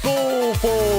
Makeover!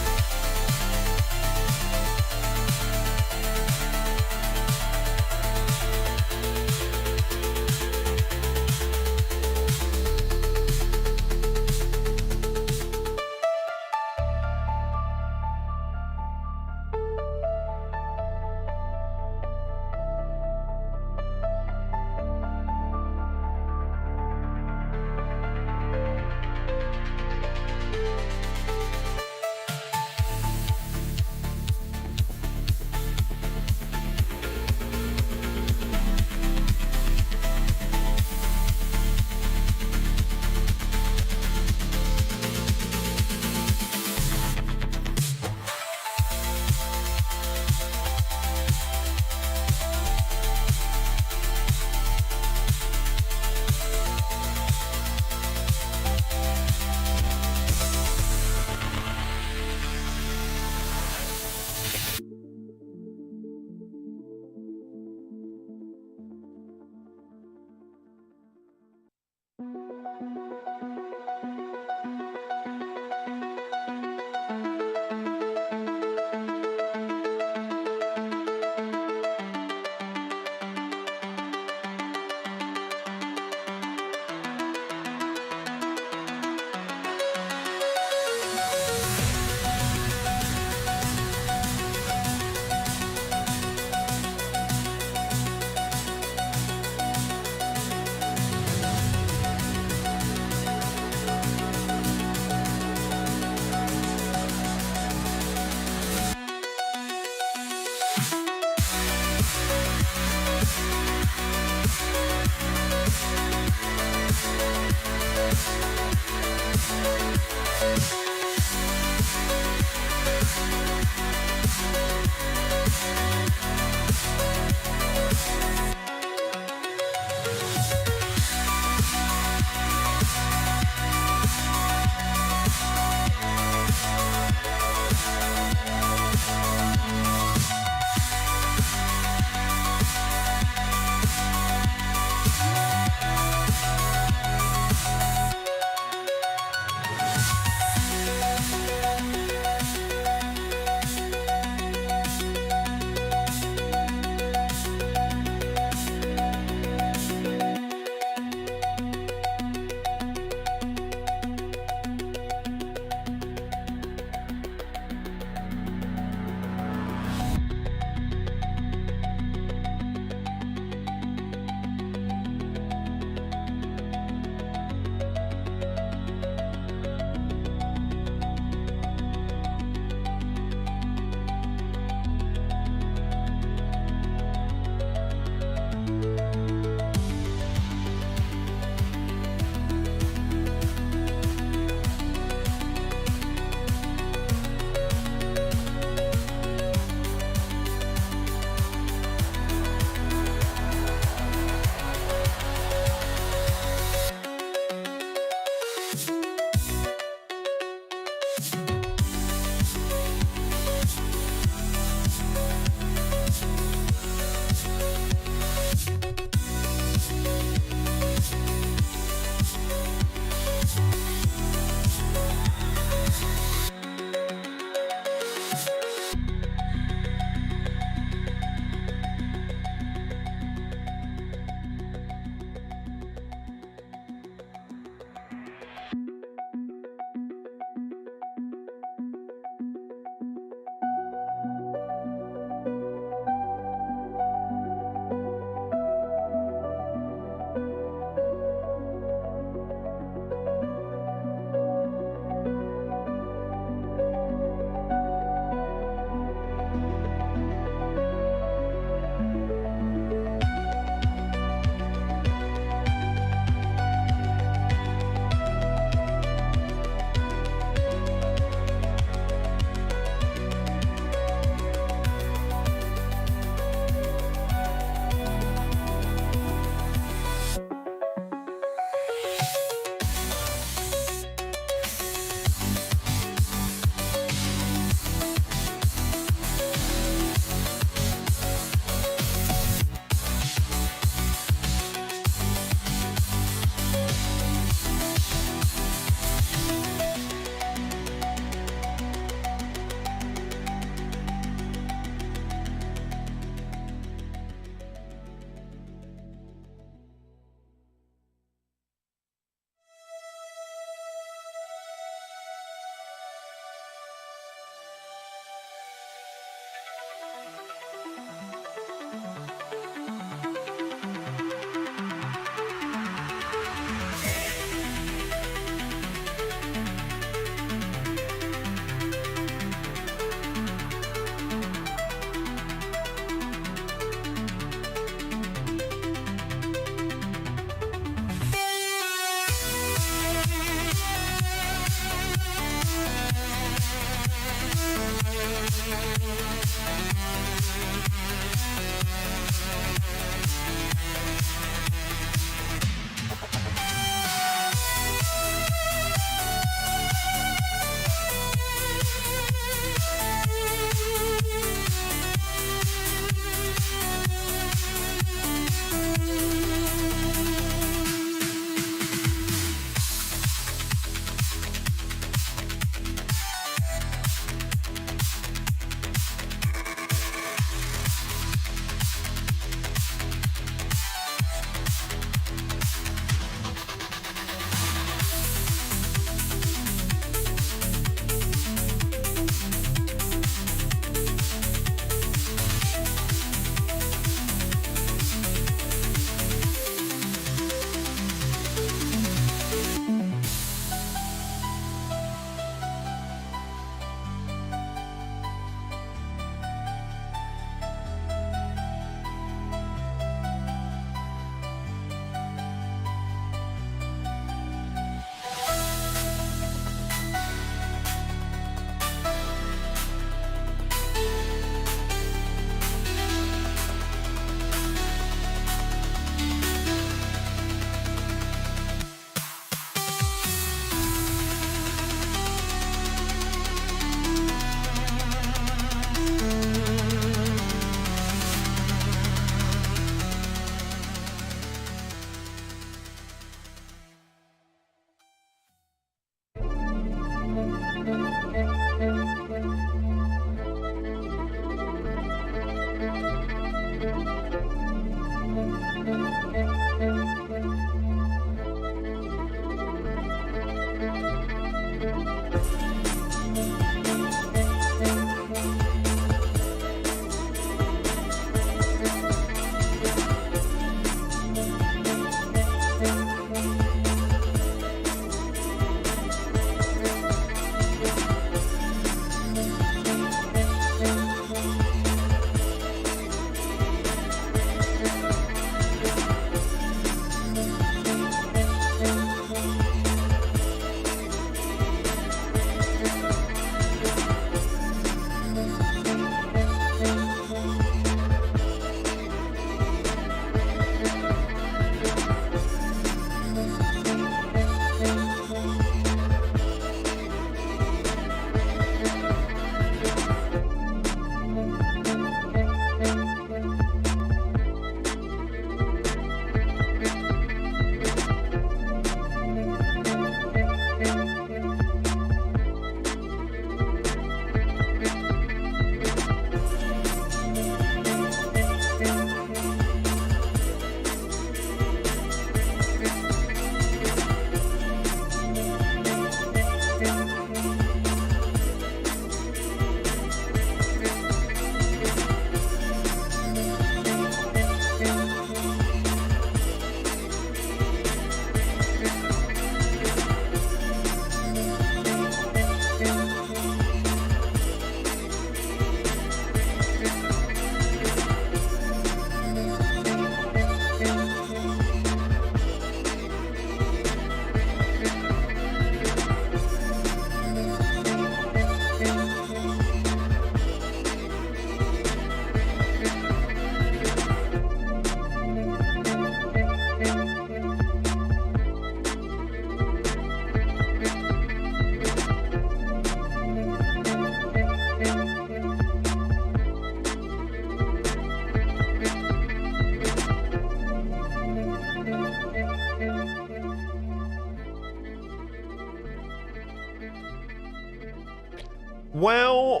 Well.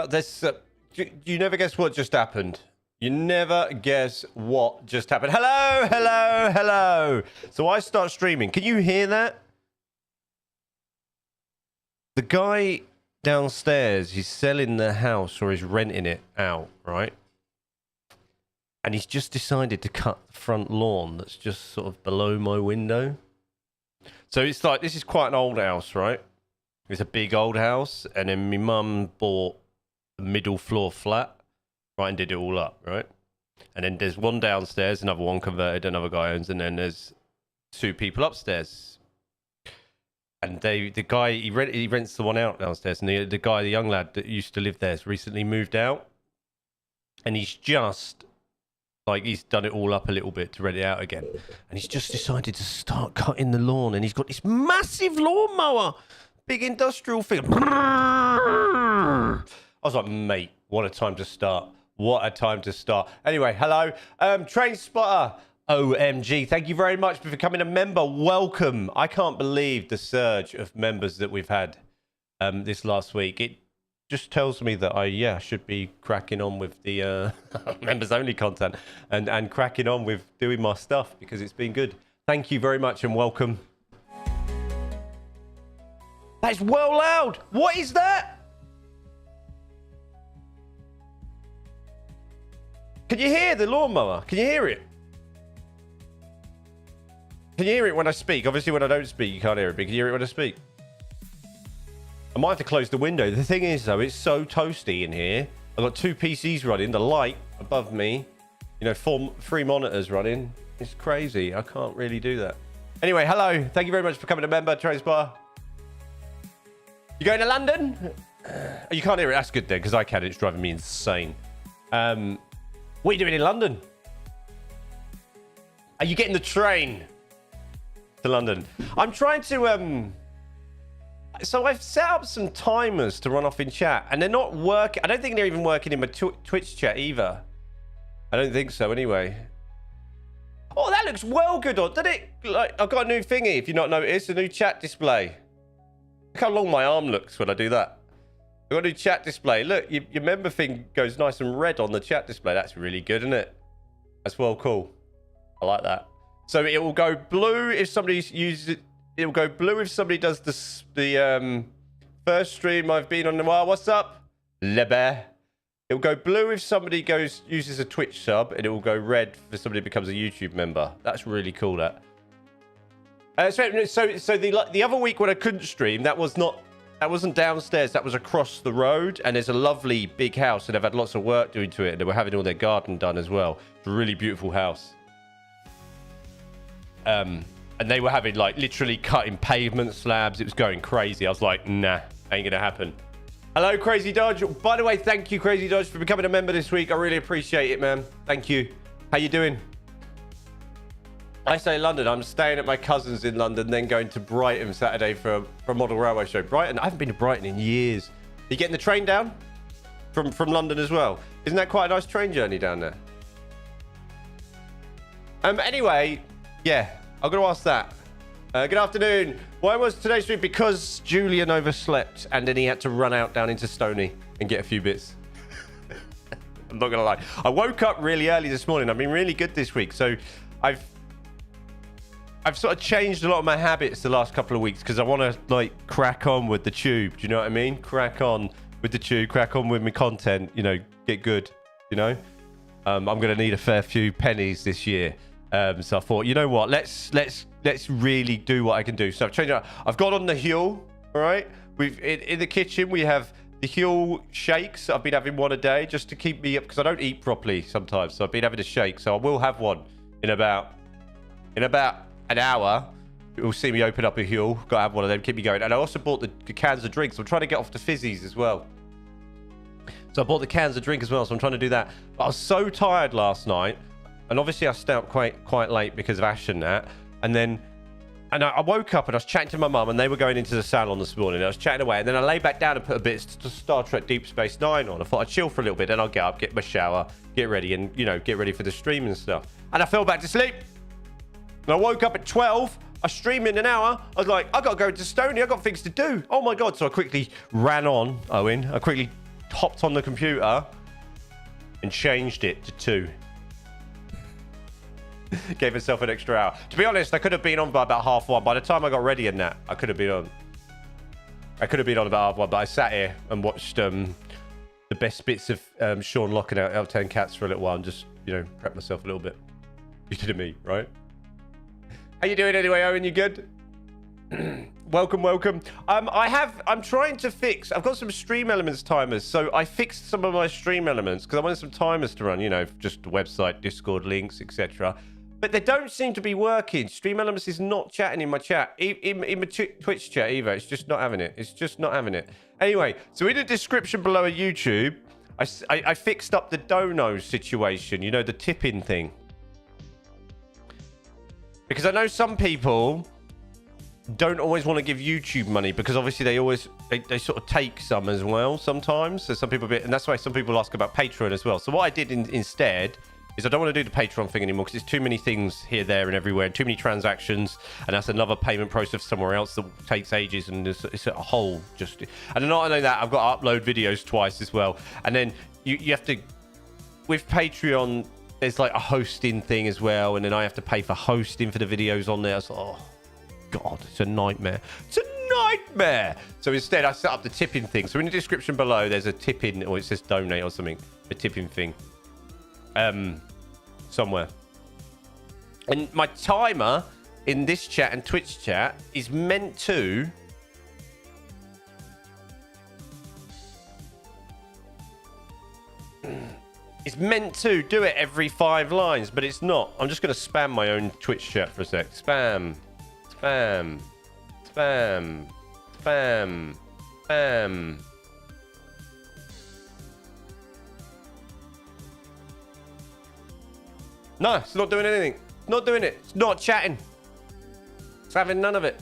This, you never guess what just happened. You never guess what just happened. Hello. So I start streaming. Can you hear that? The guy downstairs, he's selling the house or he's renting it out, right? And he's just decided to cut the front lawn that's just sort of below my window. So it's like, this is quite an old house, right? It's a big old house. And then my mum bought a middle floor flat, right? And did it all up, right? And then there's one downstairs, another one converted, another guy owns, and then there's two people upstairs. And the guy, he rents the one out downstairs. And the guy, the young lad that used to live there has recently moved out. And he's just... like, he's done it all up a little bit to rent it out again. And he's just decided to start cutting the lawn. And he's got this massive lawnmower. Big industrial thing. I was like, mate, what a time to start. What a time to start. Anyway, hello. Train Spotter. OMG. Thank you very much for becoming a member. Welcome. I can't believe the surge of members that we've had this last week. It just tells me that I should be cracking on with the members only content and cracking on with doing my stuff because it's been good. Thank you very much and welcome. That's well loud. What is that? Can you hear the lawnmower? Can you hear it? Can you hear it when I speak? Obviously when I don't speak you can't hear it, but can you hear it when I speak? I might have to close the window. The thing is, though, it's so toasty in here. I've got two PCs running, the light above me, you know, three monitors running. It's crazy. I can't really do that. Anyway, hello. Thank you very much for coming a member, Trainspire. You going to London? You can't hear it. That's good then, because I can. It's driving me insane. What are you doing in London? Are you getting the train to London? I'm trying to... So I've set up some timers to run off in chat, and they're not working. I don't think they're even working in my Twitch chat either. I don't think so anyway. Oh, that looks well good on, doesn't it? Like, I've got a new thingy, if you've not noticed, a new chat display. Look how long my arm looks when I do that. I've got a new chat display. Look, your member thing goes nice and red on the chat display. That's really good, isn't it? That's well cool. I like that. So it will go blue if somebody uses it. It'll go blue if somebody does the first stream I've been on in a while. What's up, Le Bear? It'll go blue if somebody uses a Twitch sub, and it will go red if somebody becomes a YouTube member. That's really cool. That. So the other week when I couldn't stream, that wasn't downstairs. That was across the road, and there's a lovely big house, and they've had lots of work doing to it, and they were having all their garden done as well. It's a really beautiful house. And they were having, like, literally cutting pavement slabs. It was going crazy. I was like, nah, ain't gonna happen. Hello, Crazy Dodge. By the way, thank you, Crazy Dodge, for becoming a member this week. I really appreciate it, man. Thank you. How you doing? I stay in London. I'm staying at my cousin's in London, then going to Brighton Saturday for a model railway show. Brighton? I haven't been to Brighton in years. Are you getting the train down? From London as well? Isn't that quite a nice train journey down there? Anyway, yeah. I'm going to ask that. Good afternoon. Why was today's stream? Because Julian overslept and then he had to run out down into Stony and get a few bits. I'm not going to lie. I woke up really early this morning. I've been really good this week. So I've sort of changed a lot of my habits the last couple of weeks because I want to, like, crack on with the tube. Do you know what I mean? Crack on with the tube, crack on with my content, you know, get good, you know? I'm going to need a fair few pennies this year. So I thought, you know what? Let's really do what I can do. So I've changed it up. I've got on the Huel. All right. In the kitchen we have the Huel shakes. I've been having one a day just to keep me up because I don't eat properly sometimes. So I've been having a shake. So I will have one in about an hour. You'll see me open up a Huel. Got to have one of them. Keep me going. And I also bought the cans of drinks. I'm trying to get off the fizzies as well. So I bought the cans of drink as well. So I'm trying to do that. But I was so tired last night. And obviously I stayed up quite late because of Ash and that. And I woke up and I was chatting to my mum and they were going into the salon this morning. I was chatting away and then I lay back down and put a bit of Star Trek Deep Space Nine on. I thought I'd chill for a little bit, then I'll get up, get my shower, get ready and, you know, get ready for the stream and stuff. And I fell back to sleep. And I woke up at 12, I stream in an hour. I was like, I got to go to Stony. I got things to do. Oh my God. So I quickly ran on, Owen. I quickly hopped on the computer and changed it to 2. Gave myself an extra hour. To be honest, I could have been on by about 1:30. By the time I got ready and that, I could have been on. I could have been on about 1:30, but I sat here and watched the best bits of Sean Locke and out of 10 Cats for a little while and just, you know, prep myself a little bit. You did me, right? How you doing anyway, Owen? You good? Welcome. I'm trying to fix. I've got some Stream Elements timers, so I fixed some of my Stream Elements because I wanted some timers to run. You know, just the website, Discord links, etc. But they don't seem to be working. Stream Elements is not chatting in my chat, in my Twitch chat either. It's just not having it. It's just not having it. Anyway, so in the description below of YouTube, I fixed up the dono situation. You know, the tipping thing. Because I know some people don't always want to give YouTube money because obviously they sort of take some as well sometimes. So some people, and that's why some people ask about Patreon as well. So what I did instead is I don't want to do the Patreon thing anymore because it's too many things here, there, and everywhere, and too many transactions, and that's another payment process somewhere else that takes ages, and it's a whole just. And not only that, I've got to upload videos twice as well, and then you have to with Patreon. There's like a hosting thing as well, and then I have to pay for hosting for the videos on there. So, oh God, it's a nightmare. It's a nightmare. So instead, I set up the tipping thing. So in the description below, there's a tipping, or it says donate or something, a tipping thing. Somewhere. And my timer in this chat and Twitch chat is meant to do it every 5 lines, but it's not. I'm just going to spam my own Twitch chat for a sec. Spam. No, it's not doing anything. Not doing it. It's not chatting. It's having none of it.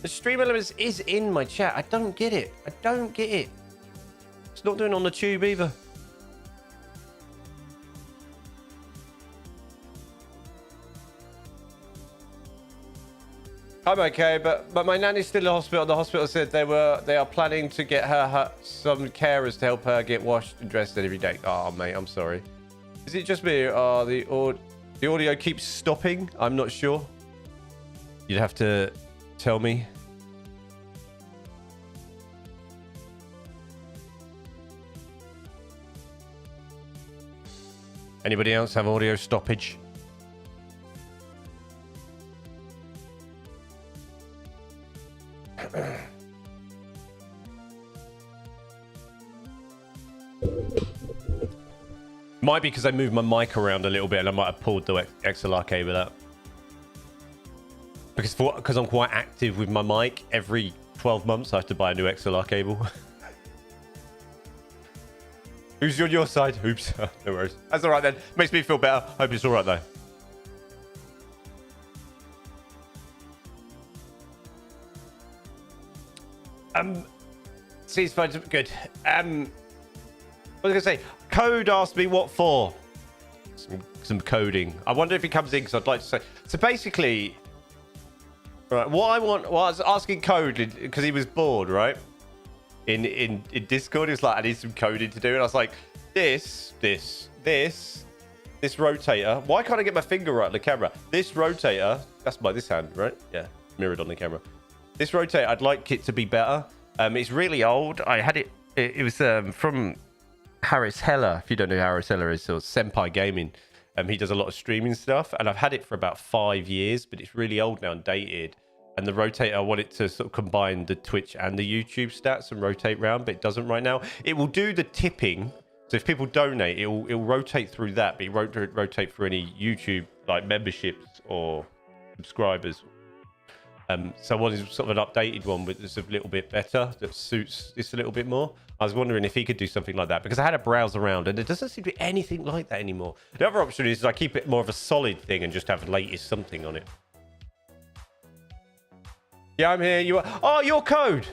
The Stream Elements is in my chat. I don't get it. It's not doing it on the tube either. I'm okay, but my nanny's still in the hospital. The hospital said they are planning to get her some carers to help her get washed and dressed every day. Oh mate, I'm sorry. Is it just me? The audio keeps stopping. I'm not sure. You'd have to tell me. Anybody else have audio stoppage? Might be because I moved my mic around a little bit and I might have pulled the XLR cable out. Because I'm quite active with my mic, every 12 months I have to buy a new XLR cable. Who's on your side? Oops. No worries. That's all right then. Makes me feel better. Hope it's all right though. See, it's fine. Good. What was I gonna say? Code asked me what for. Some coding. I wonder if he comes in because I'd like to say. So basically, right. What I was asking Code because he was bored, right? In Discord, he was like, I need some coding to do, and I was like, this rotator. Why can't I get my finger right on the camera? This rotator. That's by this hand, right? Yeah, mirrored on the camera. This rotator, I'd like it to be better. It's really old. I had it. It was from Harris Heller. If you don't know who Harris Heller is, so Senpai Gaming. He does a lot of streaming stuff, and I've had it for about 5 years, but it's really old now and dated. And the rotator, I want it to sort of combine the Twitch and the YouTube stats and rotate round, but it doesn't right now. It will do the tipping. So if people donate, it'll rotate through that, but it won't rotate through any YouTube like memberships or subscribers. So one is sort of an updated one, but it's a little bit better, that suits this a little bit more. I was wondering if he could do something like that, because I had a browse around and there doesn't seem to be anything like that anymore. The other option is I keep it more of a solid thing and just have latest something on it. Yeah, I'm here. You are. Oh, your Code.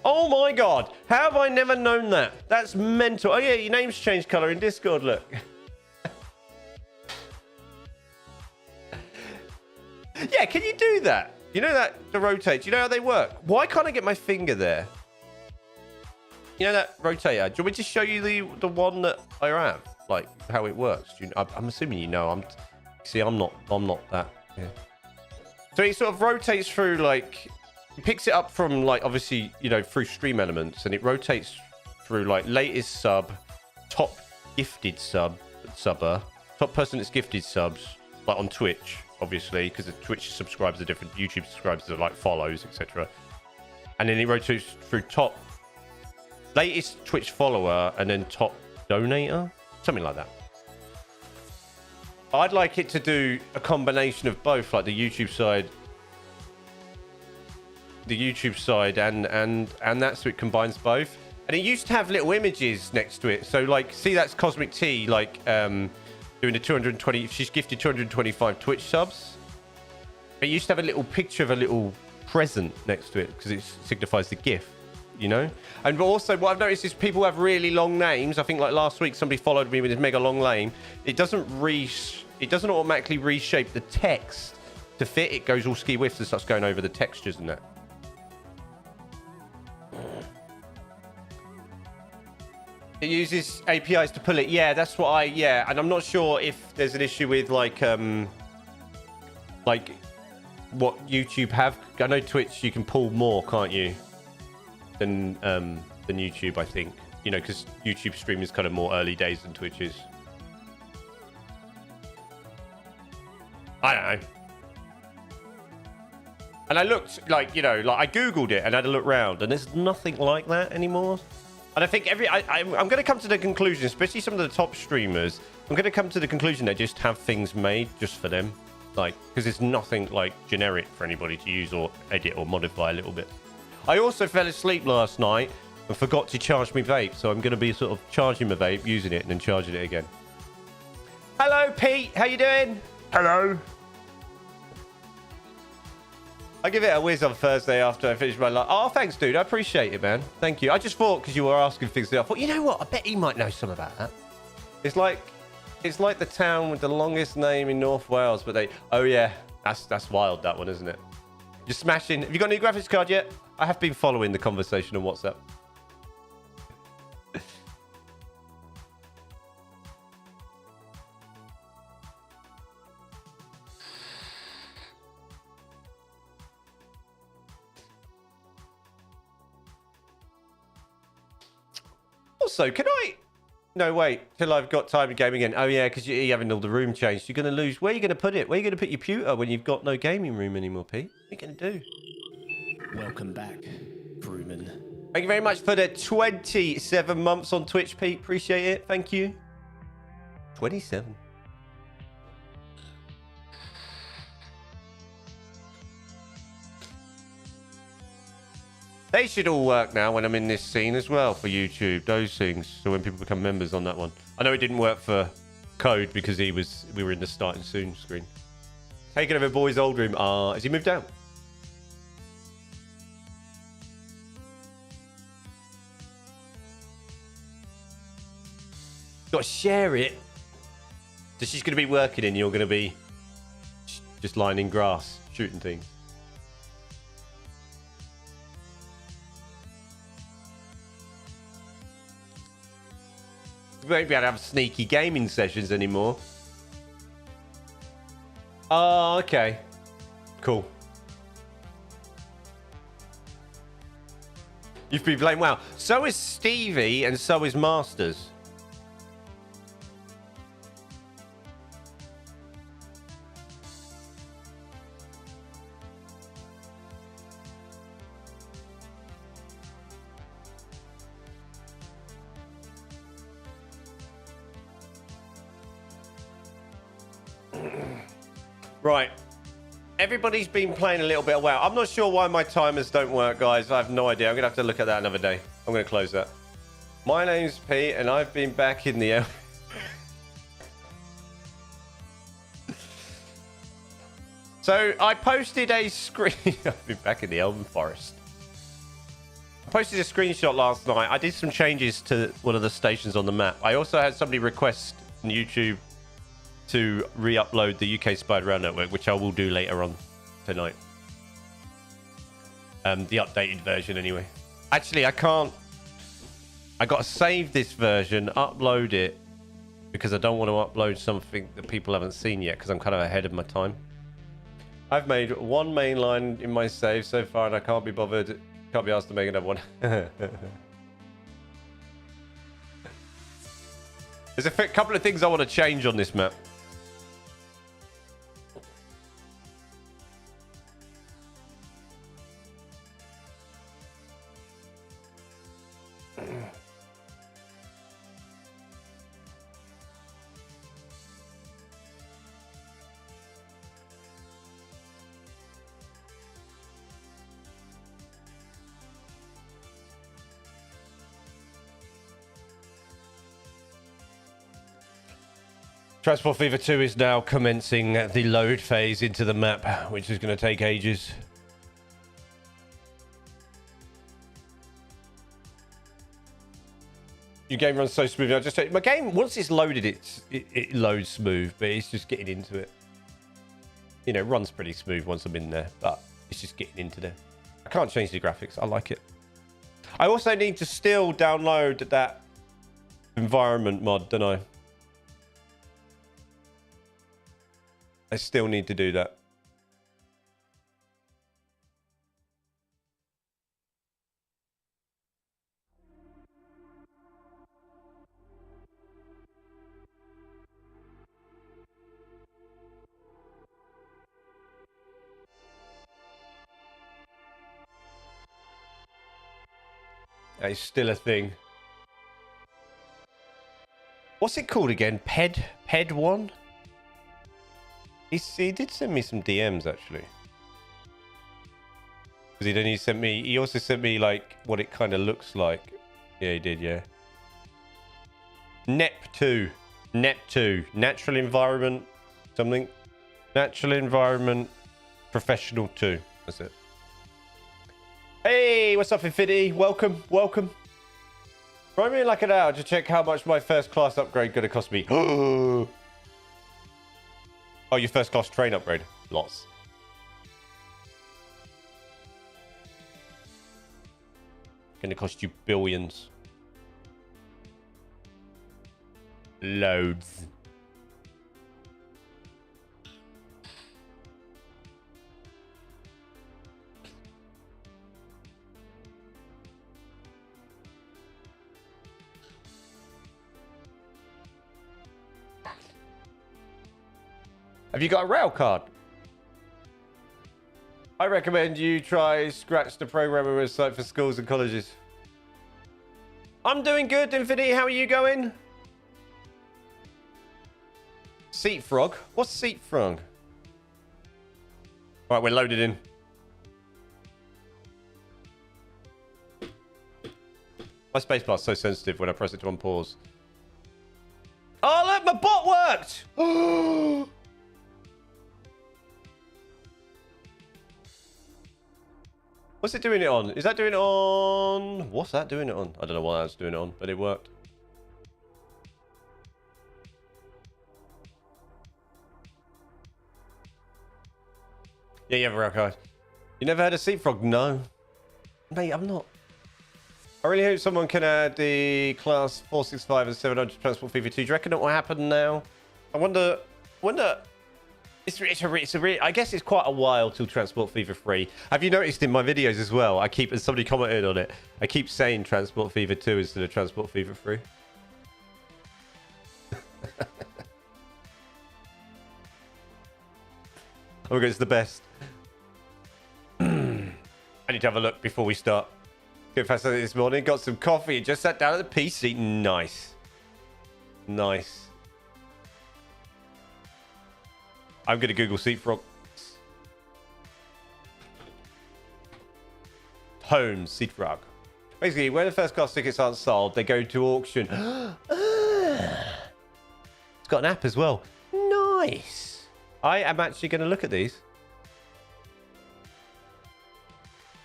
Oh my God. How have I never known that? That's mental. Oh yeah, your name's changed color in Discord, look. Yeah, can you do that? You know that the rotate? Do you know how they work? Why can't I get my finger there? You know that rotator? Do you want me to show you the one that I have? Like how it works? I'm assuming you know. I'm not that. Yeah. So it sort of rotates through, like, it picks it up from, like, obviously, you know, through stream elements, and it rotates through, like, latest sub, top gifted subber, top person that's gifted subs, like on Twitch, obviously, because the Twitch subscribers are different, YouTube subscribers are like follows, etc. And then it rotates through top latest Twitch follower and then top donator, something like that. I'd like it to do a combination of both, like the YouTube side and that, so it combines both. And it used to have little images next to it. So, like, see, that's Cosmic T, like, doing the 220. She's gifted 225 Twitch subs. It used to have a little picture of a little present next to it because it signifies the gift, you know. And also, what I've noticed is people have really long names. I think, like, last week somebody followed me with his mega long name. It doesn't automatically reshape the text to fit. It goes all ski whiffs and starts going over the textures and that. It uses APIs to pull it. Yeah, that's what yeah. And I'm not sure if there's an issue with like what YouTube have. I know Twitch, you can pull more, can't you? Than YouTube, I think. You know, because YouTube stream is kind of more early days than Twitch is. I don't know. And I looked, like, you know, like I Googled it and had a look round, and there's nothing like that anymore. And I think I'm going to come to the conclusion, especially some of the top streamers, I'm going to come to the conclusion they just have things made just for them. Like, because there's nothing, like, generic for anybody to use or edit or modify a little bit. I also fell asleep last night and forgot to charge my vape. So I'm going to be sort of charging my vape, using it, and then charging it again. Hello, Pete. How you doing? Hello. I give it a whiz on Thursday after I finish my life. Oh, thanks, dude. I appreciate it, man. Thank you. I just thought, because you were asking things, I thought, you know what? I bet he might know some about that. It's like the town with the longest name in North Wales, but they... Oh, yeah. That's wild, that one, isn't it? You're smashing... Have you got a new graphics card yet? I have been following the conversation on WhatsApp. Also, can I... No, wait. Till I've got time to game again. Oh, yeah, because you're having all the room changed. You're going to lose... Where are you going to put it? Where are you going to put your pewter when you've got no gaming room anymore, Pete? What are you going to do? Welcome back, crewman. Thank you very much for the 27 months on Twitch, Pete. Appreciate it. Thank you. 27. They should all work now when I'm in this scene as well for YouTube, those things. So when people become members on that one. I know it didn't work for Code because we were in the starting soon screen. Taking over boy's old room. Has he moved out? Got to share it. So she's going to be working and you're going to be just lying in grass, shooting things. We won't be able to have sneaky gaming sessions anymore. Oh, okay. Cool. You've been blamed. Wow. So is Stevie and so is Masters. Right. Everybody's been playing a little bit of WoW. I'm not sure why my timers don't work, guys. I have no idea. I'm going to have to look at that another day. I'm going to close that. My name's Pete, and I've been back in the... So, I posted a screen... I've been back in the Elven Forest. I posted a screenshot last night. I did some changes to one of the stations on the map. I also had somebody request on YouTube to re-upload the UK Spider Rail Network, which I will do later on tonight. The updated version anyway. Actually, I can't. I got to save this version, upload it, because I don't want to upload something that people haven't seen yet, because I'm kind of ahead of my time. I've made one main line in my save so far, and I can't be bothered. Can't be asked to make another one. There's a couple of things I want to change on this map. Transport Fever 2 is now commencing the load phase into the map, which is going to take ages. Your game runs so smoothly. My game, once it's loaded, it loads smooth, but it's just getting into it. You know, it runs pretty smooth once I'm in there, but it's just getting into there. I can't change the graphics. I like it. I also need to still download that environment mod, don't I? I still need to do that. That is still a thing. What's it called again? Ped 1? He did send me some DMs actually. Because he also sent me like what it kind of looks like. Yeah, he did, yeah. NEP2. Natural environment something. Natural environment professional 2. That's it. Hey, what's up, Infinity? Welcome. Run me like an hour to check how much my first class upgrade gonna cost me. Oh, your first class train upgrade. Lots. Gonna cost you billions. Loads. Have you got a rail card? I recommend you try Scratch the programming website for schools and colleges. I'm doing good, Infinity. How are you going? Seat frog? What's seat frog? Right, we're loaded in. My spacebar's so sensitive when I press it to unpause. Oh, look, my bot worked! What's it doing it on? Is that doing it on... What's that doing it on? I don't know what that's doing it on, but it worked. Yeah, you have a rail card. You never had a seat frog? No. Mate, I'm not. I really hope someone can add the class 465 and 700 Transport Fever 2. Do you reckon it will happen now? I wonder... I guess it's quite a while till Transport Fever 3. Have you noticed in my videos as well? And somebody commented on it. I keep saying Transport Fever 2 instead of Transport Fever 3. Oh my god, it's the best. I need to have a look before we start. Get fascinated this morning. Got some coffee and just sat down at the PC. Nice. Nice. I'm going to Google seat frog. Home seat frog. Basically, when the first class tickets aren't sold, they go to auction. It's got an app as well. Nice. I am actually going to look at these.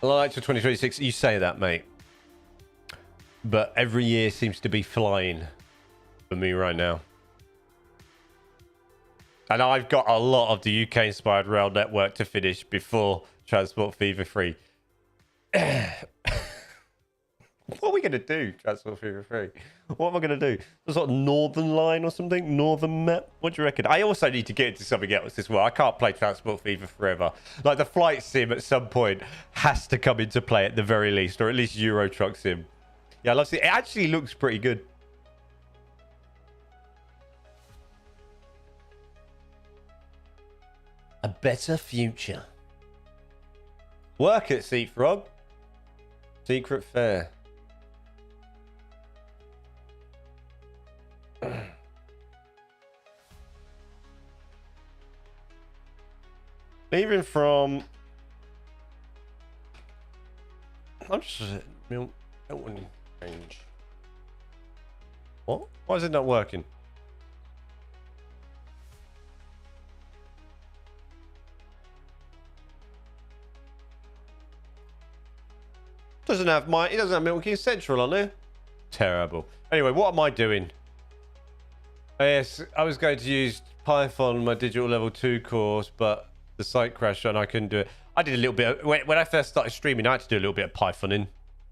I like to 2026. You say that, mate. But every year seems to be flying for me right now. And I've got a lot of the UK-inspired rail network to finish before Transport Fever 3. What are we going to do, Transport Fever 3? What am I going to do? The sort of Northern Line or something? Northern Map? What do you reckon? I also need to get into something else as well. I can't play Transport Fever forever. Like, the flight sim at some point has to come into play at the very least, or at least Euro Truck Sim. Yeah, I love it. It actually looks pretty good. A better future. Work at Seat Frog. Secret Fair. Leaving from... I'm just... Don't want to change. What? Why is it not working? Doesn't have it doesn't have Milton Keynes Central on there. Terrible. Anyway, what am I doing? Yes, I was going to use Python on my digital level 2 course, but the site crashed and I couldn't do it. I did a little bit when I first started streaming, I had to do a little bit of Pythoning.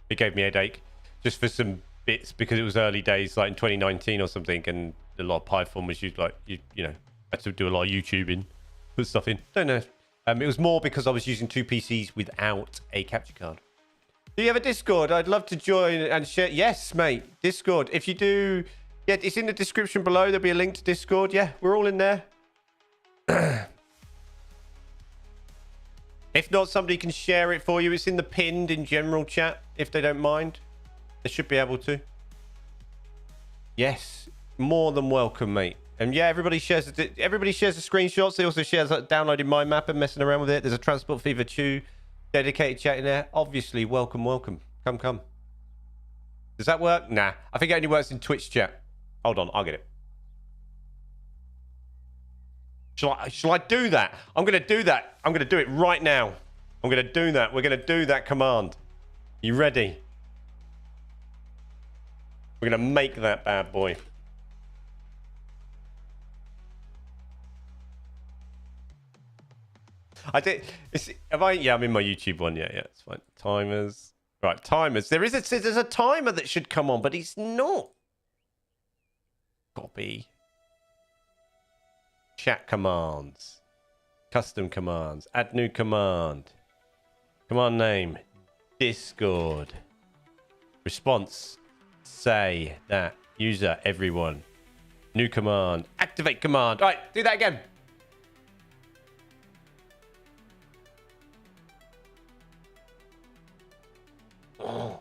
It gave me a headache just for some bits because it was early days, like in 2019 or something, and a lot of Python was used, like you know, I had to do a lot of YouTubing, put stuff in. Don't know. It was more because I was using 2 PCs without a capture card. Do you have a Discord? I'd love to join and share. Yes, mate. Discord. If you do, yeah, it's in the description below. There'll be a link to Discord. Yeah, we're all in there. If not, somebody can share it for you. It's in the pinned in general chat, if they don't mind. They should be able to. Yes, more than welcome, mate. And yeah, everybody shares the screenshots. They also share downloading my map and messing around with it. There's a Transport Fever 2 dedicated chat in there. Obviously, welcome. Come. Does that work? Nah. I think it only works in Twitch chat. Hold on, I'll get it. Shall I do that? I'm going to do that. I'm going to do it right now. I'm going to do that. We're going to do that command. You ready? We're going to make that bad boy. I did. Yeah, I'm in my YouTube one. Yeah, it's fine. Timers. Right, timers. There's a timer that should come on, but it's not. Copy. Chat commands. Custom commands. Add new command. Command name. Discord. Response. Say that. User, everyone. New command. Activate command. All right, do that again. Oh,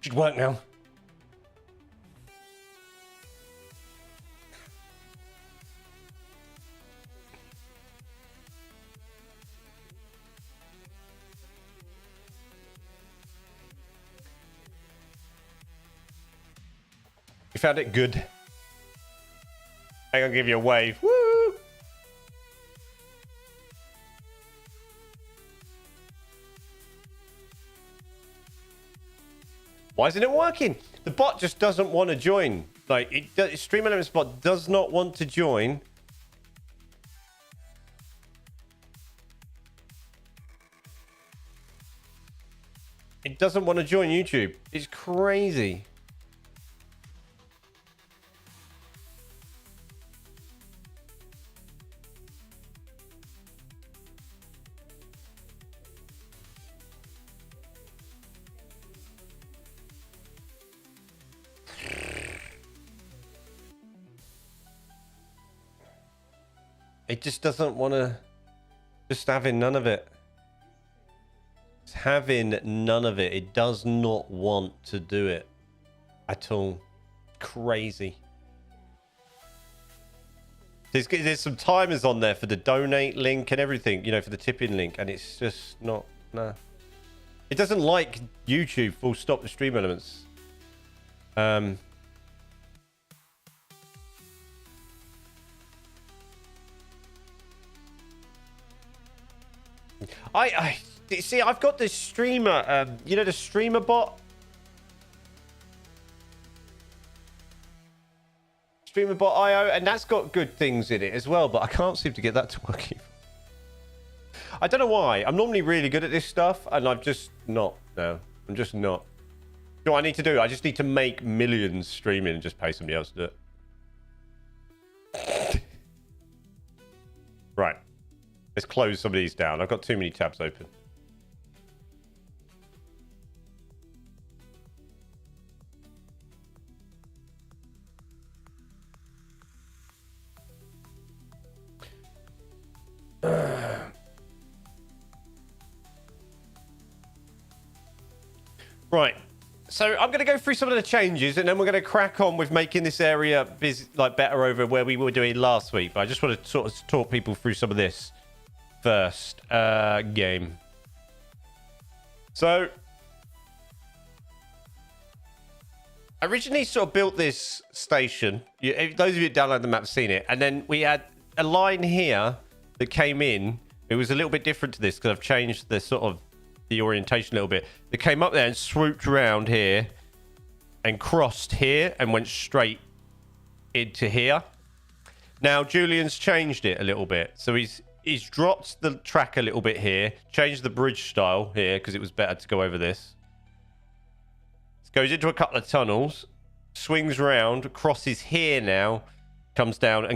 should work now. You found it good. I'm gonna give you a wave. Woo! Why isn't it working? The bot just doesn't want to join. Like, Stream Elements bot does not want to join. It doesn't want to join YouTube. It's crazy. It just doesn't want to. Just having none of it. It's having none of it. It does not want to do it at all. Crazy. There's some timers on there for the donate link and everything, you know, for the tipping link, and it's just not. Nah. It doesn't like YouTube. Full stop. The Stream Elements. I see. I've got this streamer. You know the streamer bot. streamer.io, and that's got good things in it as well, but I can't seem to get that to work either. I don't know why. I'm normally really good at this stuff, and I'm just not now. I'm just not. You know what I need to do? I just need to make millions streaming and just pay somebody else to do it. Right. Let's close some of these down. I've got too many tabs open. Right, so I'm going to go through some of the changes, and then we're going to crack on with making this area better over where we were doing last week. But I just want to sort of talk people through some of this first. Game. So, I originally sort of built this station. Those of you that download the map have seen it. And then we had a line here that came in. It was a little bit different to this because I've changed the sort of the orientation a little bit. They came up there and swooped around here and crossed here and went straight into here. Now Julian's changed it a little bit, so he's dropped the track a little bit here, changed the bridge style here because it was better to go over this. Goes into a couple of tunnels, swings around, crosses here now, comes down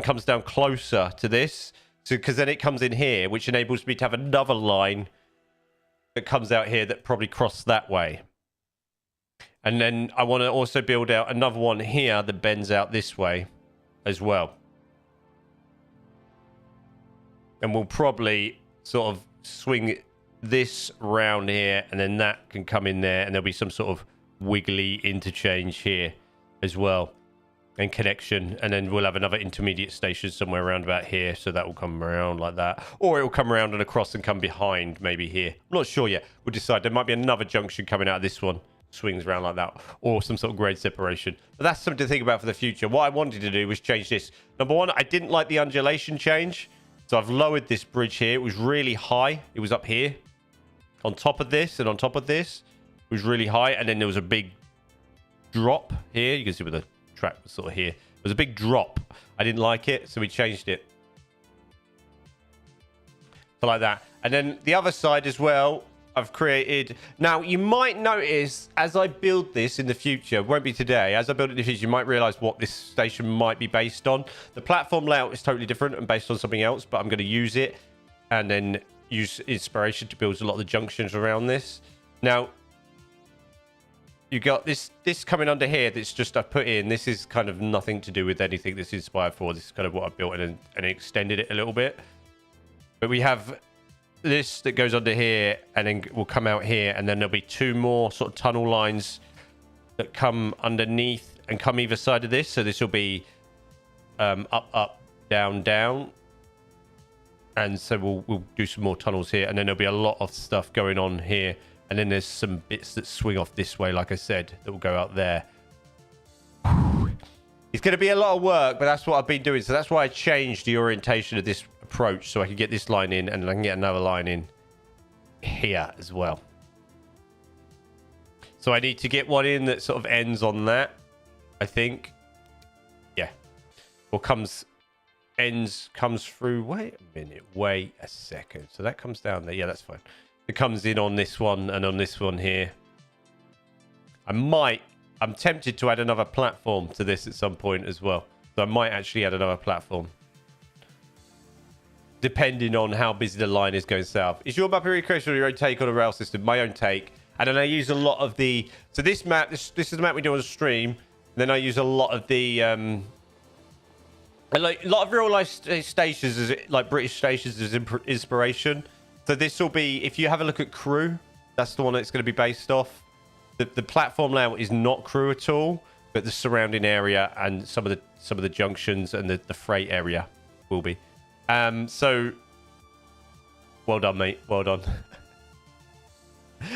closer to this, so because then it comes in here, which enables me to have another line that comes out here that probably crossed that way. And then I want to also build out another one here that bends out this way as well. And we'll probably sort of swing this round here, and then that can come in there, and there'll be some sort of wiggly interchange here as well, and connection. And then we'll have another intermediate station somewhere around about here, so that will come around like that, or it will come around and across and come behind maybe here. I'm not sure yet. We'll decide. There might be another junction coming out of this one, swings around like that, or some sort of grade separation. But that's something to think about for the future. What I wanted to do was change this. Number one, I didn't like the undulation change, so I've lowered this bridge here. It was really high. It was up here on top of this, and on top of this it was really high, and then there was a big drop here. You can see where the track was sort of here. It was a big drop. I didn't like it, so we changed it. So like that. And then the other side as well, I've created... Now, you might notice as I build this in the future, it won't be today, as I build it in the future, you might realize what this station might be based on. The platform layout is totally different and based on something else, but I'm going to use it and then use inspiration to build a lot of the junctions around this. Now, you got this coming under here that's just I put in. This is kind of nothing to do with anything this is inspired for. This is kind of what I built and extended it a little bit. But we have this that goes under here and then will come out here, and then there'll be two more sort of tunnel lines that come underneath and come either side of this. So this will be up, up, down, down. And so we'll do some more tunnels here, and then there'll be a lot of stuff going on here. And then there's some bits that swing off this way, like I said, that will go out there. It's going to be a lot of work, but that's what I've been doing. So that's why I changed the orientation of this approach, so I can get this line in, and I can get another line in here as well. So I need to get one in that sort of ends on that, I think. Yeah. Or comes through. Wait a minute. Wait a second. So that comes down there. Yeah, that's fine. It comes in on this one and on this one here. I'm tempted to add another platform to this at some point as well. So I might actually add another platform, depending on how busy the line is going south. Is your map a recreation or your own take on a rail system? My own take. And then I use a lot of the... So this map, this is the map we do on stream. And then I use a lot of the... like a lot of real life stations, like British stations, as inspiration. So this will be, if you have a look at Crew, that's the one that's going to be based off. The platform layout is not Crew at all, but the surrounding area and some of the junctions and the freight area will be. So well done, mate. Well done.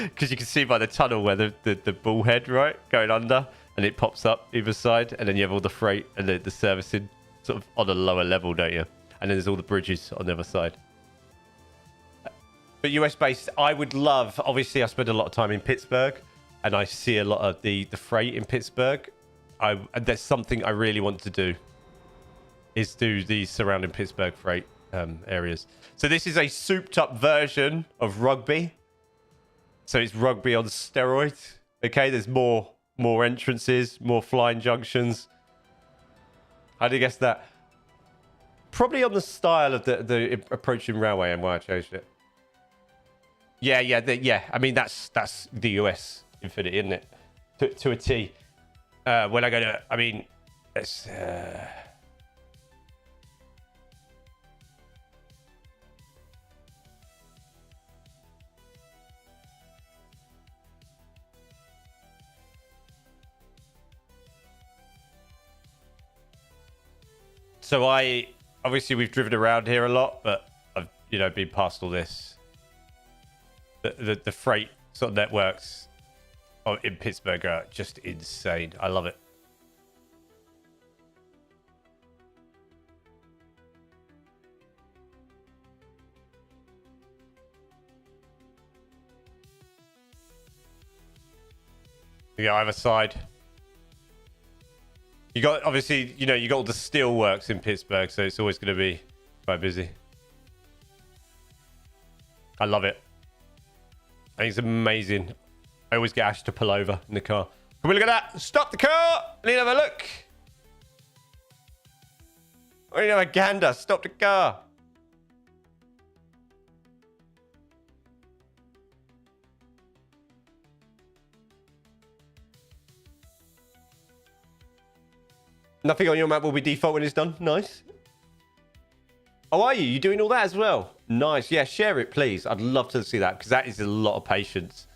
Because you can see by the tunnel where the bullhead, right, going under, and it pops up either side, and then you have all the freight and the servicing sort of on a lower level, don't you? And then there's all the bridges on the other side. But US based, I would love, obviously I spend a lot of time in Pittsburgh, and I see a lot of the freight in Pittsburgh. There's something I really want to do is do these surrounding Pittsburgh freight areas. So this is a souped up version of rugby. So it's rugby on steroids. Okay, there's more entrances, more flying junctions. How do you guess that? Probably on the style of the approaching railway and why I changed it. Yeah. I mean, that's the US Infinity, isn't it? To a T. When I go to, I mean, it's... So obviously we've driven around here a lot, but I've, been past all this. The freight sort of networks in Pittsburgh are just insane. I love it. Yeah, either side. You got, obviously, you got all the steel works in Pittsburgh, so it's always going to be quite busy. I love it. I think it's amazing. I always get Ash to pull over in the car. Can we look at that? Stop the car! I need to have a look. I need to have a gander. Stop the car. Nothing on your map will be default when it's done. Nice. Oh, are you? You doing all that as well? Nice. Yeah, share it, please. I'd love to see that because that is a lot of patience.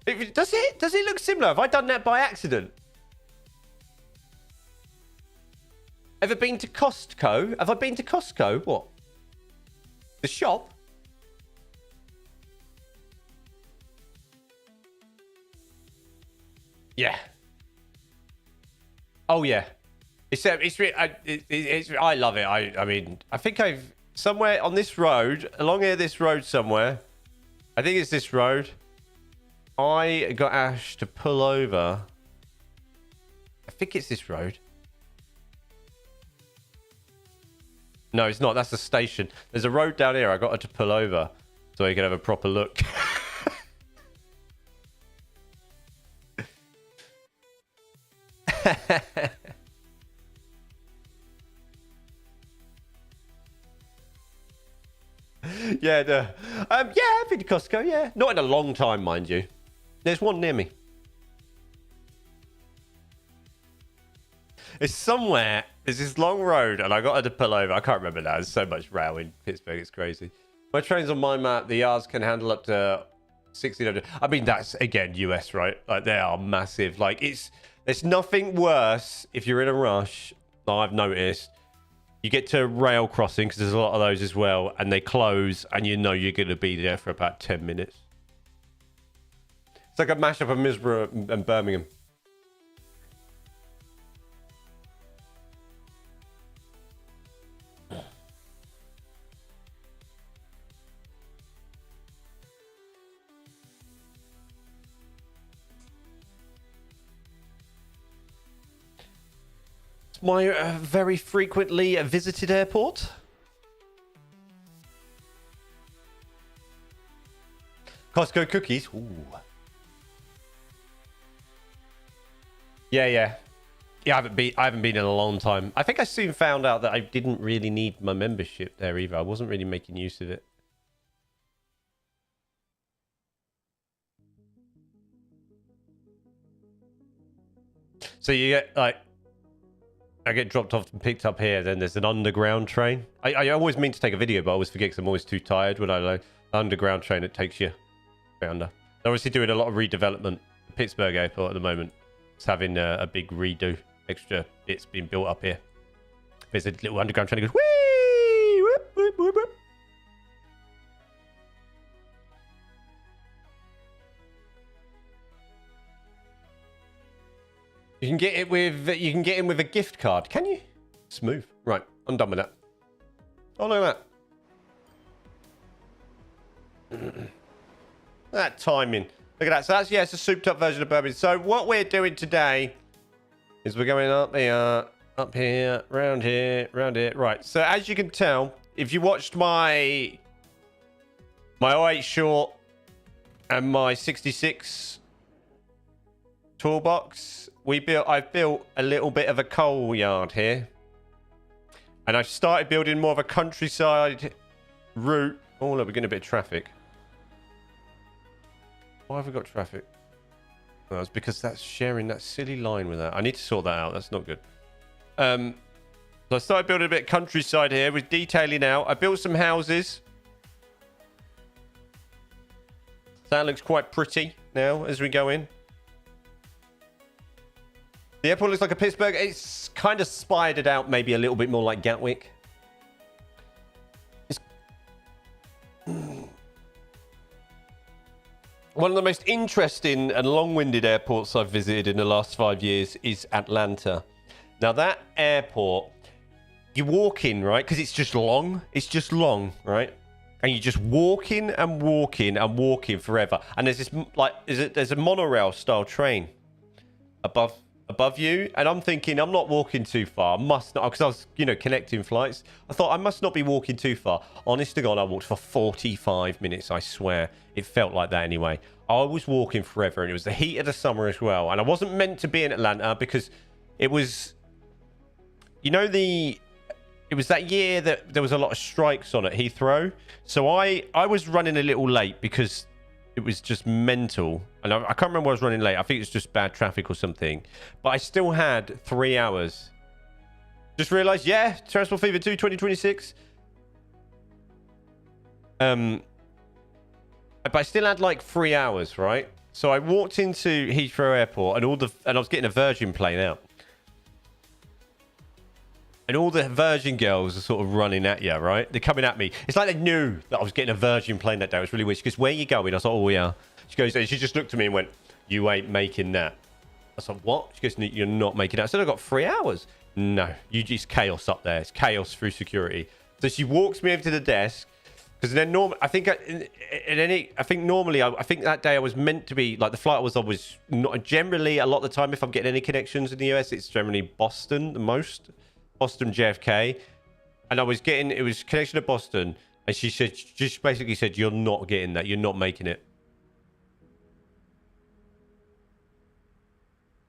Does it look similar? Have I done that by accident? Ever been to Costco? Have I been to Costco? What? The shop? Yeah. Oh yeah. I love it. I mean, I think I've somewhere on this road, along here, this road somewhere. I think it's this road. I got Ash to pull over. I think it's this road. No, it's not. That's the station. There's a road down here. I got her to pull over so he could have a proper look. Yeah, I've been to Costco, yeah. Not in a long time, mind you. There's one near me. It's somewhere. There's this long road, and I got her to pull over. I can't remember now. There's so much rail in Pittsburgh. It's crazy. My trains on my map, the yards can handle up to 1,600. I mean, that's, again, US, right? Like, they are massive. Like, there's nothing worse if you're in a rush. I've noticed. You get to rail crossing, because there's a lot of those as well, and they close, and you know you're going to be there for about 10 minutes. It's like a mashup of Middlesbrough and Birmingham. It's my very frequently visited airport. Costco cookies. Ooh. Yeah. I haven't been in a long time. I think I soon found out that I didn't really need my membership there either. I wasn't really making use of it. So you get like, I get dropped off and picked up here. Then there's an underground train. I always mean to take a video, but I always forget because I'm always too tired when I like underground train. It takes you around. They're obviously doing a lot of redevelopment. The Pittsburgh airport at the moment. It's having a big redo. Extra bits being built up here. There's a little underground train that goes whee! Whoop, whoop, whoop, whoop. You can get in with a gift card. Can you? Smooth. Right, I'm done with that. Oh, look at that. That timing. Look at that. So that's, yeah, it's a souped up version of Birmingham. So what we're doing today is we're going up here, round here, round here. Right. So as you can tell, if you watched my 08 short and my 66 toolbox, I've built a little bit of a coal yard here. And I've started building more of a countryside route. Oh, look, we're getting a bit of traffic. Why have we got traffic? Well, it's because that's sharing that silly line with that. I need to sort that out. That's not good. So I started building a bit of countryside here with detailing out. I built some houses. So that looks quite pretty now as we go in. The airport looks like a Pittsburgh. It's kind of spidered out maybe a little bit more like Gatwick. One of the most interesting and long-winded airports I've visited in the last 5 years is Atlanta. Now that airport, you walk in, right? Because it's just long. It's just long, right? And you're just walking and walking and walking forever. And there's this, like, there's a monorail style train above you, and I'm thinking I'm not walking too far. I must not, because I was, connecting flights. I thought I must not be walking too far. Honest to God, I walked for 45 minutes. I swear, it felt like that anyway. I was walking forever, and it was the heat of the summer as well. And I wasn't meant to be in Atlanta because it was, it was that year that there was a lot of strikes on at Heathrow. So I was running a little late because it was just mental. And I can't remember why I was running late. I think it's just bad traffic or something. But I still had 3 hours. Just realised, yeah, Transport Fever 2 2026. But I still had like 3 hours, right? So I walked into Heathrow Airport and I was getting a Virgin plane out. And all the Virgin girls are sort of running at you, right? They're coming at me. It's like they knew that I was getting a Virgin plane that day. It was really weird. She goes, "Where are you going?" I was like, "Oh, yeah." She goes, and she just looked at me and went, "You ain't making that." I was like, "What?" She goes, "No, you're not making that." I said, "I've got 3 hours." "No, it's chaos up there. It's chaos through security." So she walks me over to the desk. Because then I think normally that day I was meant to be, like, the flight I was on was not generally, a lot of the time, if I'm getting any connections in the US, it's generally Boston the most. Boston JFK, and it was connection to Boston, and she basically said, "You're not getting that. You're not making it."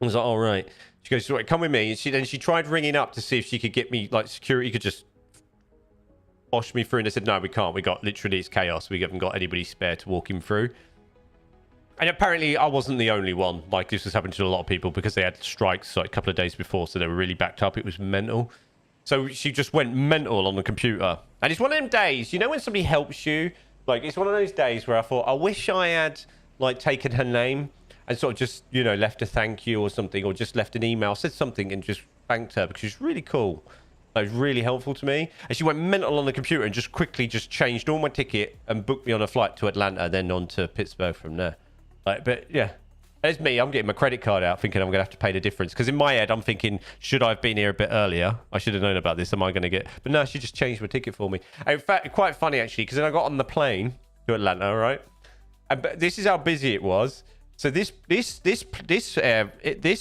I was like, "All right." She goes, "Right, come with me." And she tried ringing up to see if she could get me, like, security could just bosh me through, and they said, "No, we can't. We got, literally, it's chaos. We haven't got anybody spare to walk him through." And apparently I wasn't the only one. Like, this was happening to a lot of people because they had strikes like a couple of days before, so they were really backed up. It was mental. So she just went mental on the computer. And it's one of them days, when somebody helps you? Like, it's one of those days where I thought, I wish I had, like, taken her name and sort of just, left a thank you or something, or just left an email, said something and just thanked her, because she's really cool. That was really helpful to me. And she went mental on the computer and just quickly just changed all my ticket and booked me on a flight to Atlanta, then on to Pittsburgh from there. But yeah, it's me. I'm getting my credit card out thinking I'm going to have to pay the difference. Because in my head, I'm thinking, should I have been here a bit earlier? I should have known about this. Am I going to get... But no, she just changed my ticket for me. And in fact, quite funny, actually, because then I got on the plane to Atlanta, right? And this is how busy it was. So this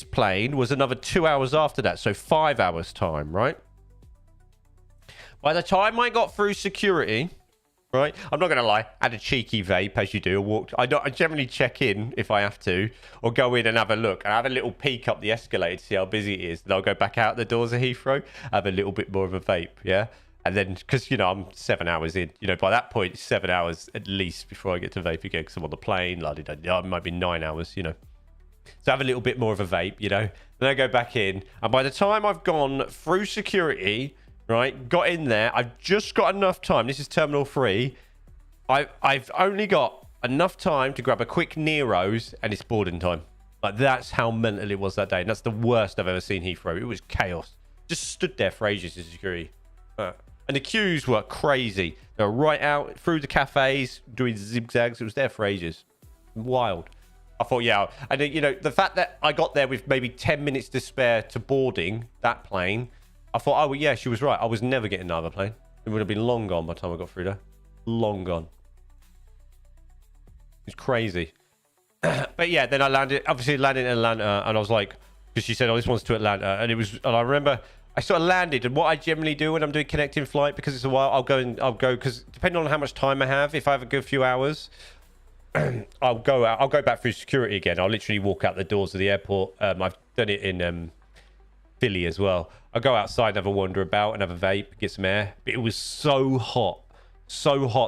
plane was another 2 hours after that. So 5 hours time, right? By the time I got through security... Right, I'm not gonna lie. I had a cheeky vape, as you do. I generally check in if I have to, or go in and have a look. And I have a little peek up the escalator to see how busy it is. Then I'll go back out the doors of Heathrow, have a little bit more of a vape, yeah. And then, because I'm 7 hours in, by that point, it's 7 hours at least before I get to vape again. Because I'm on the plane, it might be 9 hours, So I have a little bit more of a vape, Then I go back in, and by the time I've gone through security. Right, got in there. I've just got enough time. This is Terminal 3. I've only got enough time to grab a quick Nero's, and it's boarding time. Like, that's how mental it was that day. And that's the worst I've ever seen Heathrow. It was chaos. Just stood there for ages in security. And the queues were crazy. They were right out through the cafes, doing zigzags. It was there for ages. Wild. I thought, yeah. And, the fact that I got there with maybe 10 minutes to spare to boarding that plane... I thought, oh, well, yeah, she was right. I was never getting another plane. It would have been long gone by the time I got through there. Long gone. It's crazy. But yeah, then I landed in Atlanta, and I was like, because she said, "Oh, this one's to Atlanta," and I remember I sort of landed, and what I generally do when I'm doing connecting flight, because it's a while, I'll go because depending on how much time I have, if I have a good few hours, I'll go back through security again. I'll literally walk out the doors of the airport. I've done it in Philly as well. I'll go outside and have a wander about and have a vape, get some air. But it was so hot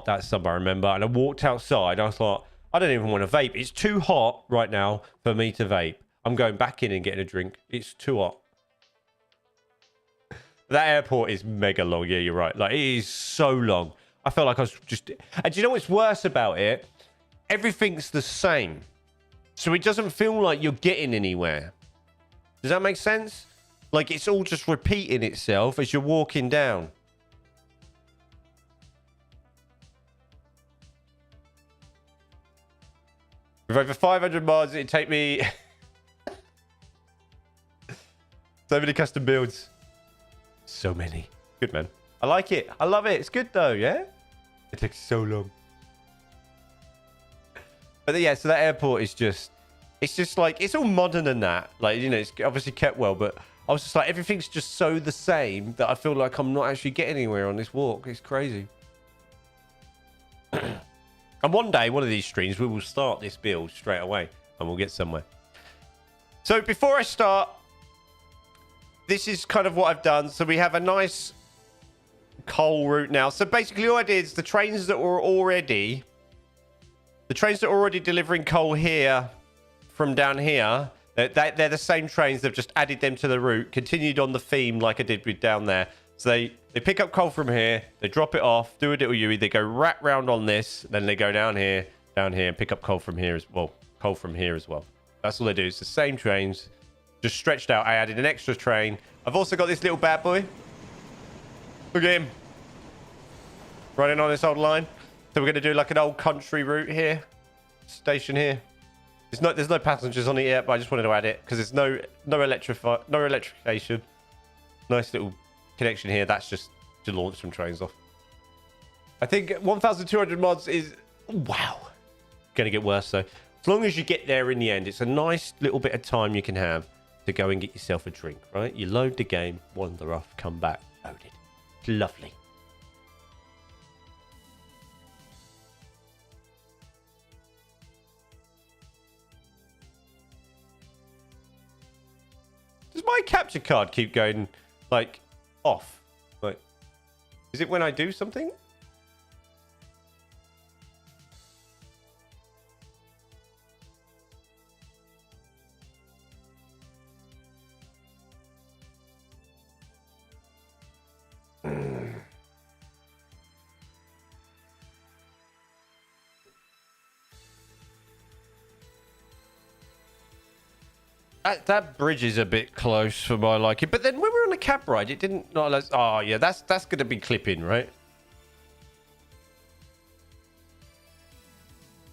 that summer, I remember. And I walked outside. I thought, I don't even want to vape. It's too hot right now for me to vape. I'm going back in and getting a drink. It's too hot. That airport is mega long. Yeah, you're right. Like, it is so long. I felt like I was just... And do you know what's worse about it? Everything's the same. So it doesn't feel like you're getting anywhere. Does that make sense? Like, it's all just repeating itself as you're walking down. With over 500 mods, it'd take me... so many custom builds. So many. Good, man. I like it. I love it. It's good, though, yeah? It takes so long. But yeah, so that airport is just... It's just like... It's all modern and that. Like, you know, it's obviously kept well, but... I was just like, everything's just so the same that I feel like I'm not actually getting anywhere on this walk. It's crazy. And one day, one of these streams, we will start this build straight away and we'll get somewhere. So before I start, this is kind of what I've done. So we have a nice coal route now. So basically all I did is the trains that were already delivering coal here from down here, they're the same trains. They've just added them to the route, continued on the theme like I did with down there. So they pick up coal from here, they drop it off, do a little UE, they go wrap round on this, then they go down here, and pick up coal from here as well. That's all they do. It's the same trains, just stretched out. I added an extra train. I've also got this little bad boy. Look at him. Running on this old line. So we're going to do like an old country route here. Station here. There's no passengers on it yet, but I just wanted to add it because there's no electrification. Nice little connection here. That's just to launch some trains off. I think 1,200 mods is... Wow. Going to get worse, though. As long as you get there in the end, it's a nice little bit of time you can have to go and get yourself a drink, right? You load the game, wander off, come back, loaded. It's lovely. Does my capture card keep going, like, off? Like, is it when I do something? That bridge is a bit close for my liking. But then when we were on the cab ride, it didn't... Oh, yeah, that's going to be clipping, right?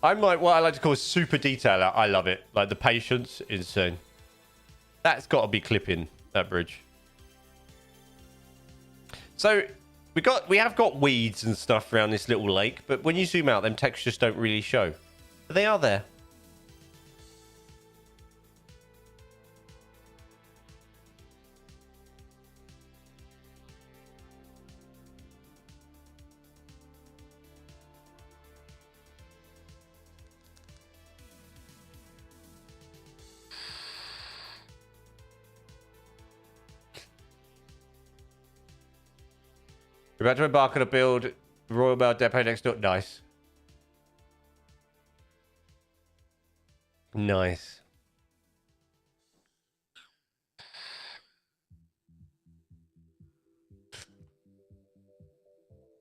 I'm like what I like to call a super detailer. I love it. Like, the patience, insane. That's got to be clipping, that bridge. So, we have got weeds and stuff around this little lake, but when you zoom out, them textures don't really show. But they are there. We're about to embark on a build. Royal Mail Depot next door. Nice. Nice.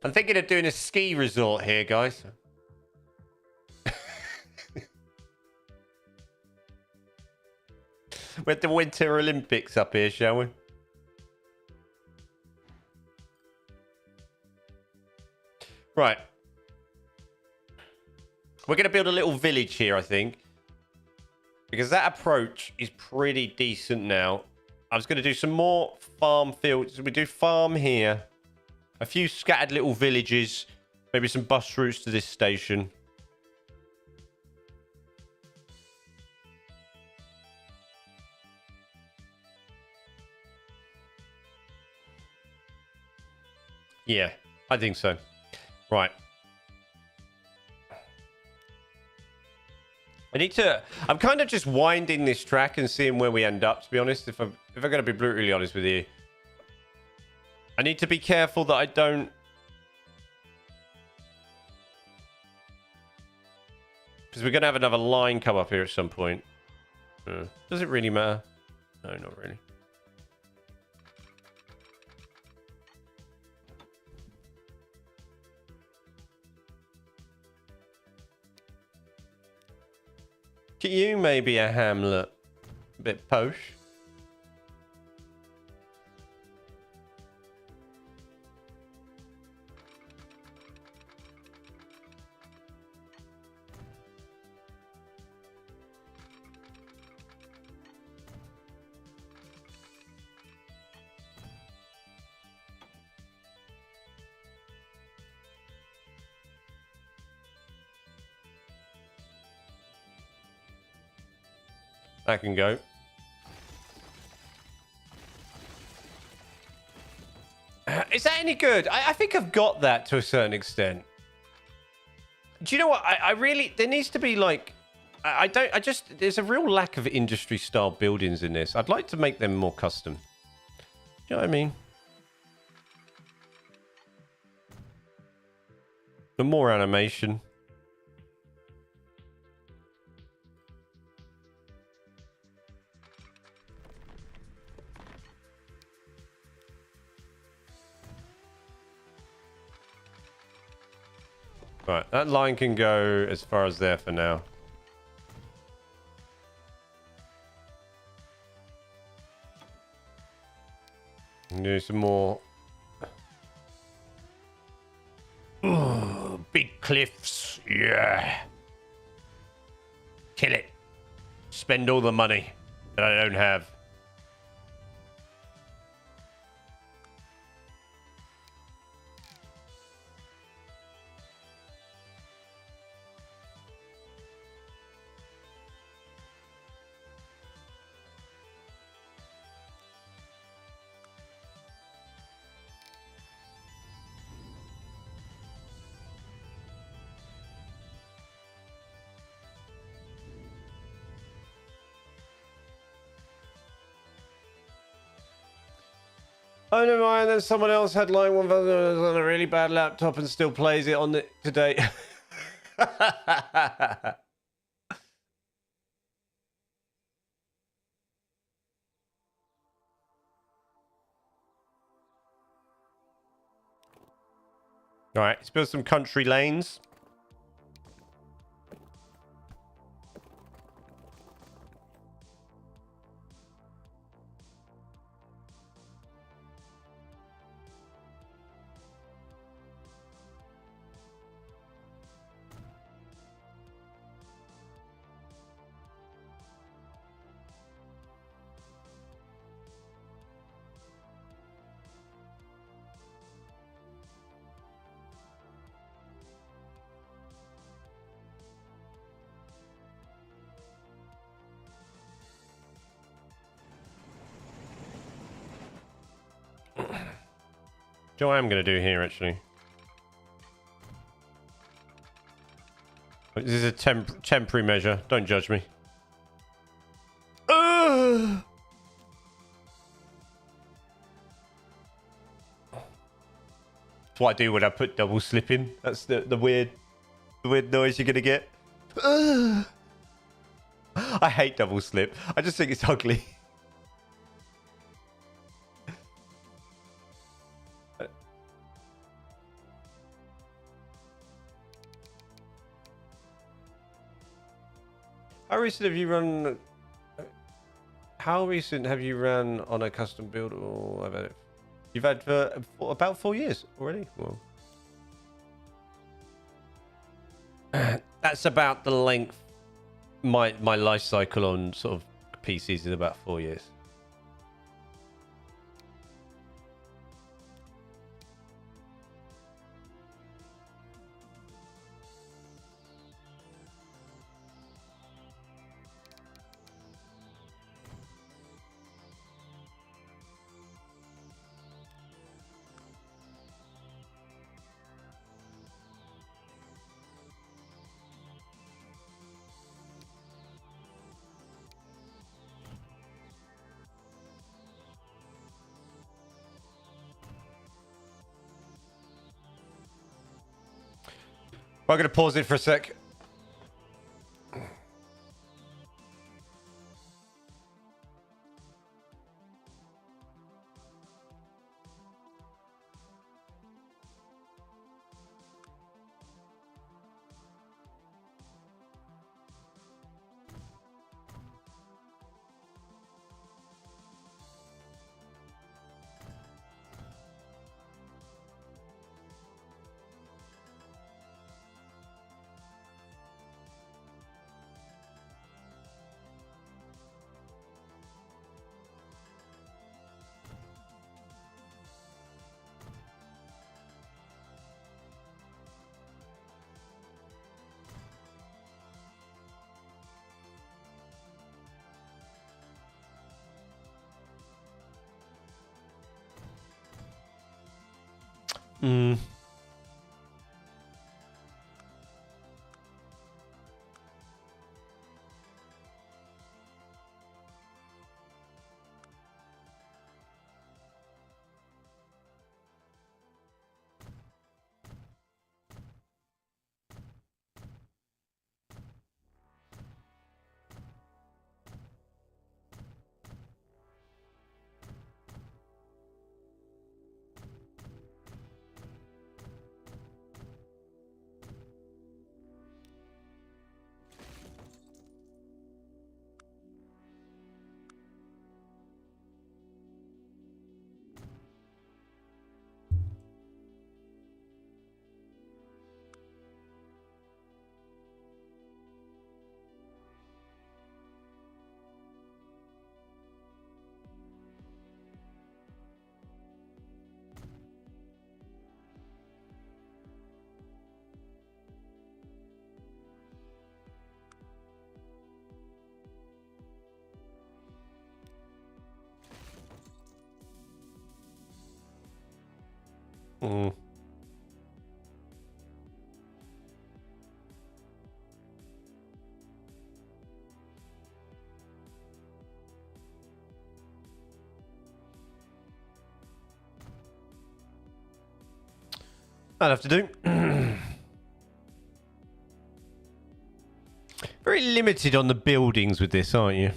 I'm thinking of doing a ski resort here, guys. With the Winter Olympics up here, shall we? Right. We're going to build a little village here, I think. Because that approach is pretty decent now. I was going to do some more farm fields. We do farm here. A few scattered little villages. Maybe some bus routes to this station. Yeah, I think so. Right. I'm kind of just winding this track and seeing where we end up, to be honest. If I'm going to be brutally honest with you. I need to be careful that I don't... Because we're going to have another line come up here at some point. Does it really matter? No, not really. Look at you, maybe a Hamlet. A bit posh. That can go. Is that any good? I think I've got that to a certain extent. Do you know what? I really... There needs to be like... There's a real lack of industry style buildings in this. I'd like to make them more custom. Do you know what I mean? The more animation. Right, that line can go as far as there for now. Do some more. Ooh, big cliffs, yeah. Kill it. Spend all the money that I don't have. Oh, never mind. Then someone else had line 1000 on a really bad laptop and still plays it on it today. All right, let's build some country lanes. Do you know what I'm going to do here, actually? This is a temporary measure. Don't judge me. That's what I do when I put double slip in. That's the weird noise you're going to get. I hate double slip. I just think it's ugly. How recent have you run? How recent have you run on a custom build? Oh, I've had it. You've had for about 4 years already. Well, that's about the length. My life cycle on sort of PCs is about 4 years. I'm going to pause it for a sec. Hmm. Hmm. I'll have to do. Very limited on the buildings with this, aren't you?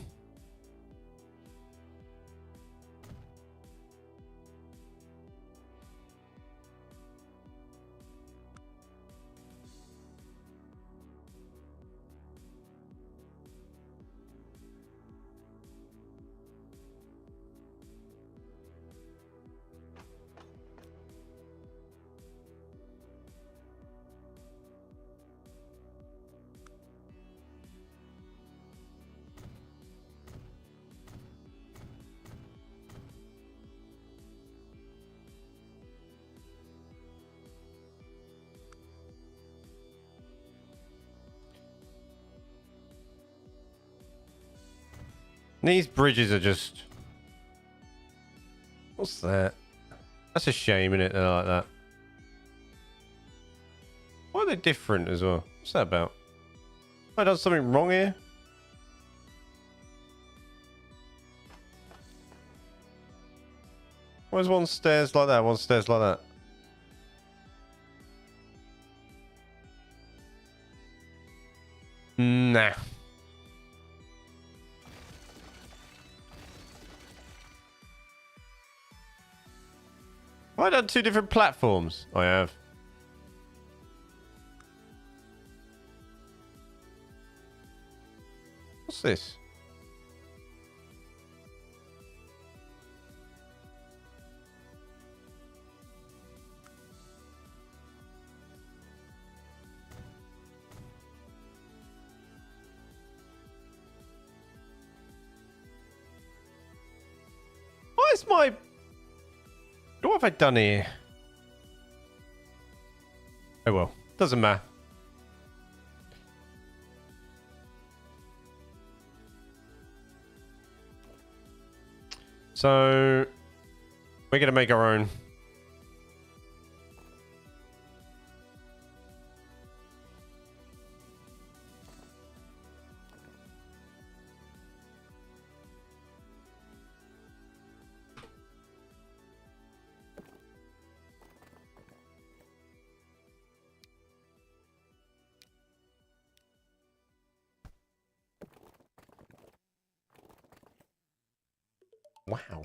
These bridges are just... What's that? That's a shame, innit? They're like that. Why are they different as well? What's that about? Have I done something wrong here? Why is one stairs like that, one stairs like that? Nah. Have I done two different platforms? I have. What's this? Why is my... What have I done here? Oh well, doesn't matter. So, we're going to make our own. Wow.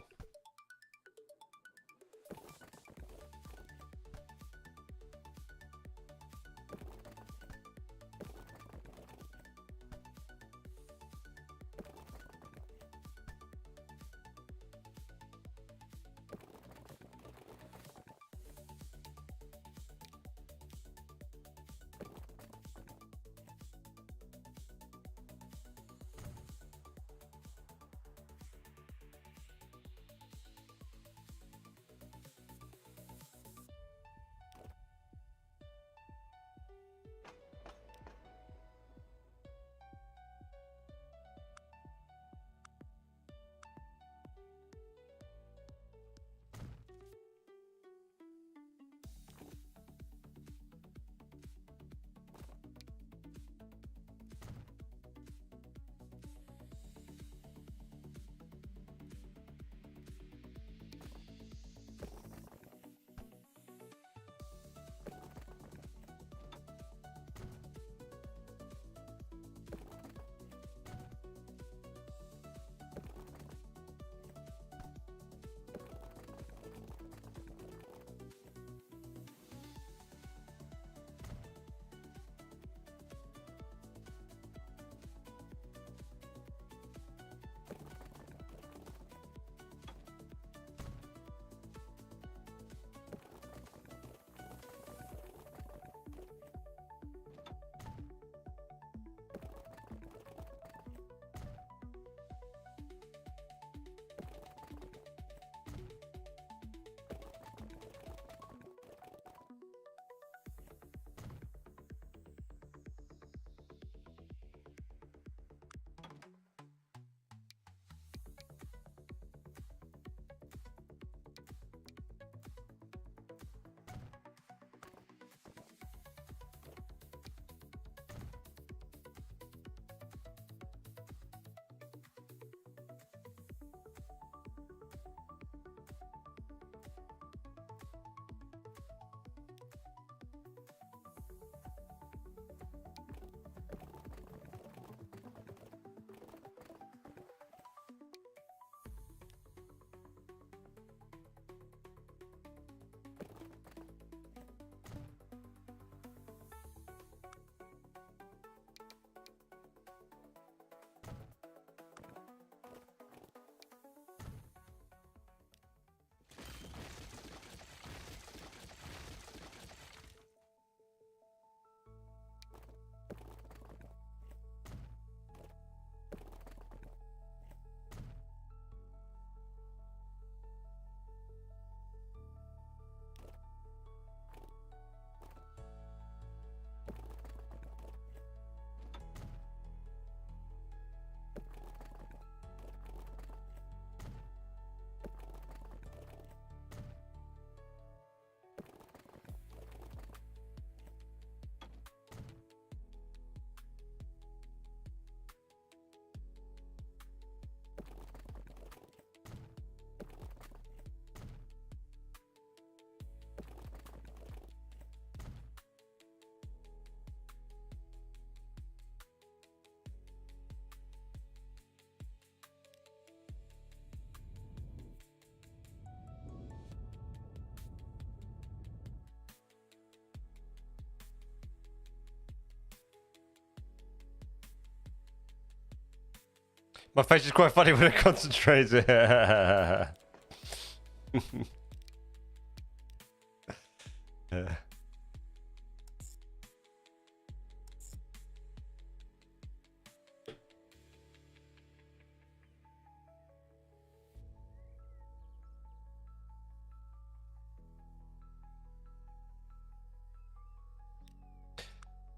My face is quite funny when I concentrate.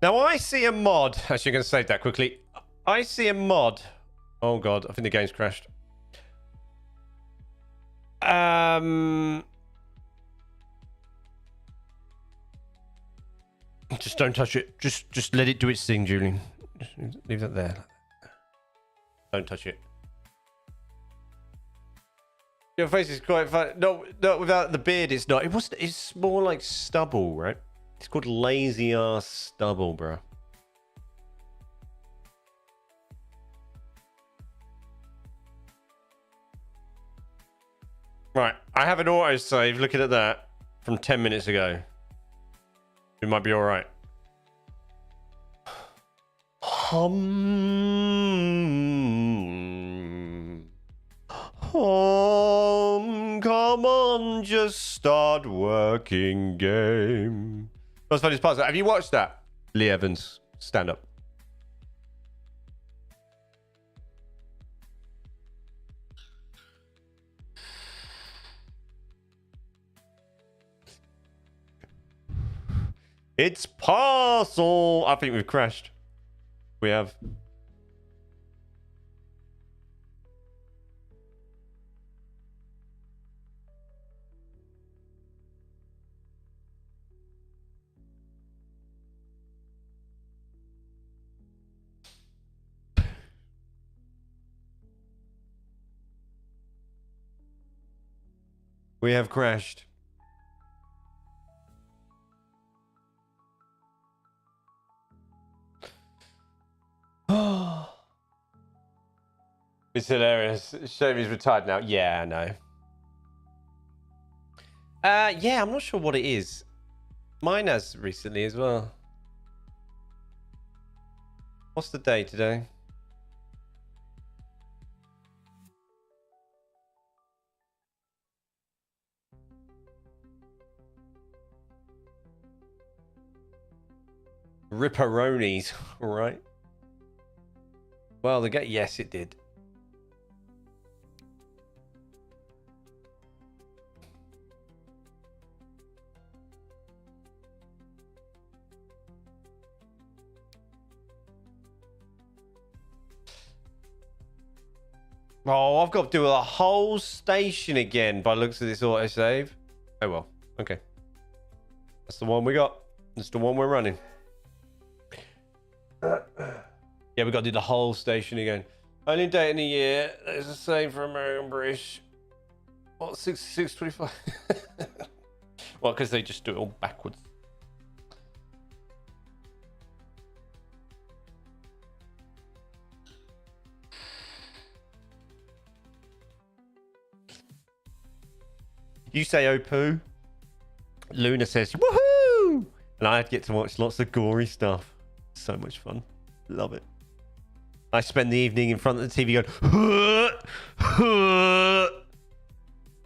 Now I see a mod. Actually, I'm going to save that quickly. I see a mod. Oh god, I think the game's crashed. Just don't touch it. Just let it do its thing, Julian. Just leave that there. Don't touch it. Your face is quite fun. No, without the beard, it's not. It's more like stubble, right? It's called lazy ass stubble, bro. Right, I have an autosave. Looking at that from 10 minutes ago. We might be all right. Come on, just start working game. That's funny part. Have you watched that? Lee Evans stand up. It's parcel. I think we've crashed. We have. We have crashed. It's hilarious. Shame he's retired now. Yeah, I know. Yeah, I'm not sure what it is. Mine has recently as well. What's the day today? Ripperonis, all right. Well, the get yes, it did. Oh, I've got to do a whole station again by looks of this autosave. Oh well, okay. That's the one we got. That's the one we're running. Yeah, we got to do the whole station again. Only date in a year. It's the same for American British. What, 625? Well, because they just do it all backwards. You say oh poo. Luna says woohoo, and I get to watch lots of gory stuff. So much fun. Love it. I spend the evening in front of the TV going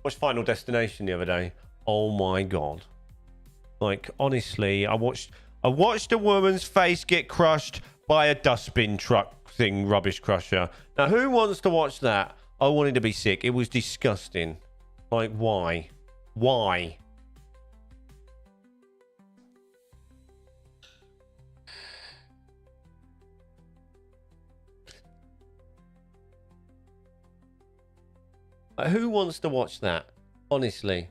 watched Final Destination the other day. Oh my god. Like honestly, I watched a woman's face get crushed by a dustbin truck thing, rubbish crusher. Now who wants to watch that? I wanted to be sick. It was disgusting. Like why? Why? Like, who wants to watch that? Honestly.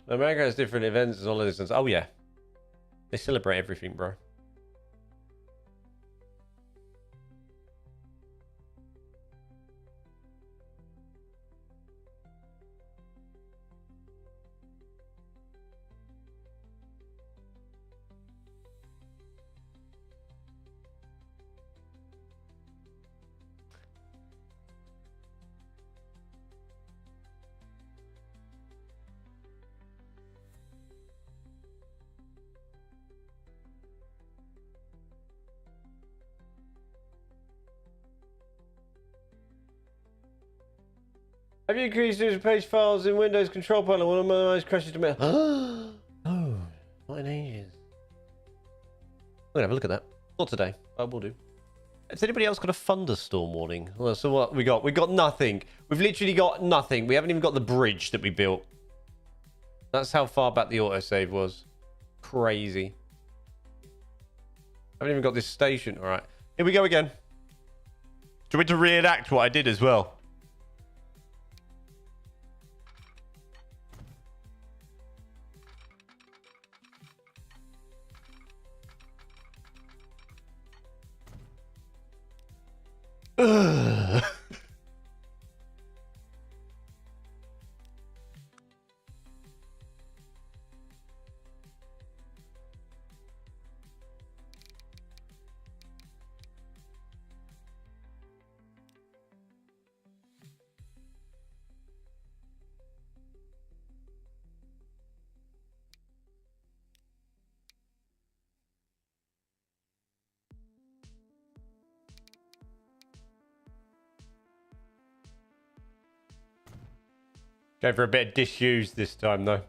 America has different events and all of this. Oh yeah. They celebrate everything, bro. Have you increased user page files in Windows control panel? One of my eyes crashes to me. Oh, not in ages. I'm gonna have a look at that. Not today, but we'll do. Has anybody else got a thunderstorm warning? Well, so what we got? We got nothing. We've literally got nothing. We haven't even got the bridge that we built. That's how far back the autosave was. Crazy. I haven't even got this station. All right, here we go again. Do you want me to reenact what I did as well? Ugh. Go for a bit of disuse this time, though.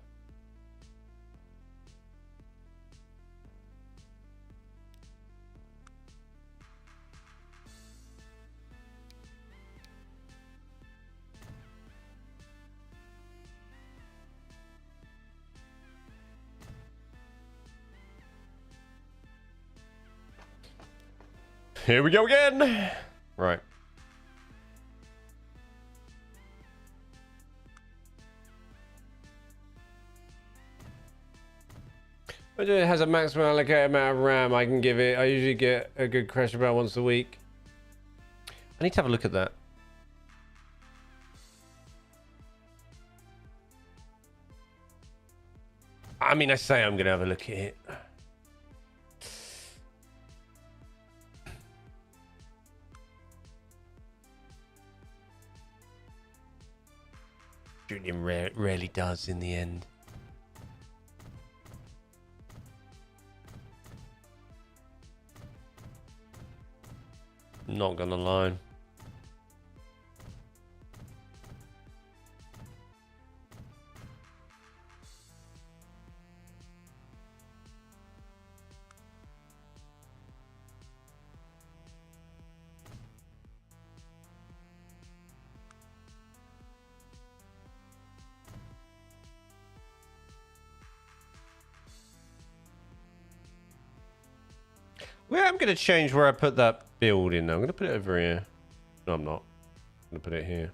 Here we go again. Right. But it has a maximum allocated amount of RAM I can give it. I usually get a good crash about once a week. I need to have a look at that. I mean, I say I'm going to have a look at it. Shooting rarely does in the end. Not gonna lie. Well, I'm going to change where I put that build in now. I'm going to put it over here. No, I'm not. I'm going to put it here.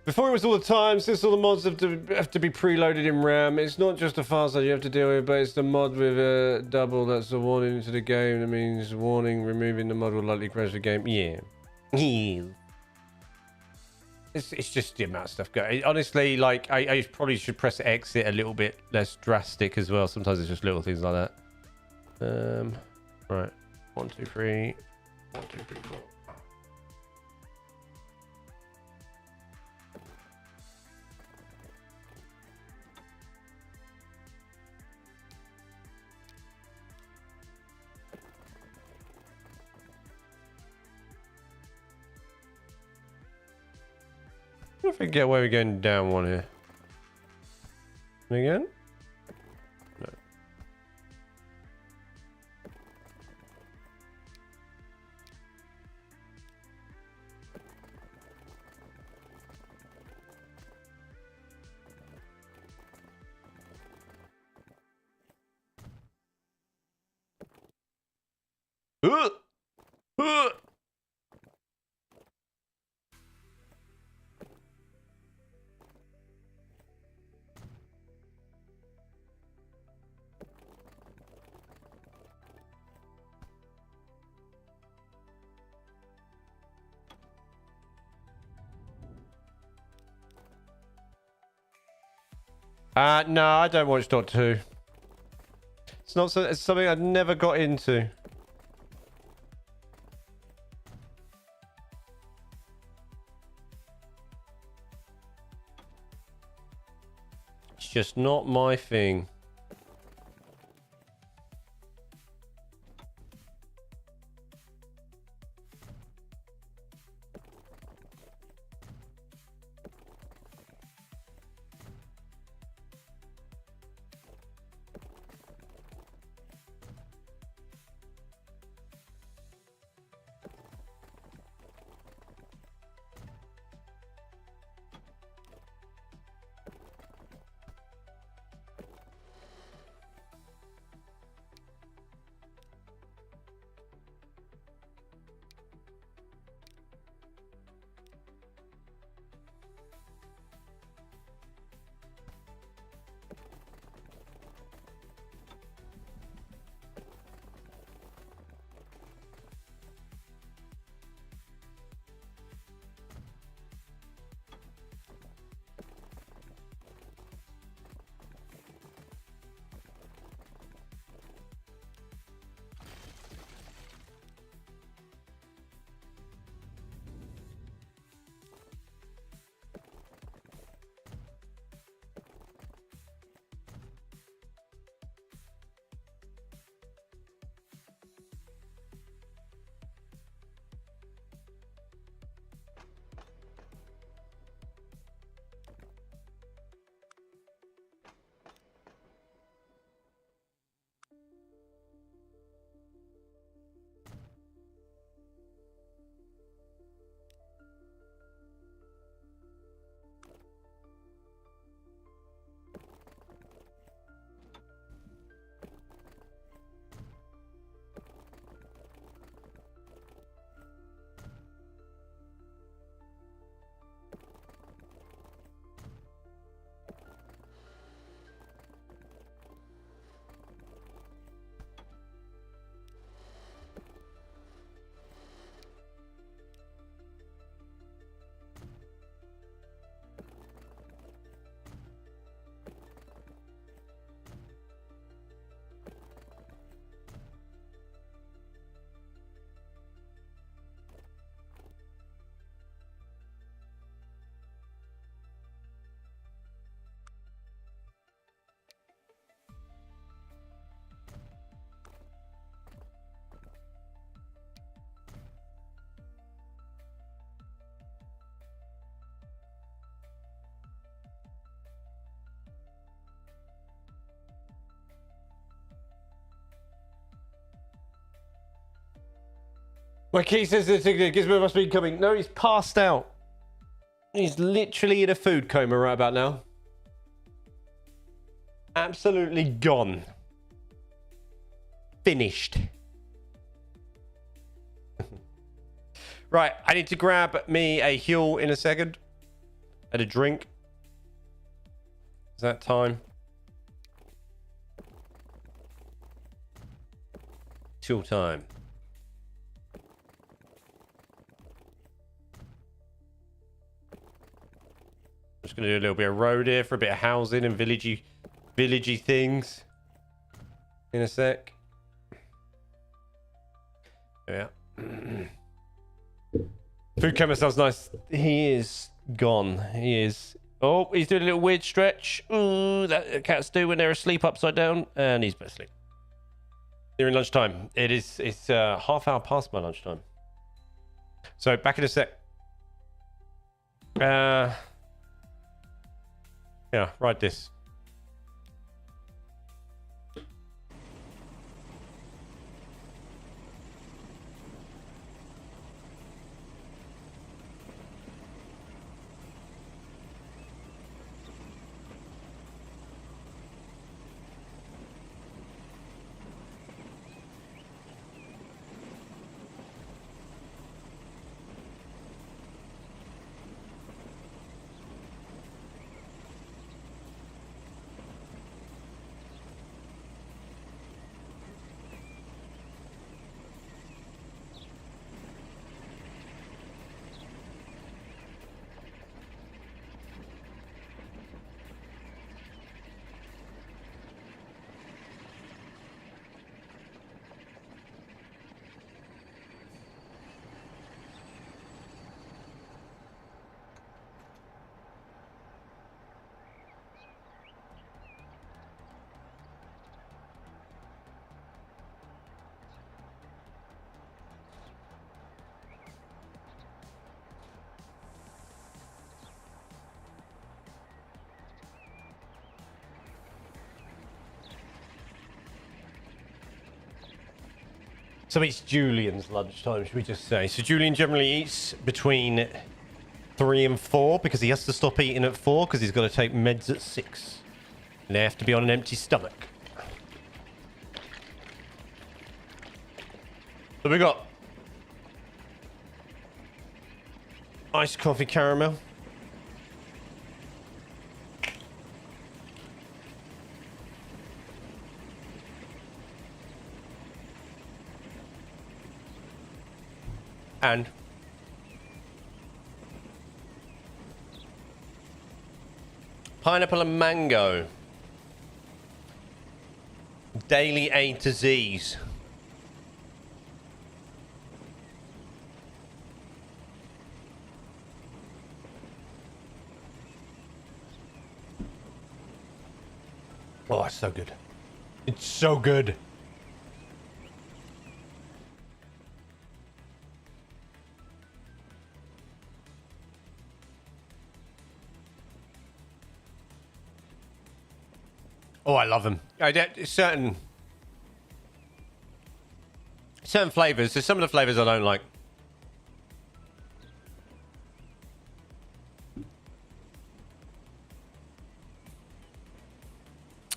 Before it was all the time, since all the mods have to be preloaded in RAM, it's not just a file size you have to deal with, but it's the mod with a double that's a warning to the game. That means warning, removing the mod will likely crash the game. Yeah. It's just the amount of stuff going. Honestly, like, I probably should press exit a little bit less drastic as well. Sometimes it's just little things like that. Right. 1, 2, 3. 1, 2, 3, 4. I forget where we're going down one here. Again? No. Uh! Uh! No, I don't watch Dot 2. It's not so. It's something I've never got into. It's just not my thing. My key says that Gizmo must be coming. No, he's passed out. He's literally in a food coma right about now. Absolutely gone. Finished. Right, I need to grab me a Huel in a second. And a drink. Is that time? Till time. Just gonna do a little bit of road here for a bit of housing and villagey things. In a sec. Yeah. Food coma sounds nice. He is gone. He is. Oh, he's doing a little weird stretch. Ooh, that cats do when they're asleep upside down, and he's asleep. Nearing lunchtime. It's half hour past my lunchtime. So back in a sec. Yeah, ride this. So it's Julian's lunchtime, should we just say? So Julian generally eats between 3 and 4 because he has to stop eating at 4 because he's got to take meds at 6. And they have to be on an empty stomach. So we got iced coffee caramel. And pineapple and mango. Daily A to Z's. Oh, it's so good. It's so good. Oh, I love them. Certain flavors. There's some of the flavors I don't like.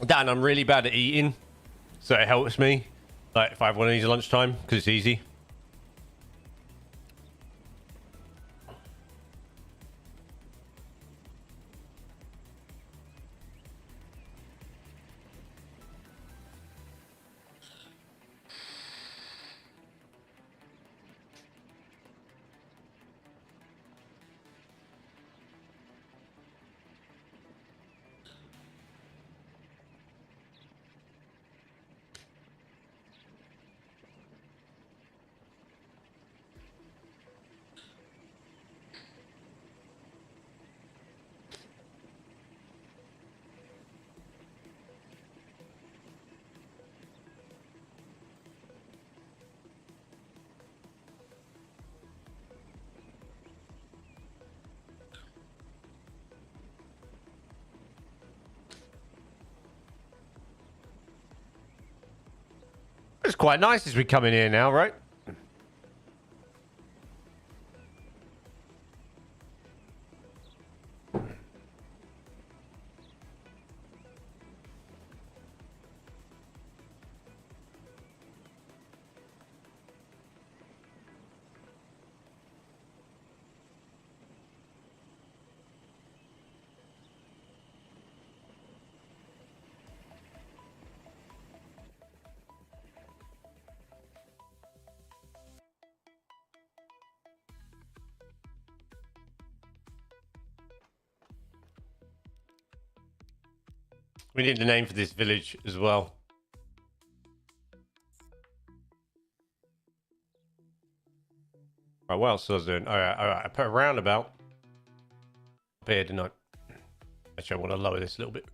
That, and I'm really bad at eating, so it helps me. Like if I have one of these at lunchtime, because it's easy. It's quite nice as we come in here now, right? We need a name for this village as well. Right, what else was I doing? All right. I put a roundabout up here, didn't I? Actually, I want to lower this a little bit.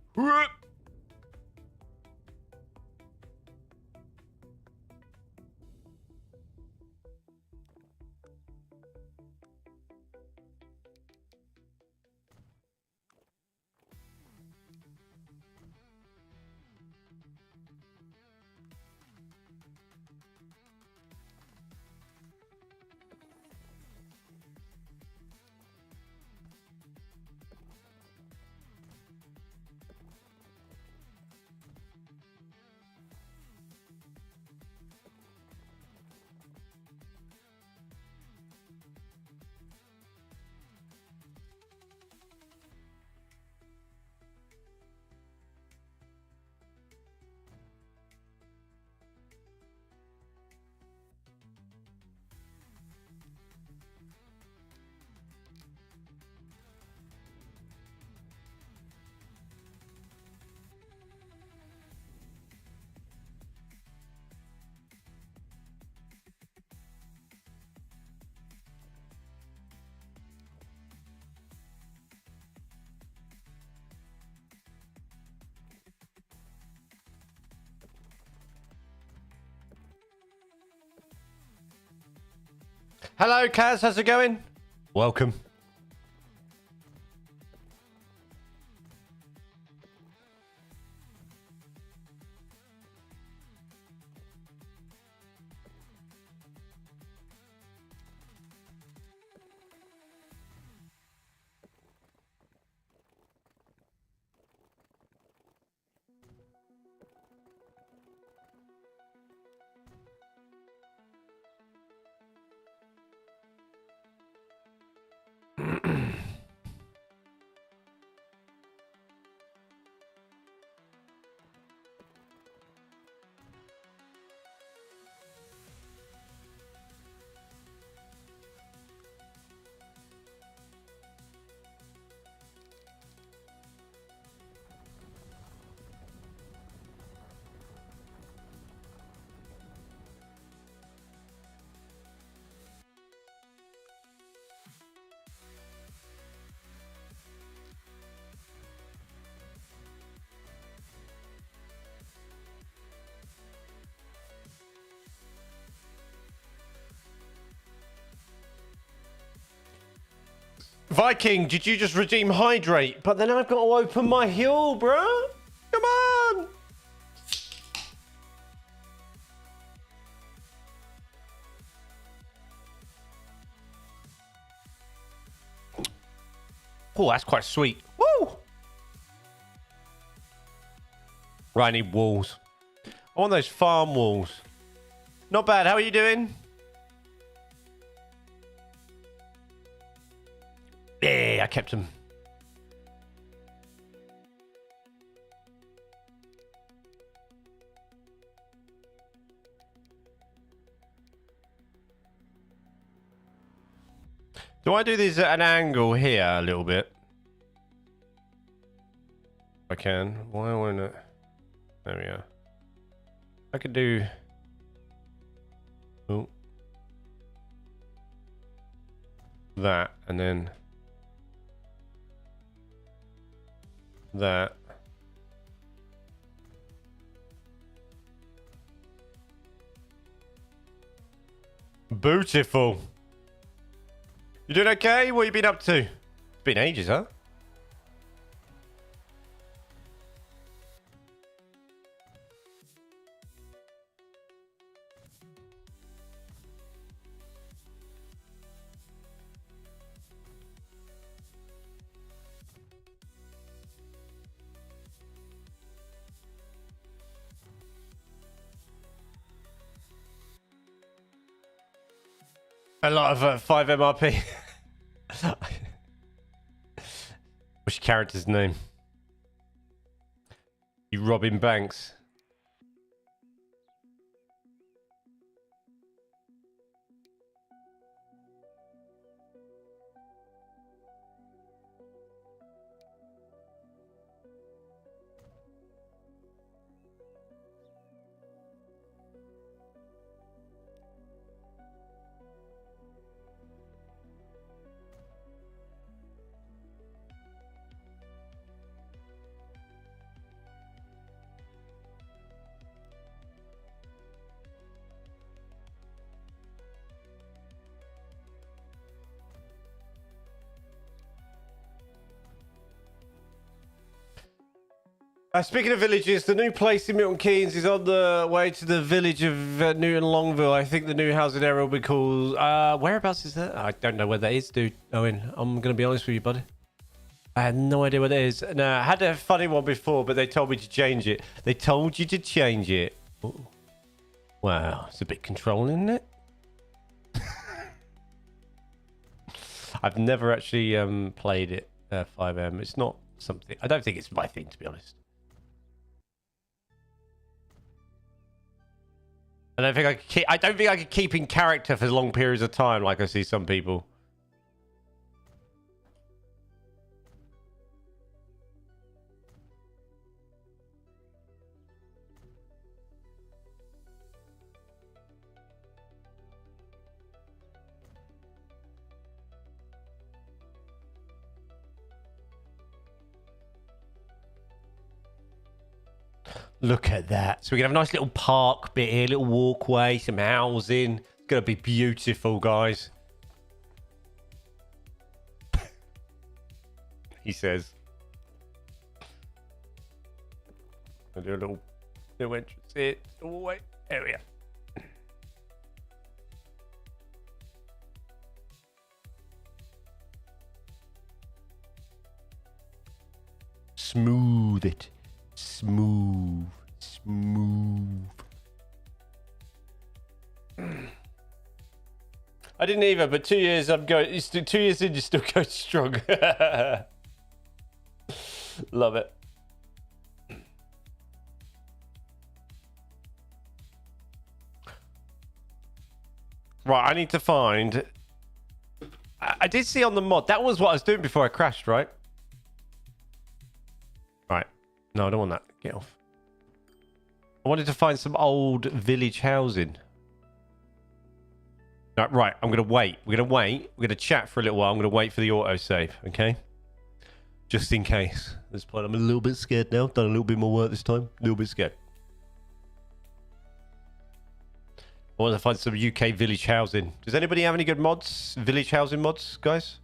Hello, Kaz. How's it going? Welcome. Viking, did you just redeem hydrate? But then I've got to open my hill, bro. Come on. Oh, that's quite sweet. Woo! Right, I need walls. I want those farm walls. Not bad. How are you doing? Yeah, I kept them. Do I do these at an angle here a little bit? I can. Why won't it? There we are. I could do... Oh. That, and then... that. Beautiful. You doing okay? What you been up to? It's been ages, huh? A lot of 5 MRP. What's your character's name? You Robin Banks. Speaking of villages, the new place in Milton Keynes is on the way to the village of Newton Longville. I think the new housing area will be called... whereabouts is that? I don't know where that is, dude. Owen, I'm going to be honest with you, buddy. I have no idea what it is. No, I had a funny one before, but they told me to change it. They told you to change it. Ooh. Wow, it's a bit controlling, isn't it? I've never actually played it, 5M. It's not something... I don't think it's my thing, to be honest. I don't think I could keep in character for long periods of time like I see some people. Look at that. So we can have a nice little park bit here, little walkway, some housing. It's going to be beautiful, guys. He says. I'll do a little entrance here. Oh, wait. There we are. Smooth it. Smooth. I didn't either, but 2 years I'm going. 2 years in, you still go strong. Love it. Right, I need to find. I did see on the mod. That was what I was doing before I crashed, right? Right. No, I don't want that. Get off. I wanted to find some old village housing. Right, I'm going to wait. We're going to wait. We're going to chat for a little while. I'm going to wait for the autosave, okay? Just in case. At this point, I'm a little bit scared now. Done a little bit more work this time. A little bit scared. I want to find some UK village housing. Does anybody have any good mods? Village housing mods, guys?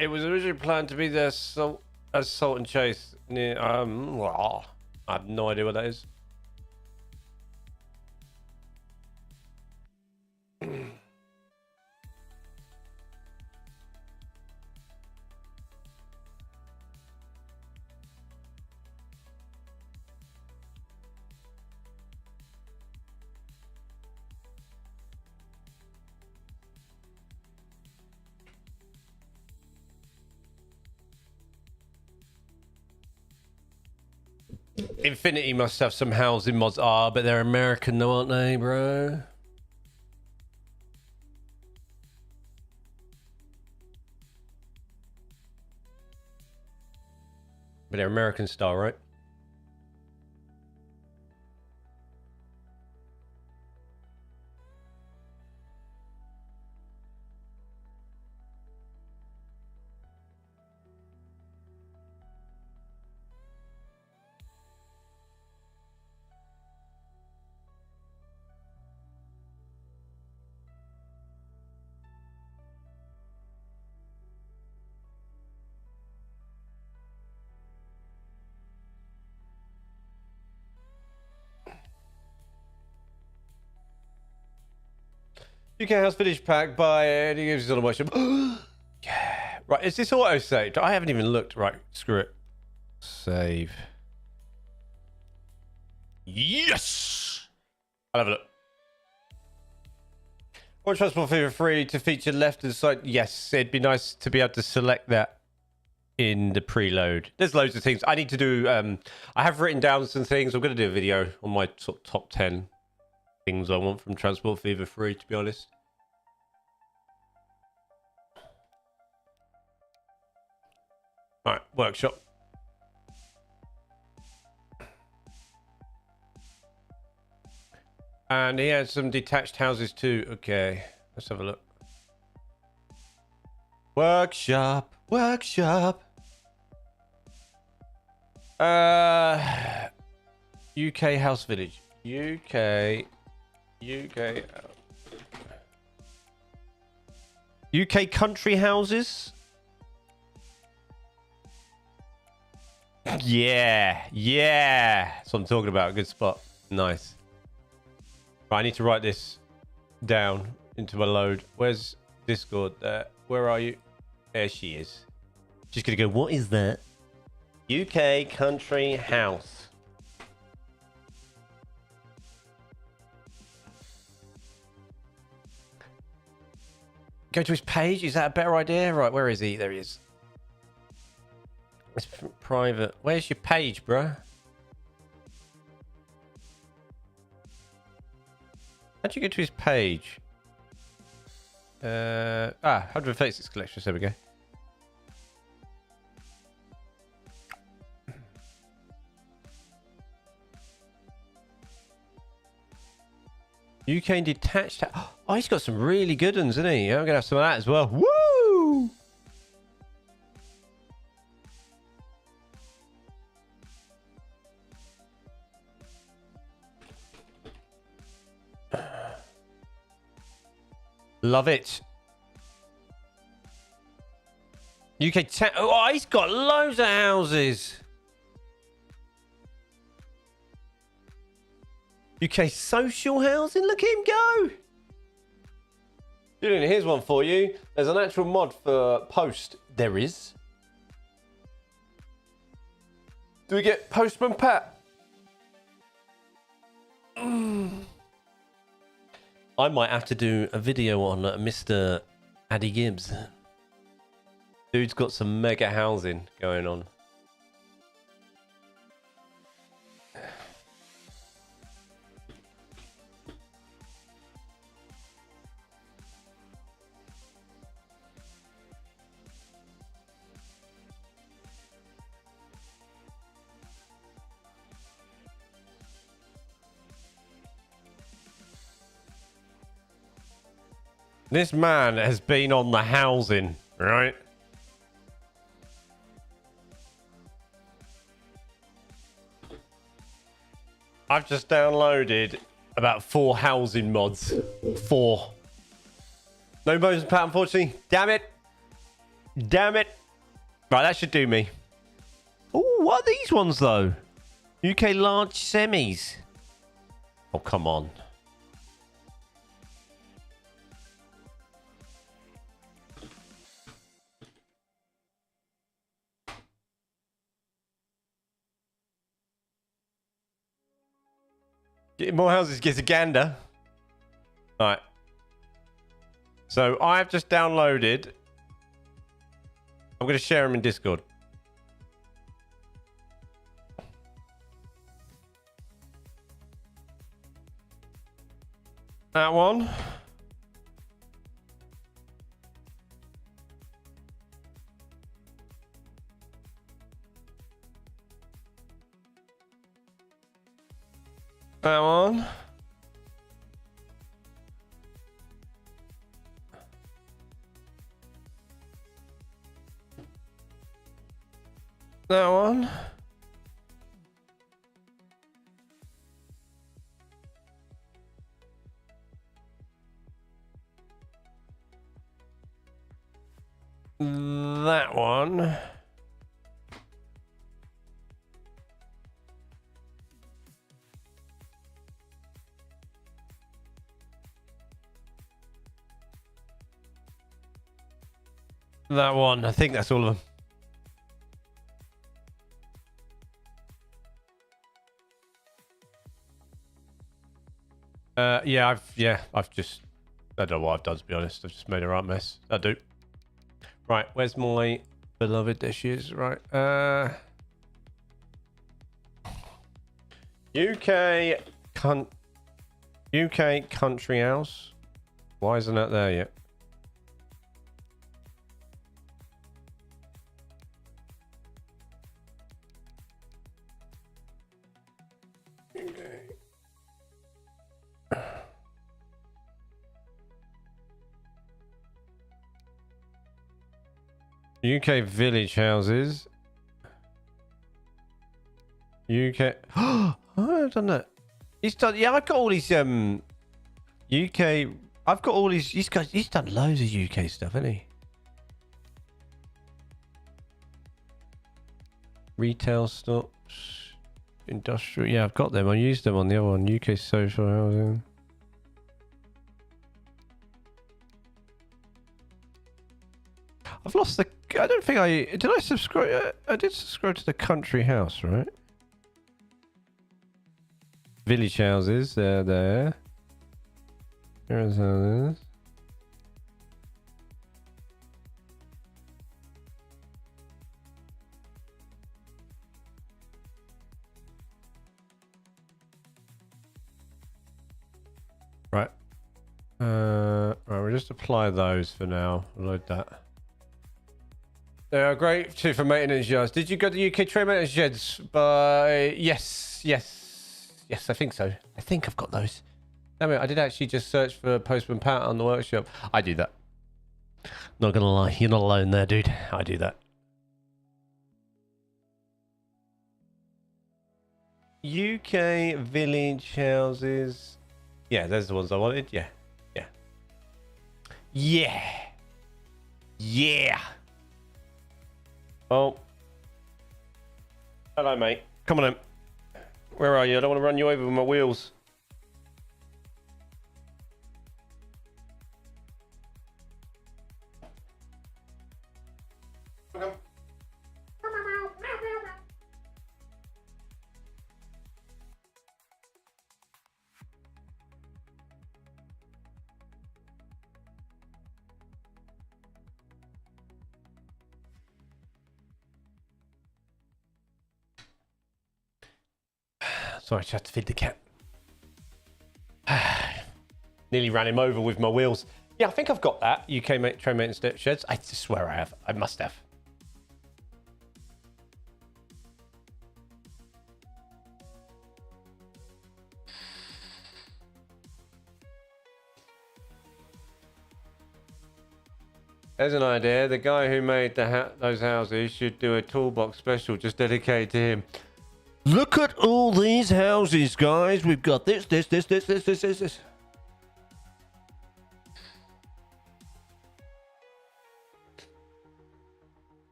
It was originally planned to be there as Salt and Chase near I have no idea what that is. Infinity must have some housing mods. But they're American though, aren't they, bro? But they're American style, right? UK House Village Pack by Eddie gives on a watch. Yeah. Right, is this auto saved? I haven't even looked. Right, screw it. Save. Yes! I'll have a look. Or Transport Fever free to feature left and side. Yes, it'd be nice to be able to select that in the preload. There's loads of things. I need to do, I have written down some things. I'm going to do a video on my top 10 things I want from Transport Fever free, to be honest. All right, workshop. And he has some detached houses too. Okay, let's have a look. Workshop. UK house village. UK country houses. Yeah. That's what I'm talking about. Good spot. Nice. Right, I need to write this down into my load. Where's Discord? Where are you? There she is. She's gonna go, what is that? UK country house. Go to his page. Is that a better idea? Right, where is he? There he is. It's private. Where's your page, bruh? How'd you get to his page? 136 collections. There we go. UK detached. Oh, he's got some really good ones, isn't he? I'm gonna have some of that as well. Woo! Love it. UK. Oh, he's got loads of houses. UK social housing. Look at him go. Julian, here's one for you. There's an actual mod for Post. There is. Do we get Postman Pat? I might have to do a video on Mr. Addy Gibbs. Dude's got some mega housing going on. This man has been on the housing, right? I've just downloaded about 4 housing mods. 4. No bones and pat, unfortunately. Damn it. Damn it. Right, that should do me. Oh, what are these ones, though? UK large semis. Oh, come on. Getting more houses gets a gander. All right. So I've just downloaded. I'm going to share them in Discord. That one. That one. That one. That one. That one. I think that's all of them. I've just, I don't know what I've done, to be honest. I've just made a right mess. I do. Right, where's my beloved? There she is. Right. UK country house. Why isn't that there yet? UK village houses. UK. Oh, I've done that. He's done. Yeah, I've got all these UK. I've got all these. He's done loads of UK stuff, hasn't he? Retail stops, industrial. Yeah, I've got them. I used them on the other one. UK social housing. I've lost the. I don't think I did. I subscribe. I did subscribe to the country house, right? Village houses. They're there. Here's houses. Right. Right, we'll just apply those for now. Load that. They are great too for maintenance yards. Did you go to the UK trade maintenance sheds? Yes, I think so. I think I've got those. Damn it, I did actually just search for Postman Pat on the workshop. I do that. Not gonna lie, you're not alone there, dude. I do that. UK village houses. Yeah, those are the ones I wanted. Yeah. Oh. Hello, mate. Come on in. Where are you? I don't want to run you over with my wheels. Okay. Sorry, I just had to feed the cat. Nearly ran him over with my wheels. Yeah, I think I've got that. UK train maintenance sheds. I swear I have. I must have. There's an idea. The guy who made those houses should do a toolbox special just dedicated to him. Look at all these houses, guys. We've got this.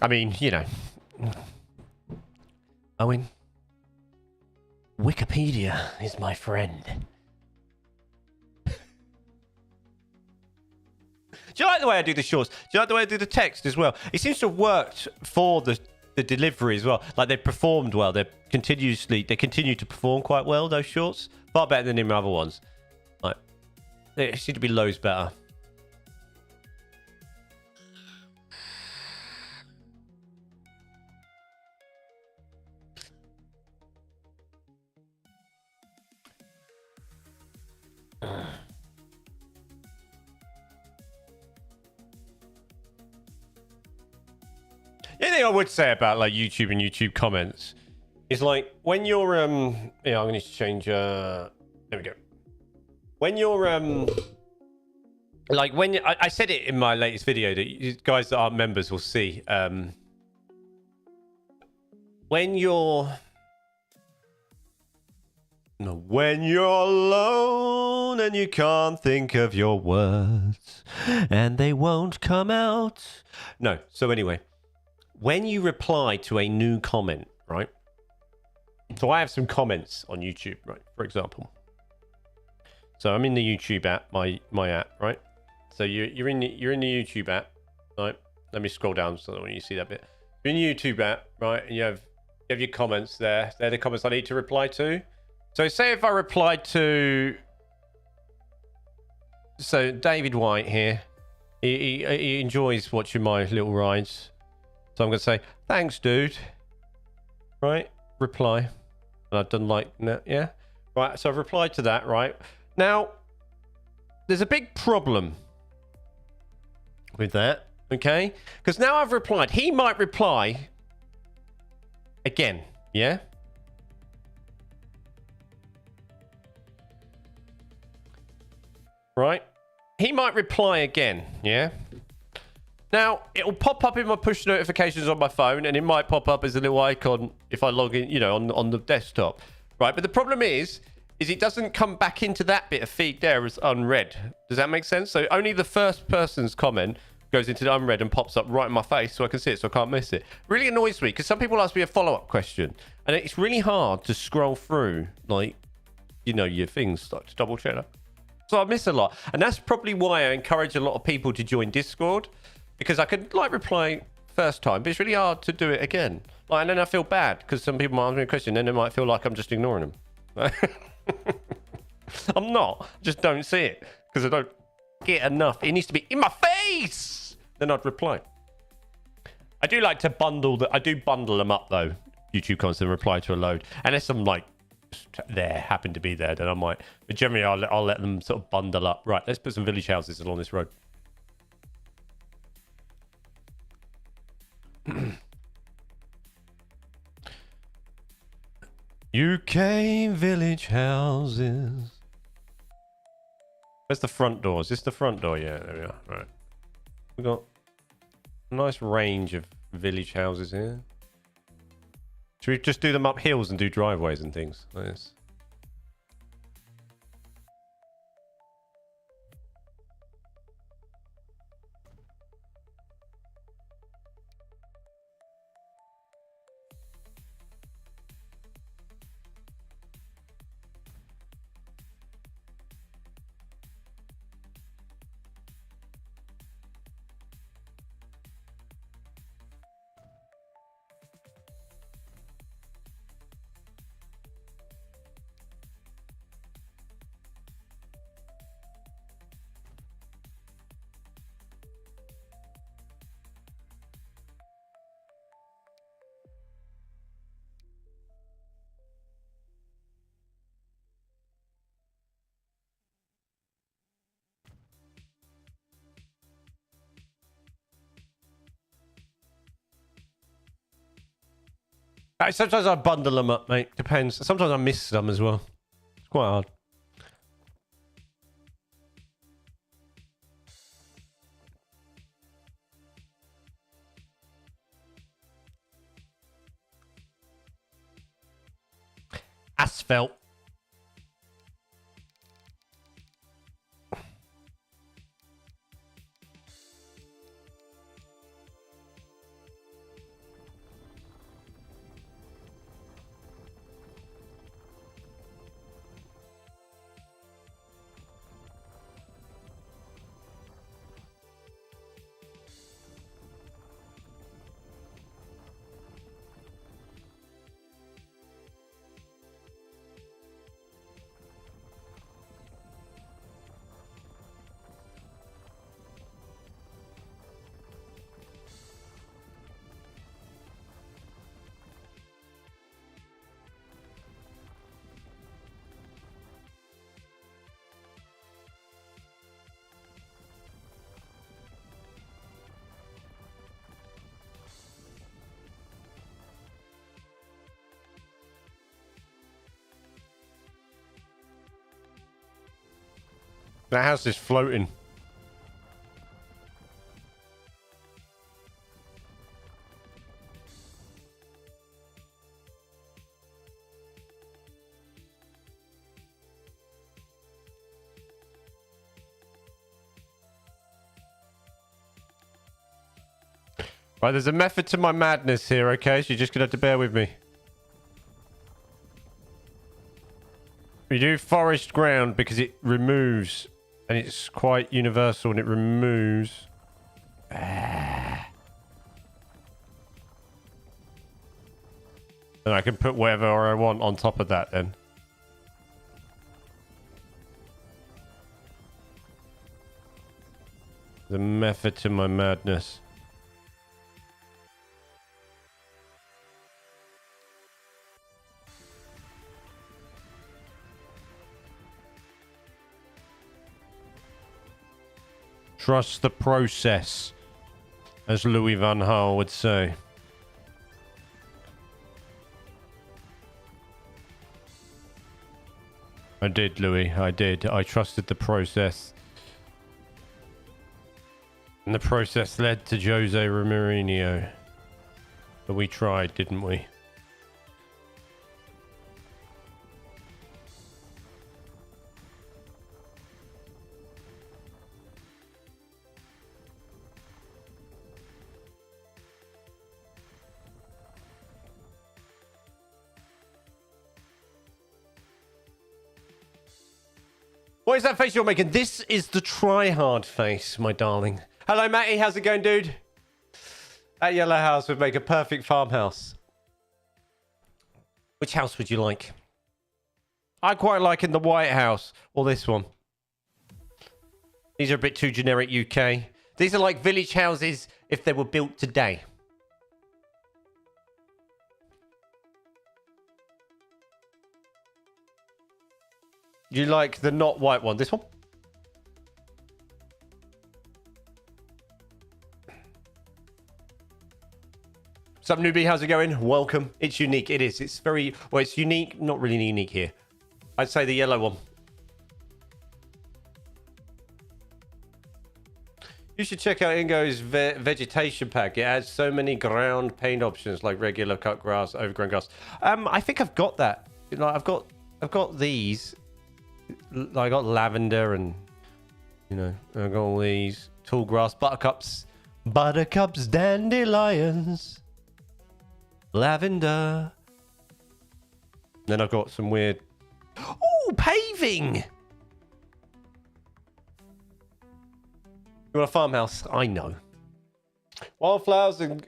I mean, you know. Owen. Wikipedia is my friend. Do you like the way I do the shorts? Do you like the way I do the text as well? It seems to have worked for the delivery as well. Like, they've performed well. They continue to perform quite well, those shorts. Far better than in other ones. Like, they seem to be loads better. The thing I would say about like YouTube and YouTube comments is like when you're yeah, I'm gonna need to change there we go. When you're like when I said it in my latest video that you guys that aren't members will see when you're alone and you can't think of your words and they won't come out. No, so anyway, when you reply to a new comment, right? So I have some comments on YouTube, right? For example. So I'm in the YouTube app, my app, right? So you're in the YouTube app, right? Let me scroll down so that when you see that bit. You're in the YouTube app, right? And you have your comments there. They're the comments I need to reply to. So say if I replied to, so David White here, he enjoys watching my little rides. So I'm going to say, thanks, dude. Right? Reply. And I've done like, yeah. Right. So I've replied to that, right? Now, there's a big problem with that, okay? Because now I've replied. He might reply again, yeah? Right? He might reply again, yeah? Now, it'll pop up in my push notifications on my phone, and it might pop up as a little icon if I log in, you know, on the desktop, right? But the problem is it doesn't come back into that bit of feed there as unread. Does that make sense? So only the first person's comment goes into the unread and pops up right in my face so I can see it, so I can't miss it. Really annoys me because some people ask me a follow-up question, and it's really hard to scroll through, like, you know, your things, like, to double check that. So I miss a lot. And that's probably why I encourage a lot of people to join Discord, because I could, like, reply first time, but it's really hard to do it again. Like, and then I feel bad because some people might ask me a question, and then they might feel like I'm just ignoring them. I'm not. Just don't see it because I don't get enough. It needs to be in my face. Then I'd reply. I do like to bundle I do bundle them up though. YouTube comments and reply to a load. Unless I'm like happen to be there, then I might. But generally, I'll let them sort of bundle up. Right, let's put some village houses along this road. UK village houses. Where's the front door? Is this the front door? Yeah, there we are. Right. We got a nice range of village houses here. Should we just do them up hills and do driveways and things like this? Sometimes I bundle them up, mate. Depends. Sometimes I miss some as well. It's quite hard. Asphalt. That house is floating. Right, there's a method to my madness here, okay? So you're just going to have to bear with me. We do forest ground because it removes, and it's quite universal, and it removes. And I can put whatever I want on top of that then. The method to my madness. Trust the process, as Louis van Gaal would say. I did, Louis. I did. I trusted the process. And the process led to Jose Mourinho. But we tried, didn't we? What is that face you're making? This is the try-hard face, my darling. Hello, Matty. How's it going, dude? That yellow house would make a perfect farmhouse. Which house would you like? I quite like in the White House. Or this one. These are a bit too generic UK. These are like village houses if they were built today. You like the not white one? This one? What's up, newbie? How's it going? Welcome. It's unique. It is. It's very... Well, it's unique. Not really unique here. I'd say the yellow one. You should check out Ingo's vegetation pack. It has so many ground paint options like regular cut grass, overgrown grass. I think I've got that. You know, I've got these. I got lavender and, you know, I got all these tall grass, buttercups, dandelions, lavender. Then I've got some weird, oh, paving. You want a farmhouse? I know. Wildflowers and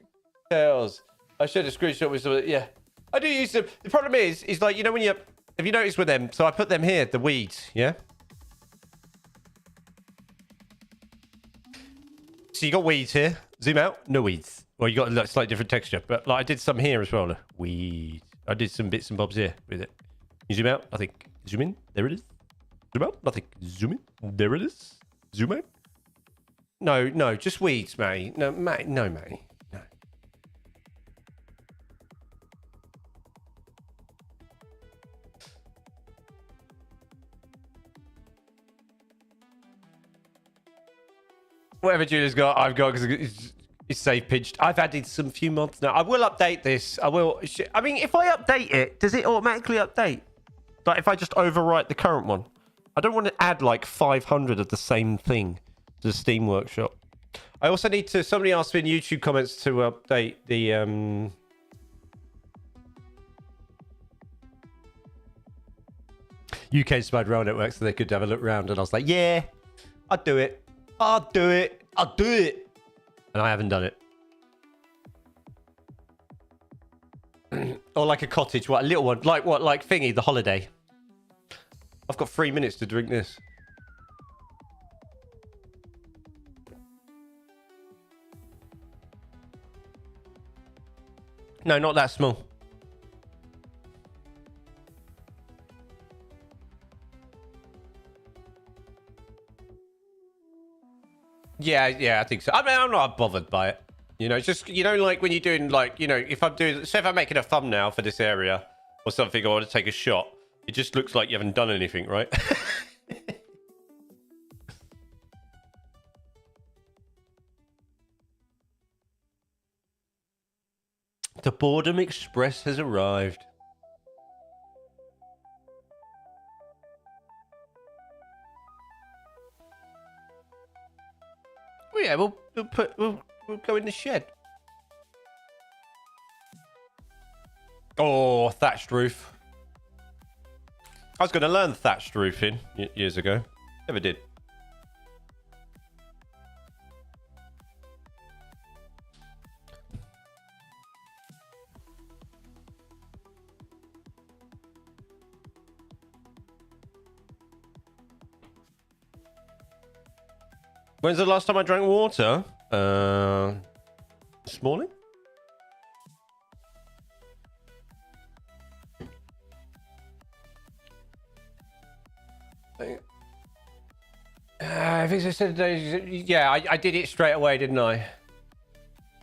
tails. I shared a screenshot with some. Yeah, I do use them. The problem is like, you know, when you. Have you noticed with them? So I put them here, the weeds, yeah? So you got weeds here. Zoom out, no weeds. Well, you got a slightly different texture, but like I did some here as well. Look. Weeds. I did some bits and bobs here with it. You zoom out, I think. Zoom in, there it is. Zoom out, I think. Zoom in, there it is. Zoom out. No, just weeds, mate. No, mate. No. Whatever Julia's got, I've got because it's safe pitched. I've added some few mods now. I will update this. I will. I mean, if I update it, does it automatically update? Like if I just overwrite the current one? I don't want to add like 500 of the same thing to the Steam Workshop. I also need to... Somebody asked me in YouTube comments to update the... UK Spider Rail Network so they could have a look around. And I was like, yeah, I'd do it. I'll do it. And I haven't done it. Or like a cottage, what? A little one. Like what? Like thingy, the holiday. I've got 3 minutes to drink this. No, not that small. Yeah, I think so. I mean, I'm not bothered by it. You know, just, you know, like when you're doing, like, you know, if I'm doing, say if I'm making a thumbnail for this area or something, I want to take a shot, it just looks like you haven't done anything, right? The Boredom Express has arrived. Well, yeah, we'll go in the shed. Oh, thatched roof. I was going to learn thatched roofing years ago. Never did. When's the last time I drank water? This morning? I think I said, yeah, I did it straight away, didn't I? Did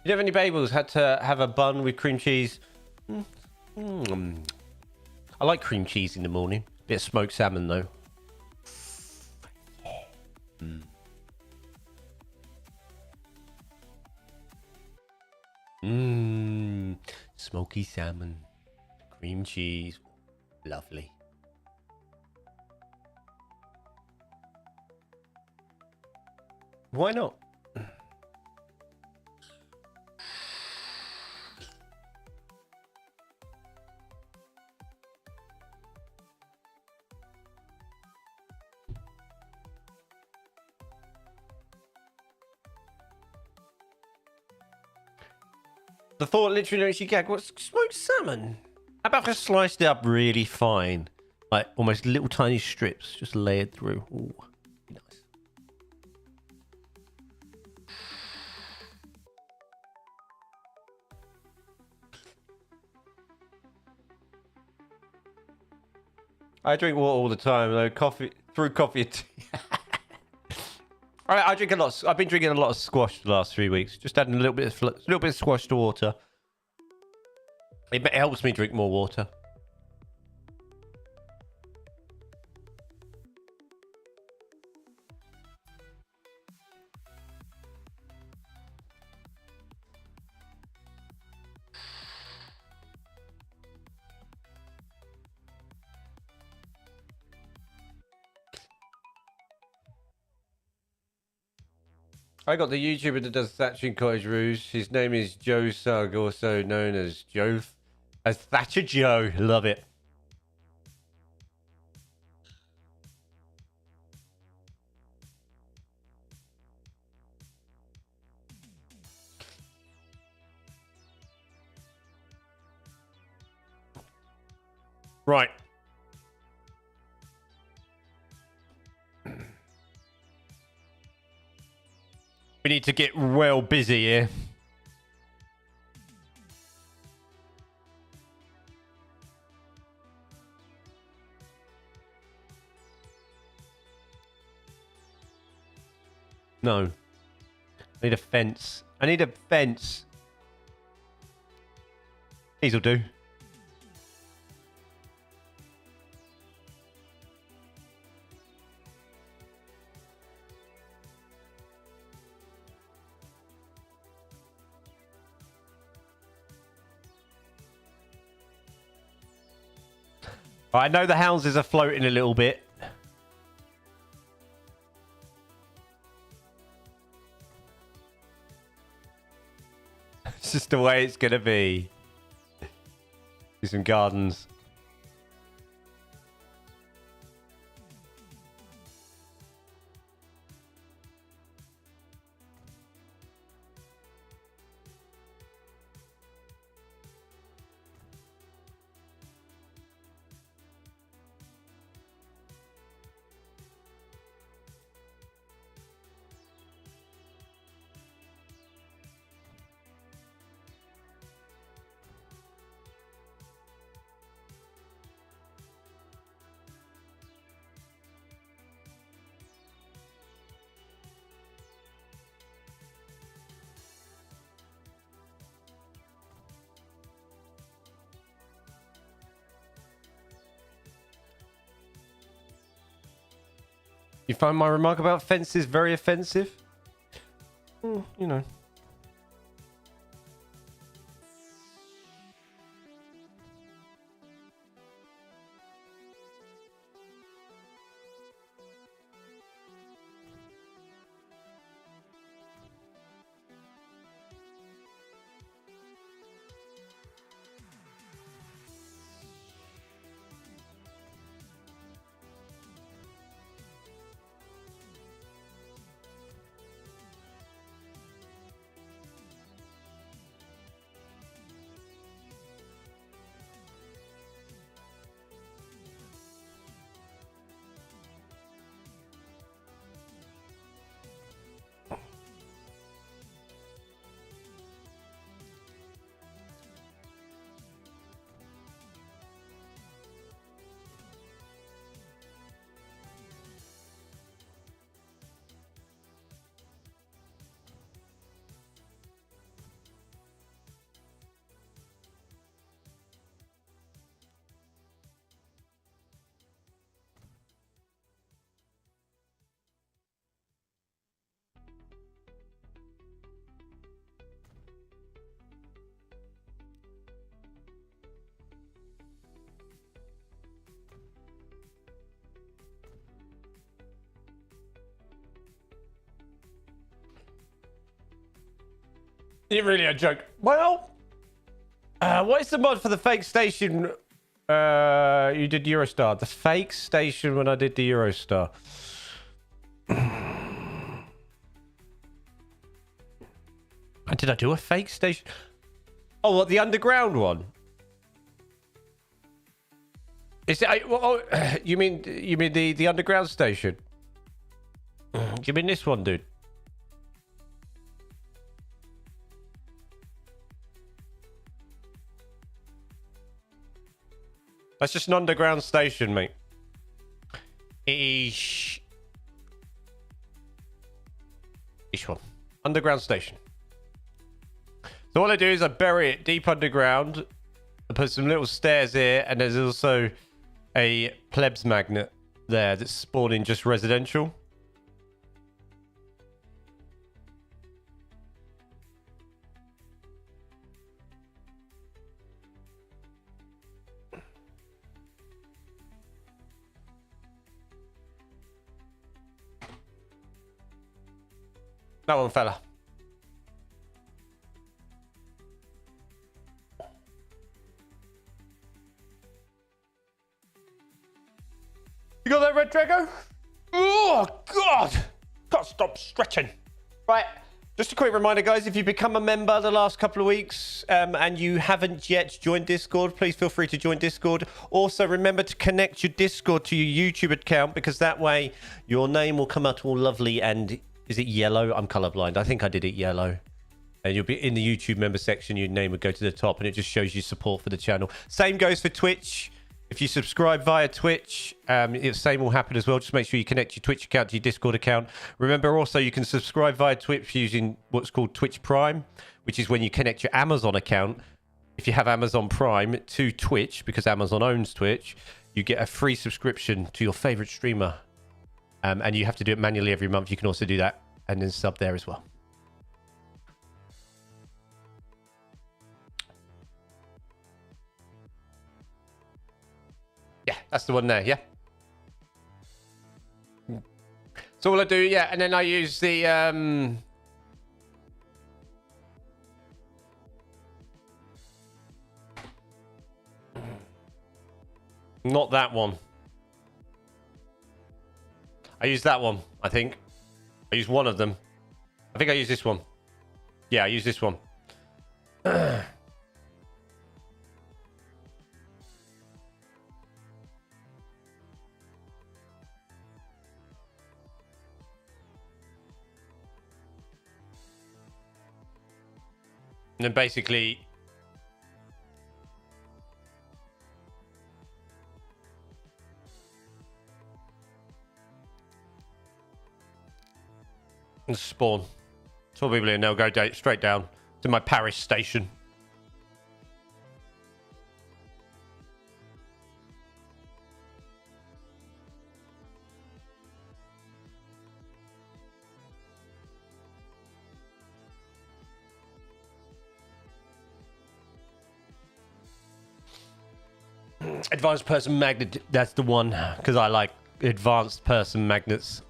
you have any bagels? Had to have a bun with cream cheese. I like cream cheese in the morning. Bit of smoked salmon, though. smoky salmon, cream cheese. Lovely. Why not? The thought literally makes you gag. What's smoked salmon? How about if I sliced it up really fine? Like almost little tiny strips, just layered through. Ooh, be nice. I drink water all the time, though. Coffee and tea. I drink a lot. I've been drinking a lot of squash the last 3 weeks. Just adding a little bit of squash to water. It helps me drink more water. I got the YouTuber that does Thatching Cottage Roos. His name is Joe Sugg, also known as Thatcher Joe. Love it. Right. We need to get well busy here. No. I need a fence. I need a fence. These'll do. I know the houses are floating a little bit. It's just the way it's going to be. Do some gardens. You find my remark about fences very offensive? You know. You're really a joke. Well, what is the mod for the fake station? You did Eurostar. The fake station when I did the Eurostar. Did I do a fake station? Oh, what, the underground one? Is it? You mean the underground station? Do you mean this one, dude? That's just an underground station, mate. Eesh. Each one. Underground station. So what I do is I bury it deep underground. I put some little stairs here, and there's also a plebs magnet there that's spawning just residential. That one, fella. You got that, Red Drago? Oh, God. Can't stop stretching. Right. Just a quick reminder, guys, if you become a member the last couple of weeks and you haven't yet joined Discord, please feel free to join Discord. Also, remember to connect your Discord to your YouTube account, because that way your name will come out all lovely and... Is it yellow? I'm colorblind. I think I did it yellow. And you'll be in the YouTube member section. Your name would go to the top, and it just shows you support for the channel. Same goes for Twitch. If you subscribe via Twitch, the same will happen as well. Just make sure you connect your Twitch account to your Discord account. Remember also, you can subscribe via Twitch using what's called Twitch Prime, which is when you connect your Amazon account. If you have Amazon Prime to Twitch, because Amazon owns Twitch, you get a free subscription to your favorite streamer. And you have to do it manually every month. You can also do that and then sub there as well. Yeah, that's the one there, yeah. So all I do, yeah, and then I use the... Not that one. I use that one, I think. I use one of them. I think I use this one. Yeah, I use this one. And then basically... and spawn. So people in, they'll go straight down to my Paris station. Advanced person magnet, that's the one, because I like advanced person magnets.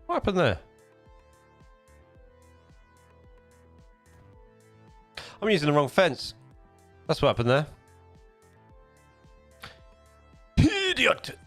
What happened there? I'm using the wrong fence. That's what happened there. Idiot!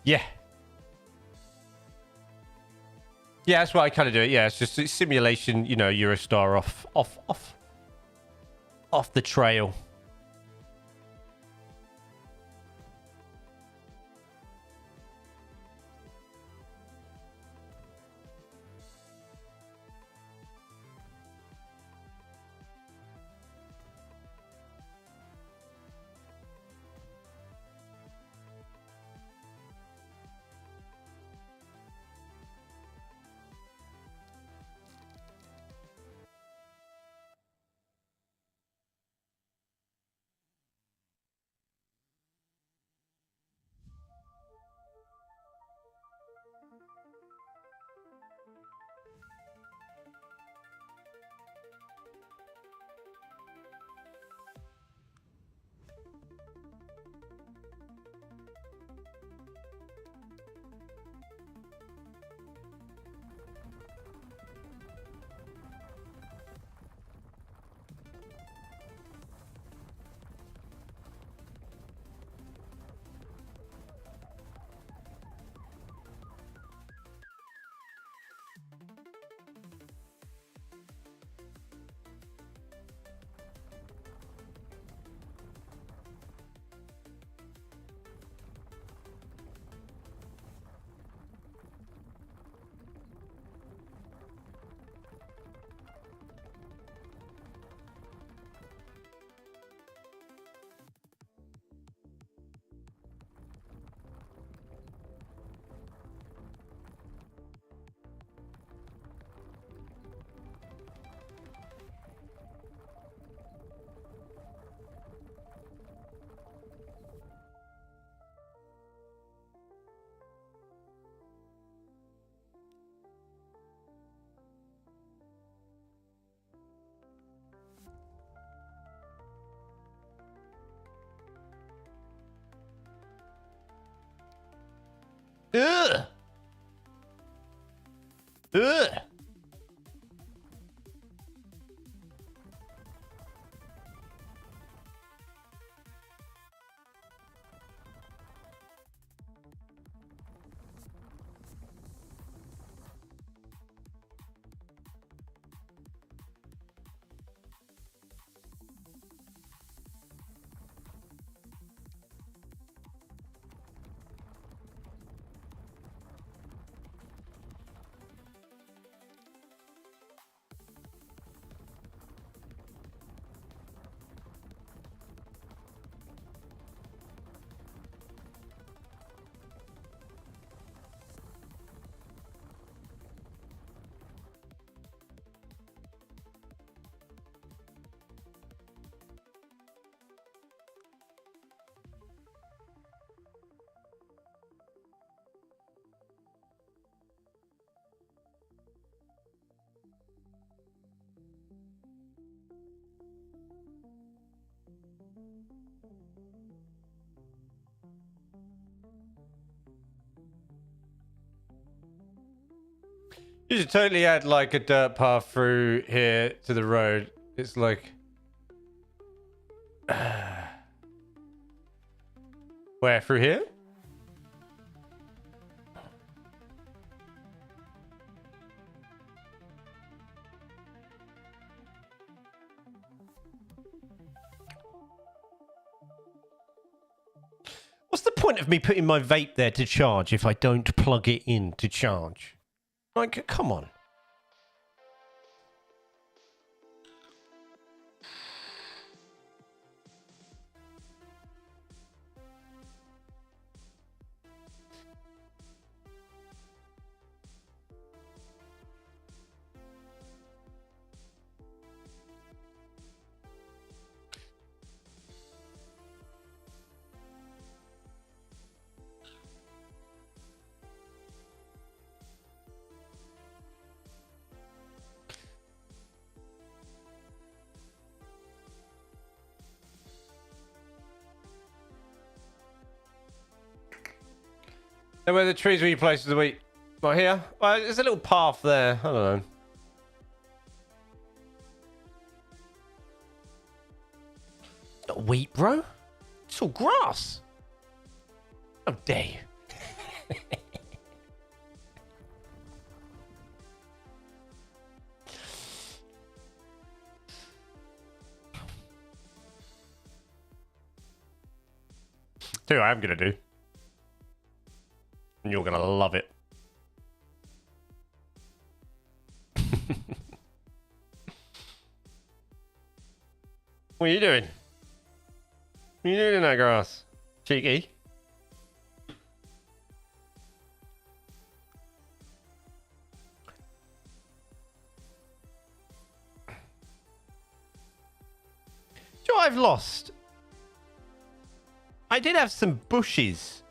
Yeah. Yeah, that's why I kind of do it. Yeah, it's just it's simulation, you know, Eurostar off the trail. Ugh. You should totally add like a dirt path through here to the road. It's like... Where, through here? What's the point of me putting my vape there to charge if I don't plug it in to charge? Like, come on. And where the trees were you placed the wheat? Right here? Well, there's a little path there. I don't know. Not wheat, bro. It's all grass. How dare you? Tell you what I'm going to do. And you're going to love it. What are you doing? What are you doing in that grass? Cheeky. Do you know what I've lost? I did have some bushes.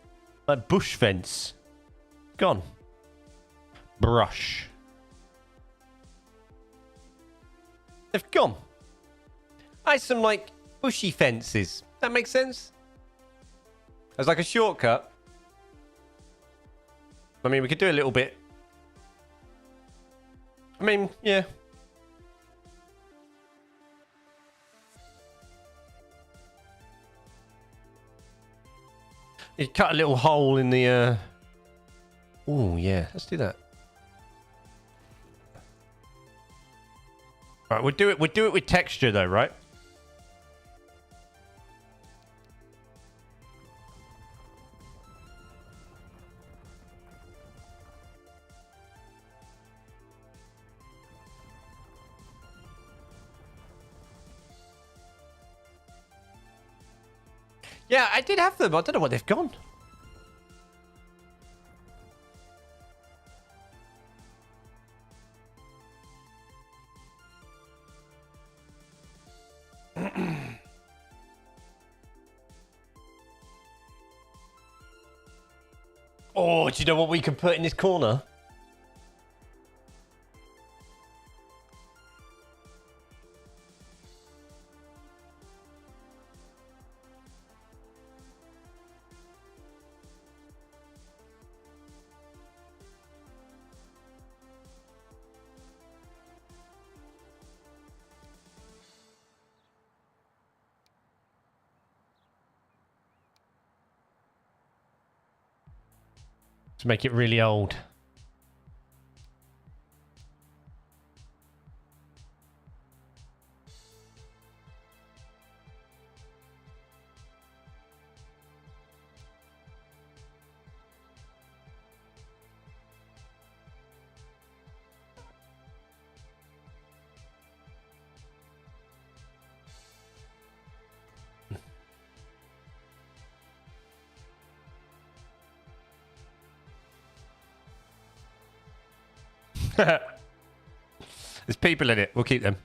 Like bush fence. Gone. Brush. They've gone. I had some like bushy fences. That makes sense? As like a shortcut. I mean, we could do a little bit. I mean, yeah. You cut a little hole in the oh yeah, let's do that. Right, we'll do it with texture though, right? Yeah, I did have them. I don't know where they've gone. Oh, do you know what we could put in this corner? To make it really old. There's people in it. We'll keep them.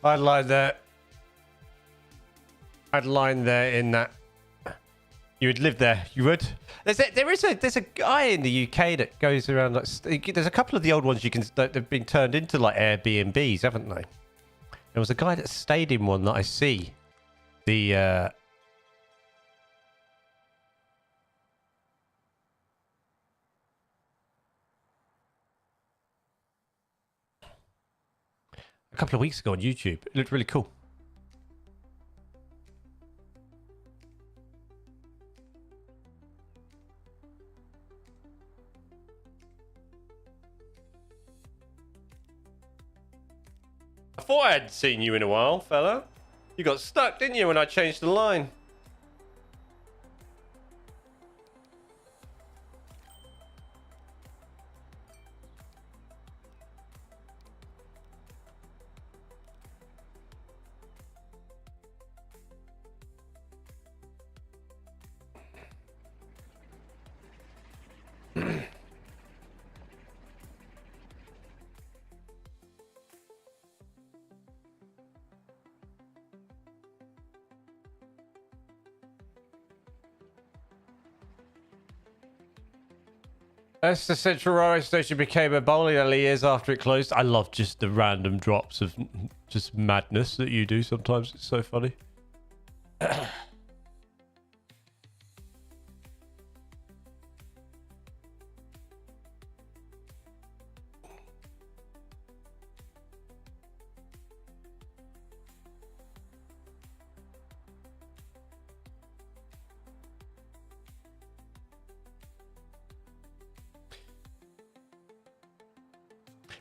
I'd line there. I'd line there in that. You would live there. You would. There's a guy in the UK that goes around. Like, there's a couple of the old ones you can. They've been turned into like Airbnbs, haven't they? There was a guy that stayed in one that I see. The a couple of weeks ago on YouTube. It looked really cool. I thought I hadn't seen you in a while, fella. You got stuck, didn't you, when I changed the line? As the Central Railway Station became a bowling alley years after it closed. I love just the random drops of just madness that you do sometimes. It's so funny.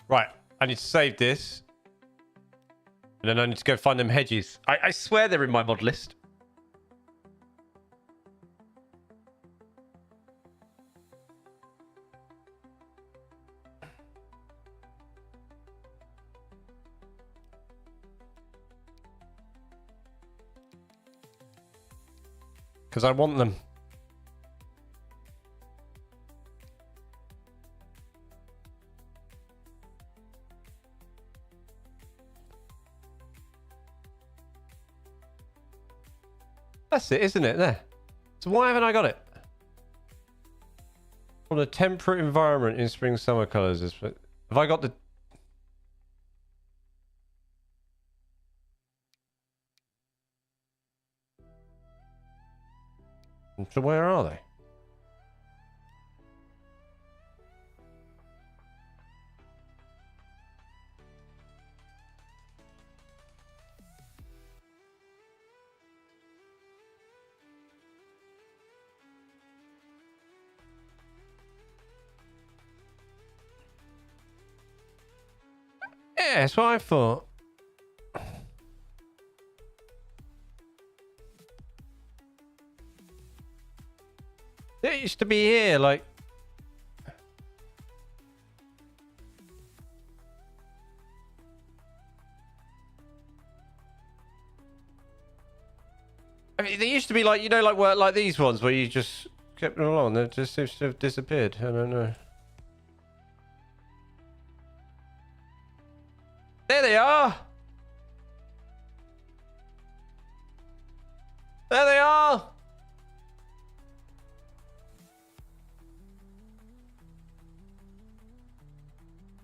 Right, I need to save this. And then I need to go find them hedges. I swear they're in my mod list. Because I want them. That's it, isn't it? There. So why haven't I got it? On a temperate environment in spring summer colours. Have I got the... So where are they? Yeah, that's what I thought. It used to be here, like... I mean, they used to be like, you know, like these ones where you just kept them along. They just seems to have disappeared. I don't know. There they are! There they are!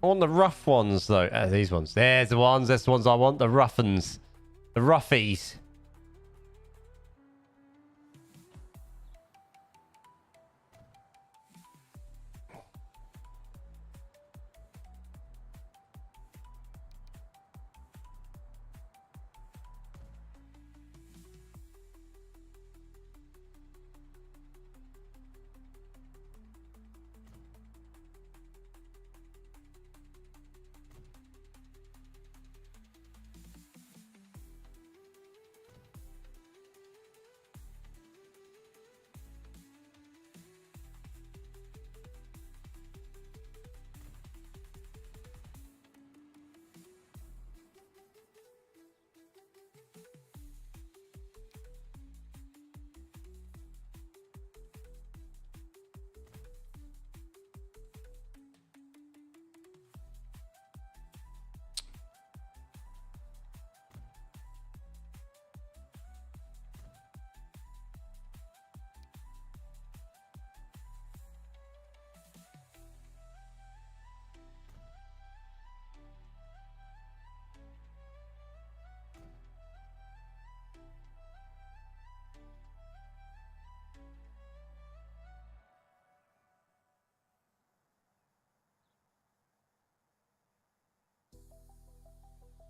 I want the rough ones, though. These ones. There's the ones. That's the ones I want. The rough ones. The roughies.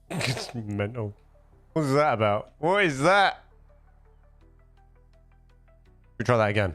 It's mental. What's that about? What is that? We try that again.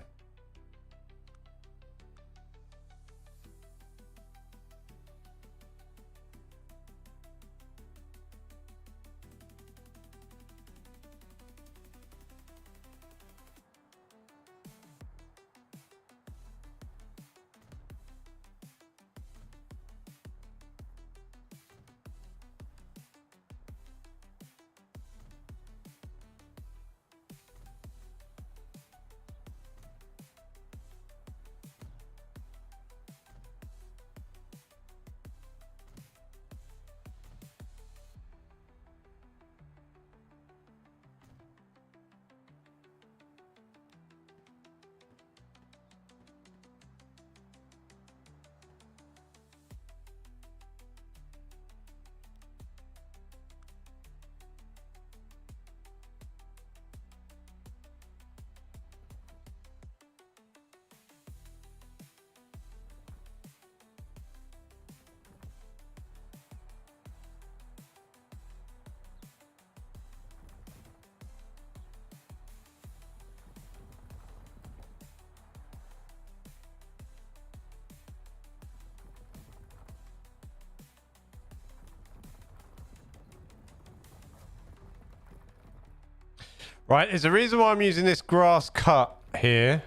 Right, there's a reason why I'm using this grass cut here.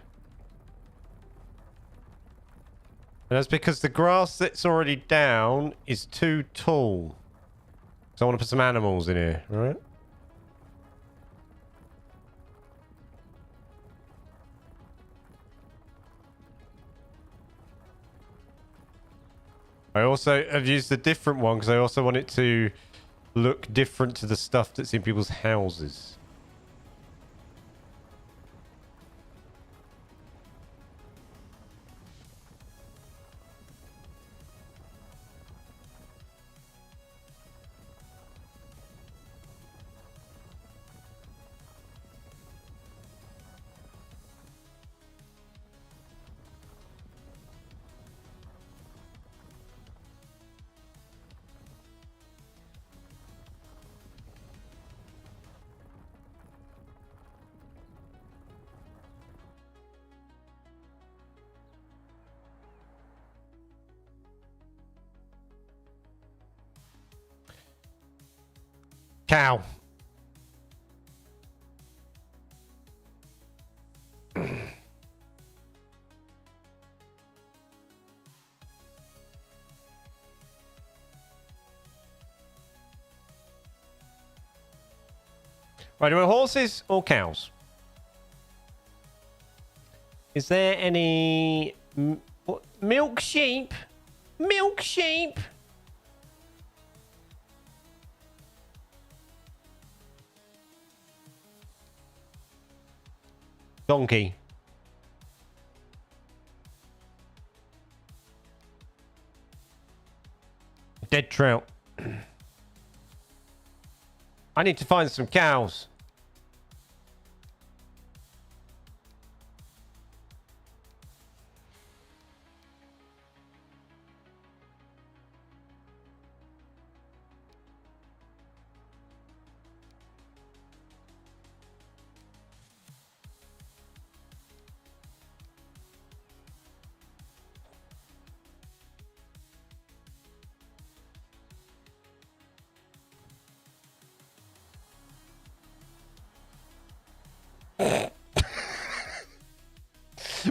And that's because the grass that's already down is too tall. So I want to put some animals in here, right? I also have used a different one because I also want it to look different to the stuff that's in people's houses. Cow. Right, do we want horses or cows? Is there any... milk sheep? Milk sheep? Donkey. Dead trout. I need to find some cows.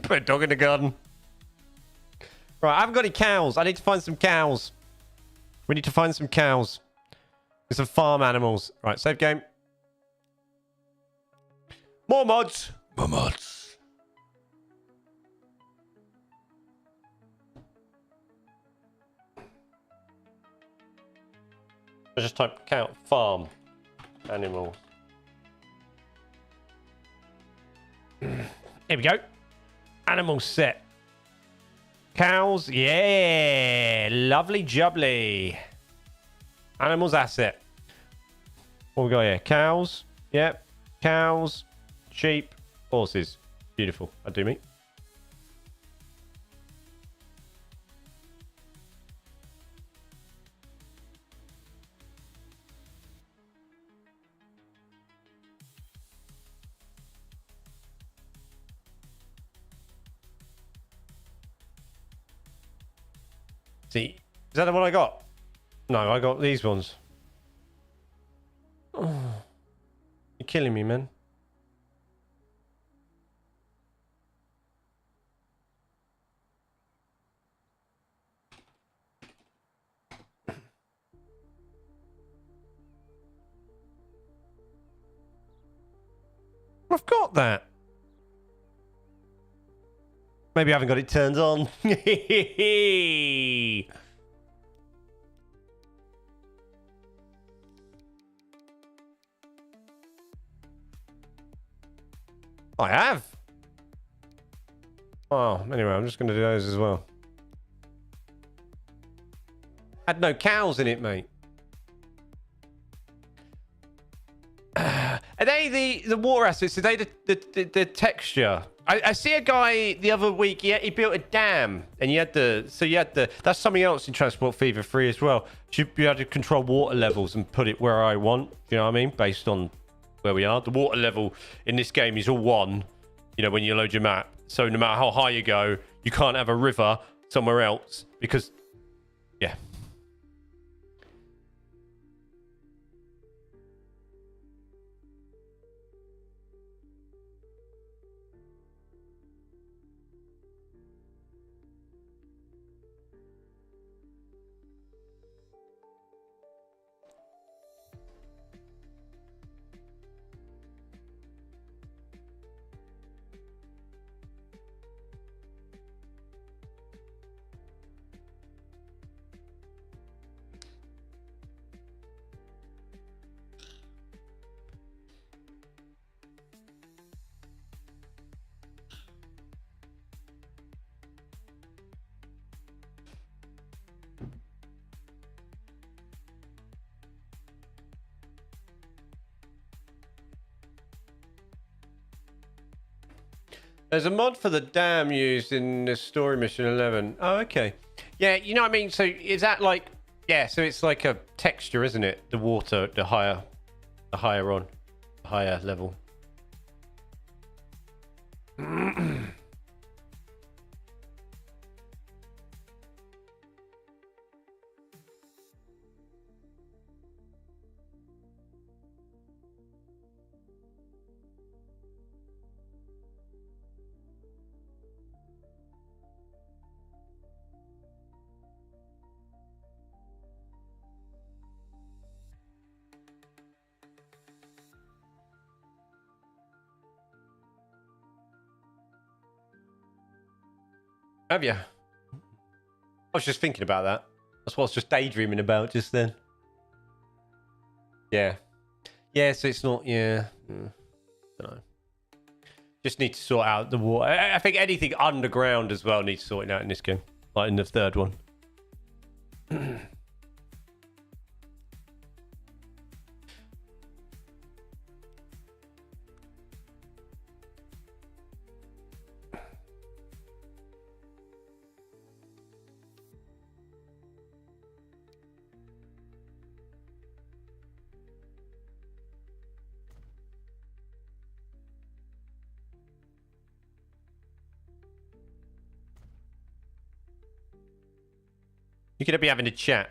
Put a dog in the garden. Right, I haven't got any cows. I need to find some cows. We need to find some cows. There's some farm animals. Right, save game. More mods. More mods. I just type count farm animals. Here we go. Animal set. Cows. Yeah. Lovely jubbly. Animals asset. What we got here? Cows. Yep. Cows. Sheep. Horses. Beautiful. I do meet. See, is that the one I got? No, I got these ones. Oh, you're killing me, man. I've got that. Maybe I haven't got it turned on. I have. Oh, anyway, I'm just going to do those as well. Had no cows in it, mate. Are they the water assets? Are they the texture? I see a guy the other week. He built a dam, and that's something else in Transport Fever 3 as well. Should be able to control water levels and put it where I want. You know what I mean? Based on where we are. The water level in this game is all one. You know, when you load your map. So no matter how high you go, you can't have a river somewhere else because, yeah. There's a mod for the dam used in the story mission 11. Oh, okay. Yeah, you know what I mean? So is that like... Yeah, so it's like a texture, isn't it? The water, the higher level. Have you? I was just thinking about that. That's what I was just daydreaming about just then. Yeah. Yeah, so it's not... Yeah. Don't know. Just need to sort out the water. I think anything underground as well needs sorting out in this game. Like in the third one. You could be having a chat.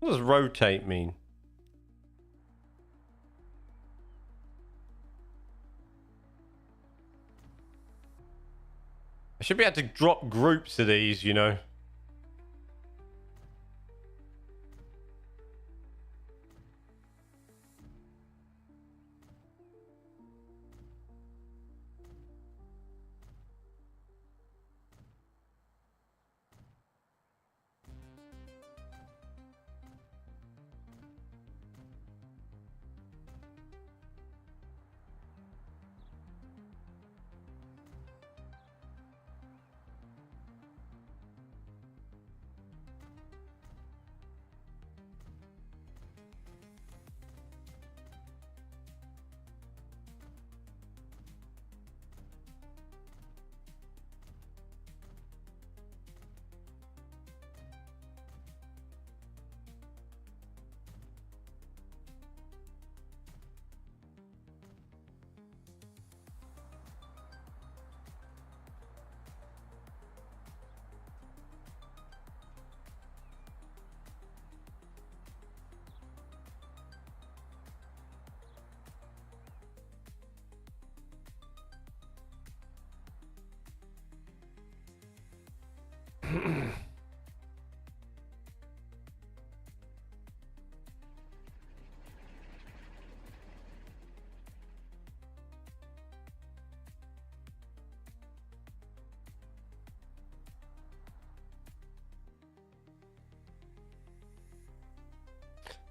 What does rotate mean? I should be able to drop groups of these, you know.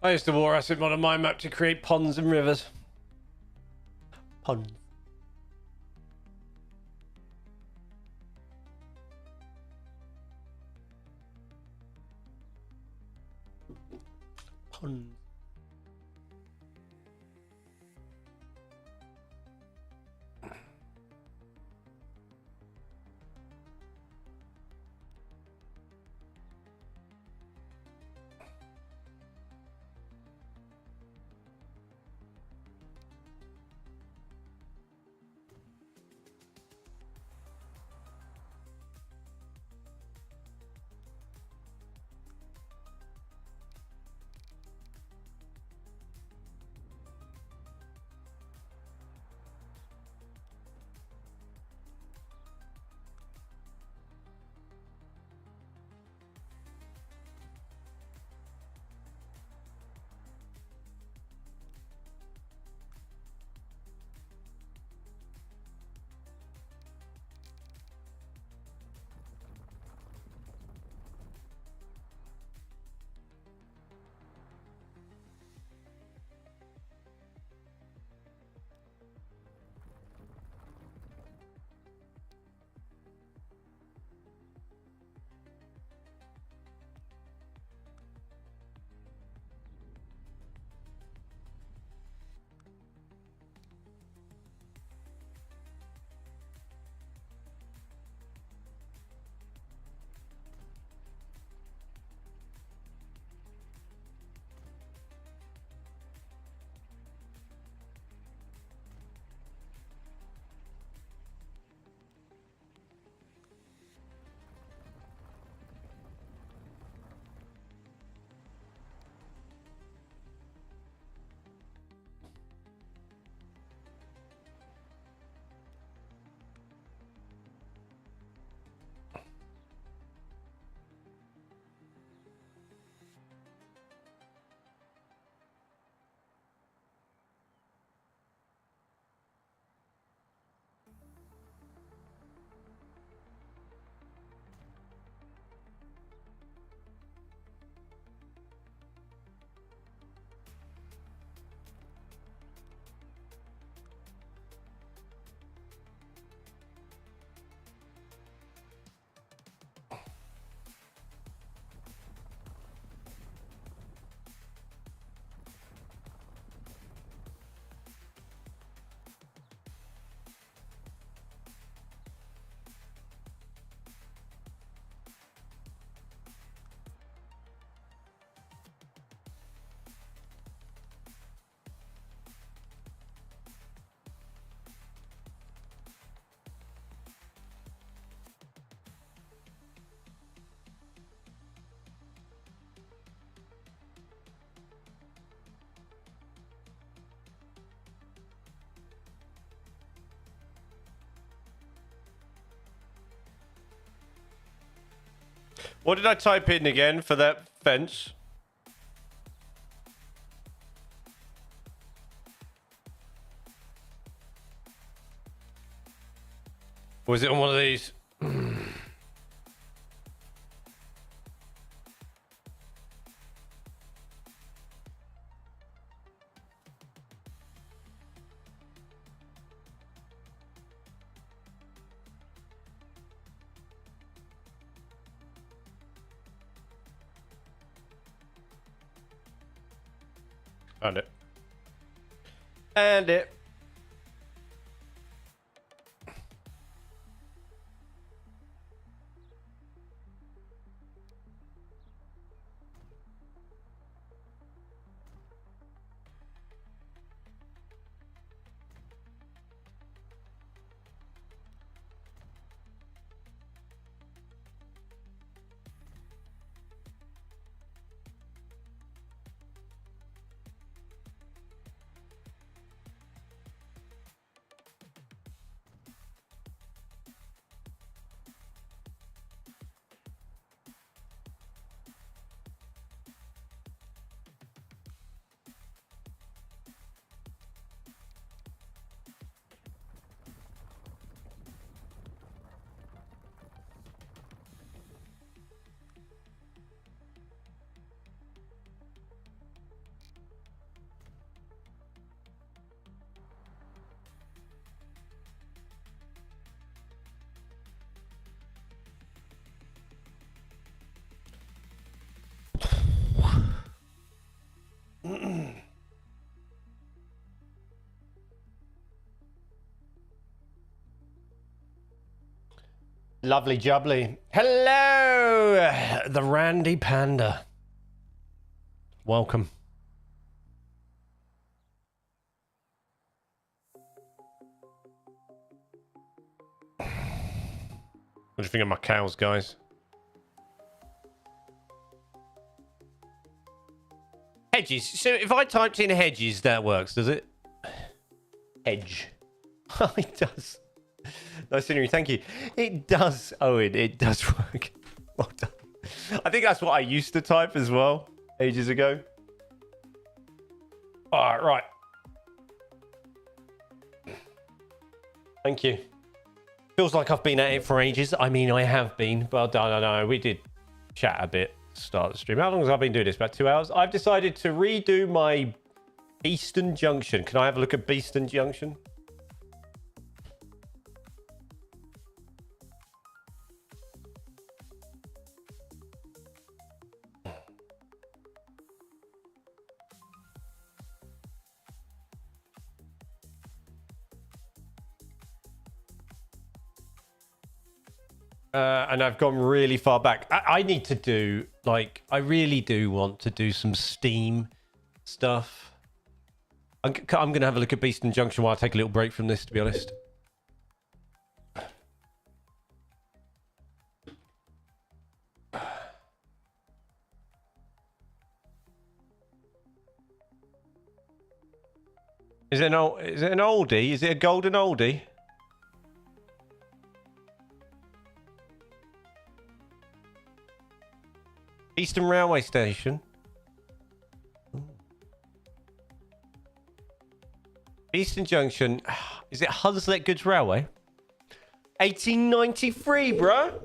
I used to war acid mod on my map to create ponds and rivers. Ponds. Ponds. What did I type in again for that fence? Was it on one of these? Found it. And it. Lovely jubbly. Hello, the Randy Panda. Welcome. What do you think of my cows, guys? Hedges. So if I typed in hedges, that works, does it? Hedge. Oh, it does. Nice scenery, thank you. It does, Owen. It does work. Well done. I think that's what I used to type as well, ages ago. All right. Thank you. Feels like I've been at it for ages. I mean, I have been, but I don't know. We did chat a bit at the start of the stream. How long have I been doing this? About 2 hours. I've decided to redo my Beeston Junction. Can I have a look at Beeston Junction? And I've gone really far back. I need to do, like, I really do want to do some Steam stuff. I'm going to have a look at Beeston Junction while I take a little break from this, to be honest. Is it an oldie? Is it a golden oldie? Eastern Railway Station. Ooh. Eastern Junction. Is it Hunslet Goods Railway? 1893, bro.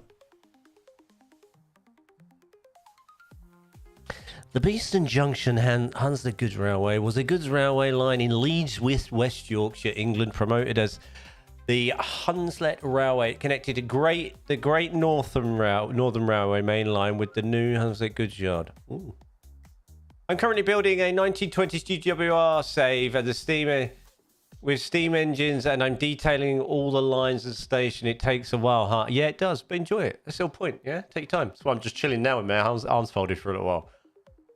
The Beeston Junction Hunslet Goods Railway was a goods railway line in Leeds, West Yorkshire, England, promoted as the Hunslet Railway. It connected the Great Northern Railway main line with the new Hunslet Goods Yard. Ooh. I'm currently building a 1920s GWR save and the steamer with steam engines, and I'm detailing all the lines of the station. It takes a while, huh? Yeah, it does, but enjoy it. That's the whole point, yeah? Take your time. That's why I'm just chilling now with my arms folded for a little while.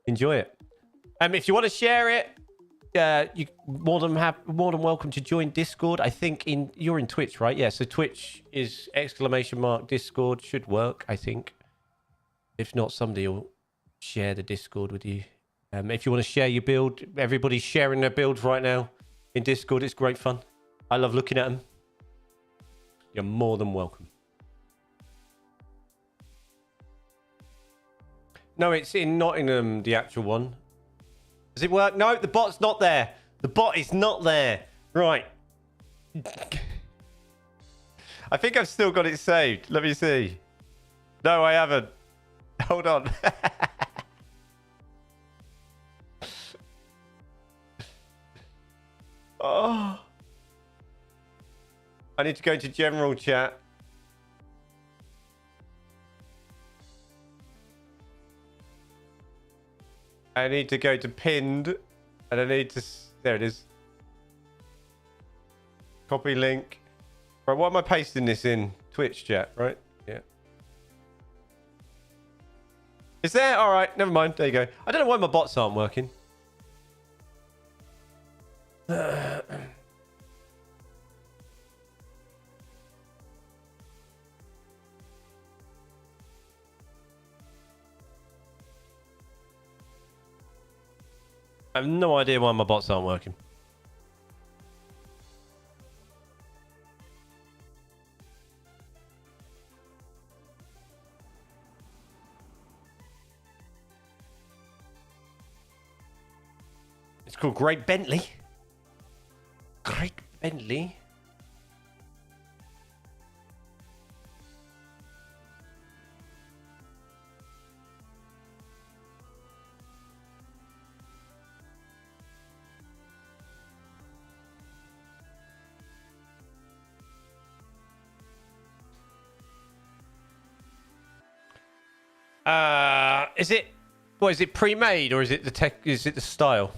Enjoy it. If you want to share it, you more than welcome to join Discord. I think you're in Twitch, right? Yeah, so Twitch is ! Discord should work, I think. If not, somebody will share the Discord with you. If you want to share your build, everybody's sharing their builds right now in Discord. It's great fun. I love looking at them. You're more than welcome. No, it's in Nottingham, the actual one. Does it work? No, the bot's not there. The bot is not there. Right. I think I've still got it saved. Let me see. No, I haven't. Hold on. Oh. I need to go to general chat. I need to go to pinned. And I need to... There it is. Copy link. Right, what am I pasting this in? Twitch chat, right? Yeah. Is there? All right, never mind. There you go. I don't know why my bots aren't working. I have no idea why my bots aren't working. It's called Great Bentley. Great Bentley. Is it, what is it, pre-made, or is it the tech, is it the style?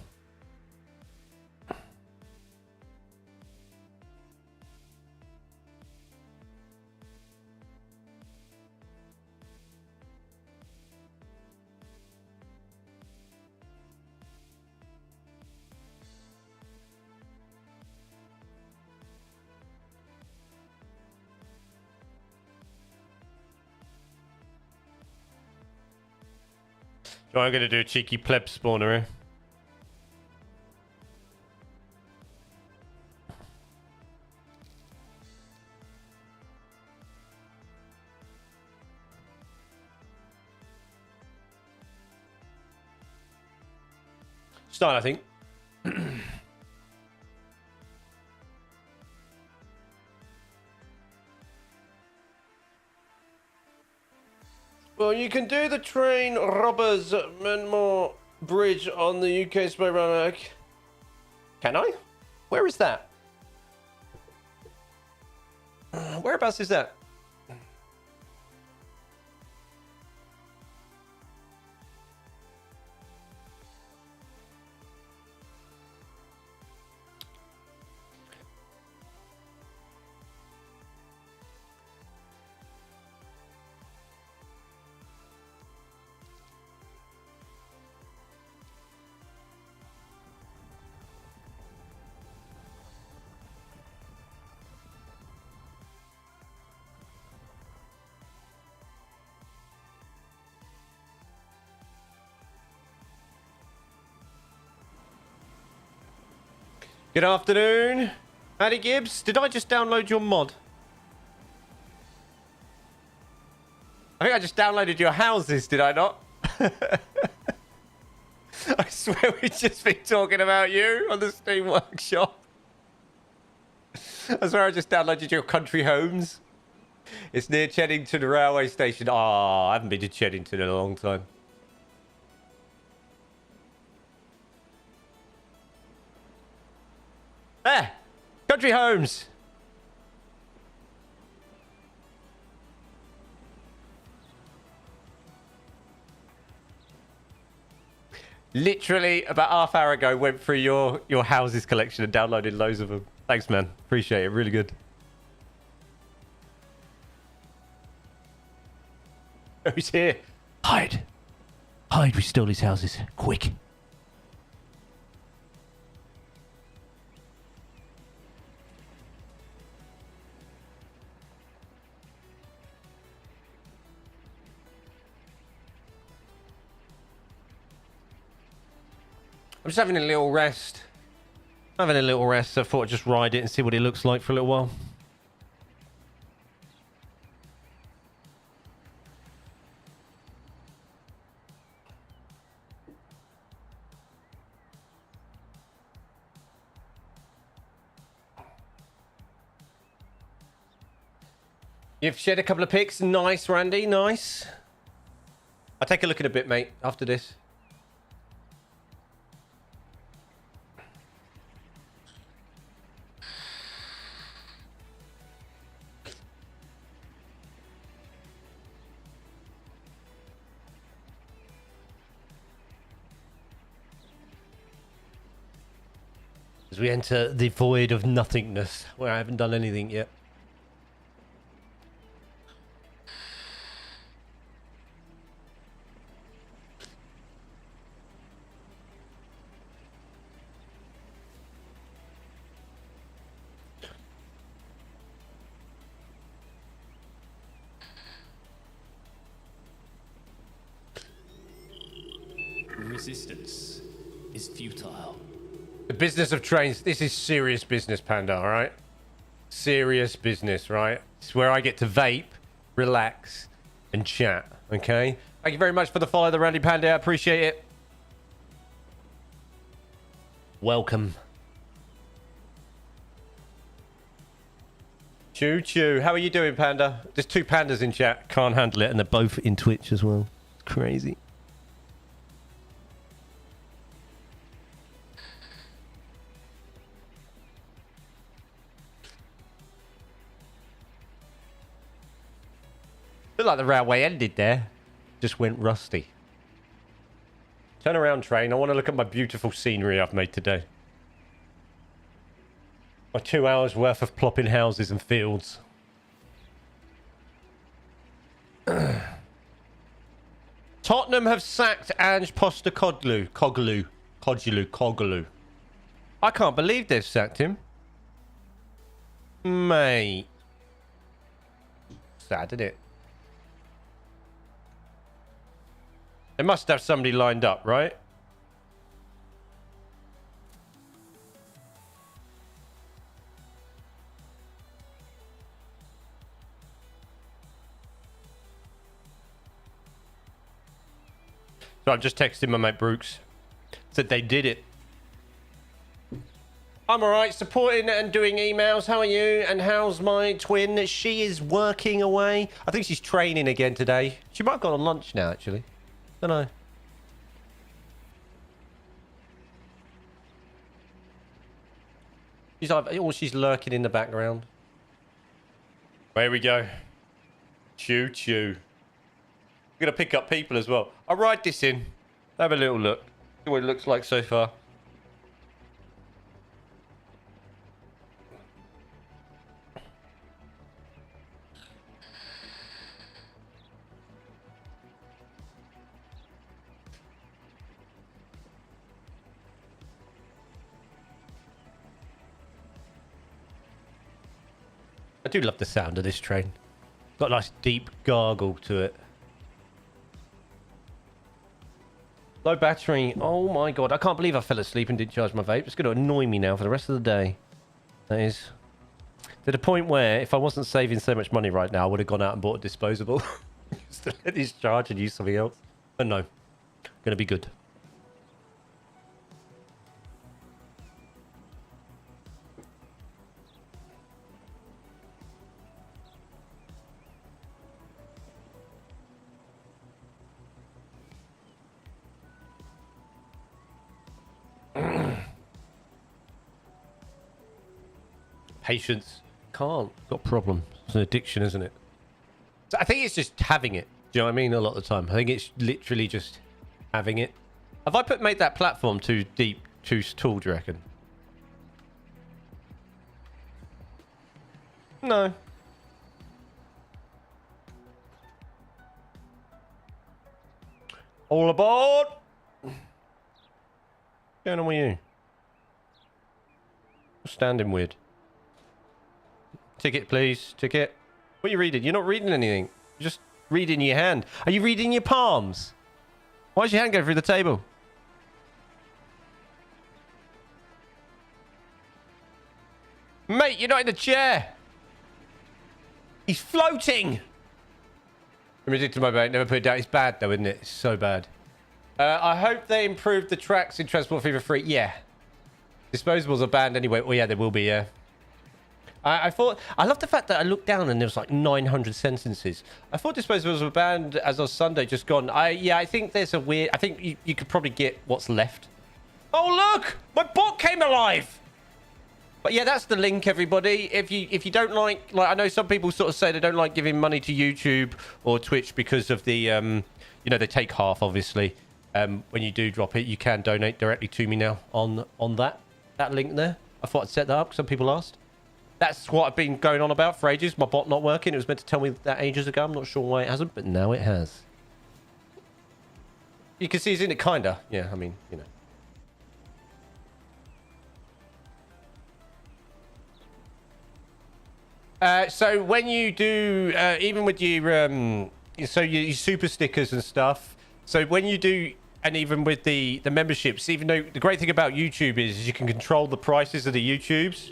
So I'm going to do a cheeky pleb spawner here. Style, I think. Well, you can do the train robbers Menmore Bridge on the UK Spray Run. Can I? Where is that? Whereabouts is that? Good afternoon, Matty Gibbs. Did I just download your mod? I think I just downloaded your houses, did I not? I swear we've just been talking about you on the Steam Workshop. I swear I just downloaded your country homes. It's near Cheddington railway station. Oh, I haven't been to Cheddington in a long time. There! Country homes! Literally about half hour ago went through your houses collection and downloaded loads of them. Thanks, man. Appreciate it. Really good. Who's here? Hide. Hide. We stole his houses. Quick. I'm just having a little rest. Having a little rest, so I thought I'd just ride it and see what it looks like for a little while. You've shared a couple of pics. Nice, Randy. Nice. I'll take a look in a bit, mate, after this. As we enter the void of nothingness, where I haven't done anything yet. Resistance is futile. The business of trains. This is serious business, Panda, all right? Serious business, right? It's where I get to vape, relax, and chat, okay? Thank you very much for the follow, the Randy Panda. I appreciate it. Welcome. Choo choo. How are you doing, Panda? There's 2 pandas in chat. Can't handle it, and they're both in Twitch as well. It's crazy. Looked like the railway ended there. Just went rusty. Turn around, train. I want to look at my beautiful scenery I've made today. My 2 hours worth of plopping houses and fields. Tottenham have sacked Ange Postecoglou. Coglu. I can't believe they've sacked him. Mate. Sad, isn't it? They must have somebody lined up, right? So I've just texted my mate Brooks. Said they did it. I'm alright, supporting and doing emails. How are you? And how's my twin? She is working away. I think she's training again today. She might have gone on lunch now, actually. Don't know. She's like, or she's lurking in the background. There we go. Choo choo. We're gonna pick up people as well. I'll write this in. Have a little look. See what it looks like so far. I do love the sound of this train. Got a nice deep gargle to it. Low battery. Oh my god. I can't believe I fell asleep and didn't charge my vape. It's going to annoy me now for the rest of the day. That is. To the point where if I wasn't saving so much money right now, I would have gone out and bought a disposable. Just to let this charge and use something else. But no. Going to be good. Patience. Can't. Got a problem. It's an addiction, isn't it? So I think it's just having it. Do you know what I mean? A lot of the time. I think it's literally just having it. Have I made that platform too deep, too tall, do you reckon? No. All aboard! What's going on with you? Standing weird. Ticket, please. Ticket. What are you reading? You're not reading anything. You're just reading your hand. Are you reading your palms? Why is your hand going through the table? Mate, you're not in the chair. He's floating. I'm addicted to my boat. Never put it down. It's bad though, isn't it? It's so bad. I hope they improved the tracks in Transport Fever 3. Yeah. Disposables are banned anyway. Oh yeah, they will be, yeah. I thought, I love the fact that I looked down and there was like 900 sentences. I thought Disposable was banned as of Sunday, just gone. I think there's a weird, I think you could probably get what's left. Oh, look, my bot came alive. But yeah, that's the link, everybody. If you don't like, I know some people sort of say they don't like giving money to YouTube or Twitch because of the, you know, they take half, obviously. When you do drop it, you can donate directly to me now on that link there. I thought I'd set that up. Some people asked. That's what I've been going on about for ages. My bot not working. It was meant to tell me that ages ago. I'm not sure why it hasn't, but now it has. You can see it's in it, kinda. Yeah, I mean, you know. So when you do, even with your, your super stickers and stuff. So when you do, and even with the memberships, even though the great thing about YouTube is you can control the prices of the YouTubes.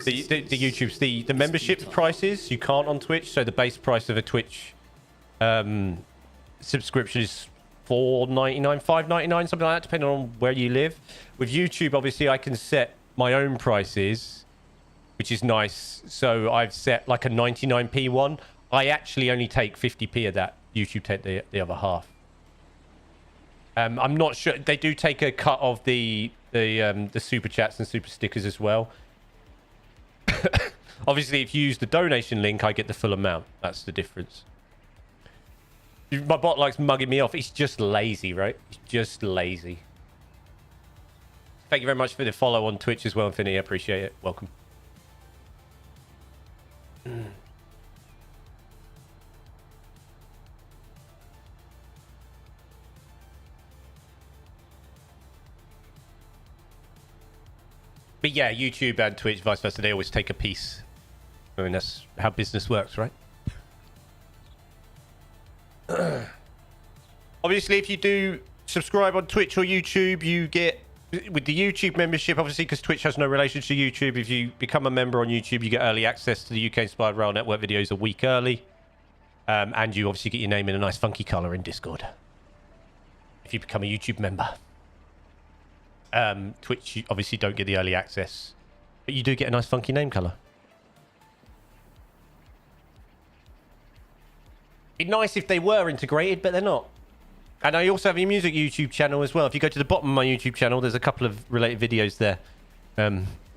The membership prices you can't on Twitch. So the base price of a Twitch subscription is $4.99, $5.99, something like that, depending on where you live. With YouTube, obviously, I can set my own prices, which is nice. So I've set like a 99p one. I actually only take 50p of that. YouTube take the other half. I'm not sure. They do take a cut of the super chats and super stickers as well. Obviously, if you use the donation link, I get the full amount. That's the difference. My bot likes mugging me off. He's just lazy, right? He's just lazy. Thank you very much for the follow on Twitch as well, Infinity. I appreciate it. Welcome. But yeah, YouTube and Twitch, vice versa, they always take a piece. I mean, that's how business works, right? Obviously, if you do subscribe on Twitch or YouTube, you get, with the YouTube membership, obviously, because Twitch has no relation to YouTube, if you become a member on YouTube, you get early access to the UK-inspired Rail Network videos a week early. And you obviously get your name in a nice funky colour in Discord. If you become a YouTube member. Twitch, you obviously don't get the early access, but you do get a nice funky name color. It'd be nice if they were integrated, but they're not. And I also have a music YouTube channel as well. If you go to the bottom of my YouTube channel, there's a couple of related videos there.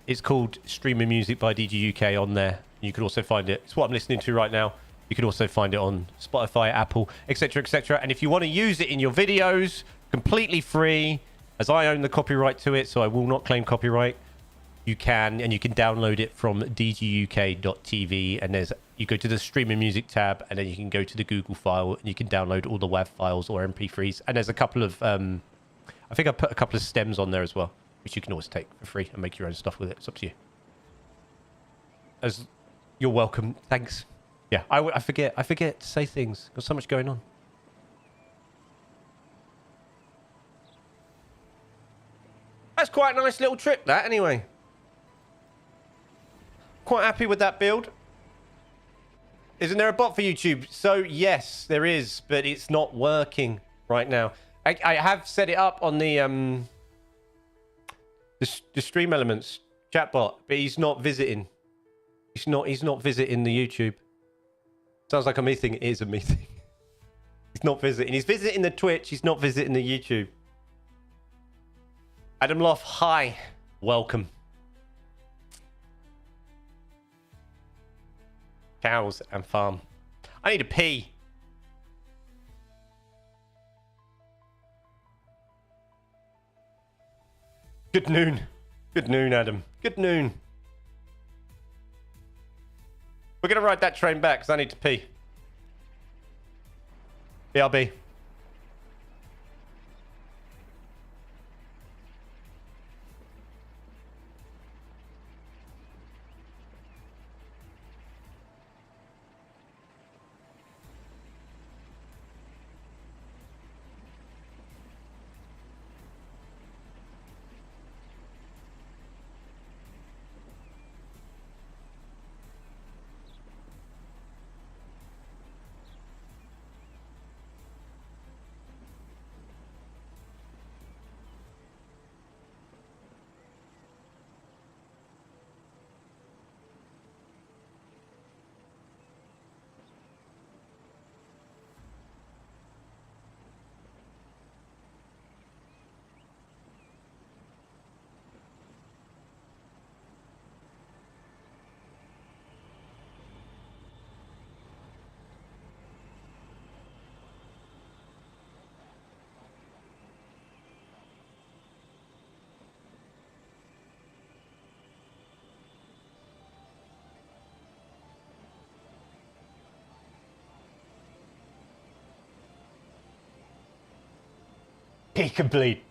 It's called Streaming Music by DG UK on there. You can also find it. It's what I'm listening to right now. You can also find it on Spotify, Apple, etc., etc. And if you want to use it in your videos, completely free, as I own the copyright to it, so I will not claim copyright. You can, and you can download it from dguk.tv, and you go to the streaming music tab, and then you can go to the Google file, and you can download all the WAV files or MP3s. And there's a couple of, I think I put a couple of stems on there as well, which you can always take for free and make your own stuff with it. It's up to you. As you're welcome. Thanks. Yeah, I forget to say things. Got so much going on. That's quite a nice little trip, that, anyway. Quite happy with that build. Isn't there a bot for YouTube? So, yes, there is, but it's not working right now. I have set it up on the Stream Elements chatbot, but he's not visiting. He's not visiting the YouTube. Sounds like a me thing. It is a me thing. He's not visiting. He's visiting the Twitch. He's not visiting the YouTube. Adam Loft, hi. Welcome. Cows and farm. I need a pee. Good noon. Good noon, Adam. Good noon. We're going to ride that train back because I need to pee. BRB. He can bleed.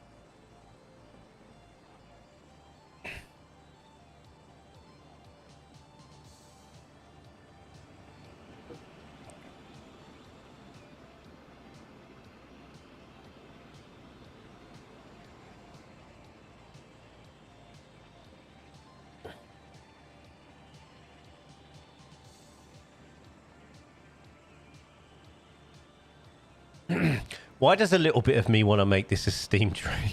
Why does a little bit of me want to make this a steam train?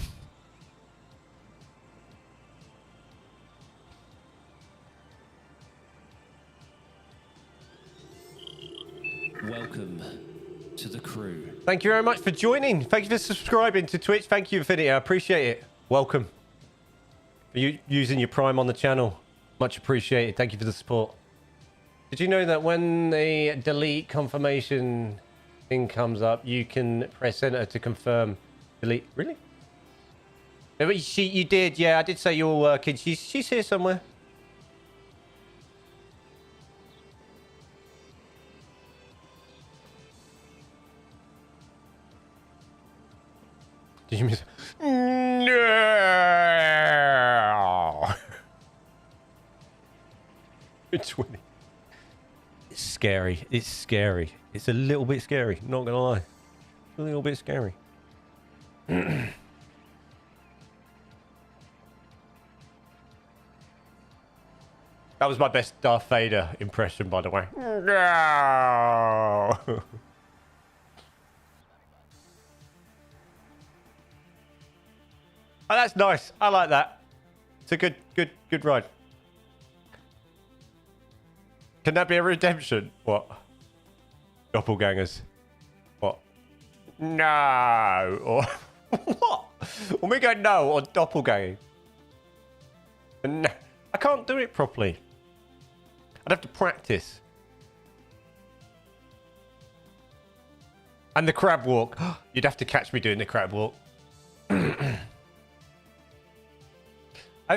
Welcome to the crew. Thank you very much for joining. Thank you for subscribing to Twitch. Thank you, Infinity. I appreciate it. Welcome. For you using your Prime on the channel. Much appreciated. Thank you for the support. Did you know that when the delete confirmation thing comes up, you can press enter to confirm delete? Really? You did, yeah. I did say you were working. She's here somewhere. Did you miss? No. It's winning. It's scary. It's scary. It's a little bit scary. Not gonna lie. A little bit scary. That was my best Darth Vader impression, by the way. No. Oh, that's nice. I like that. It's a good ride. Can that be a redemption? What? Doppelgangers. What? No. Or what? When we go no or doppelganger. No. I can't do it properly. I'd have to practice. And the crab walk. You'd have to catch me doing the crab walk. I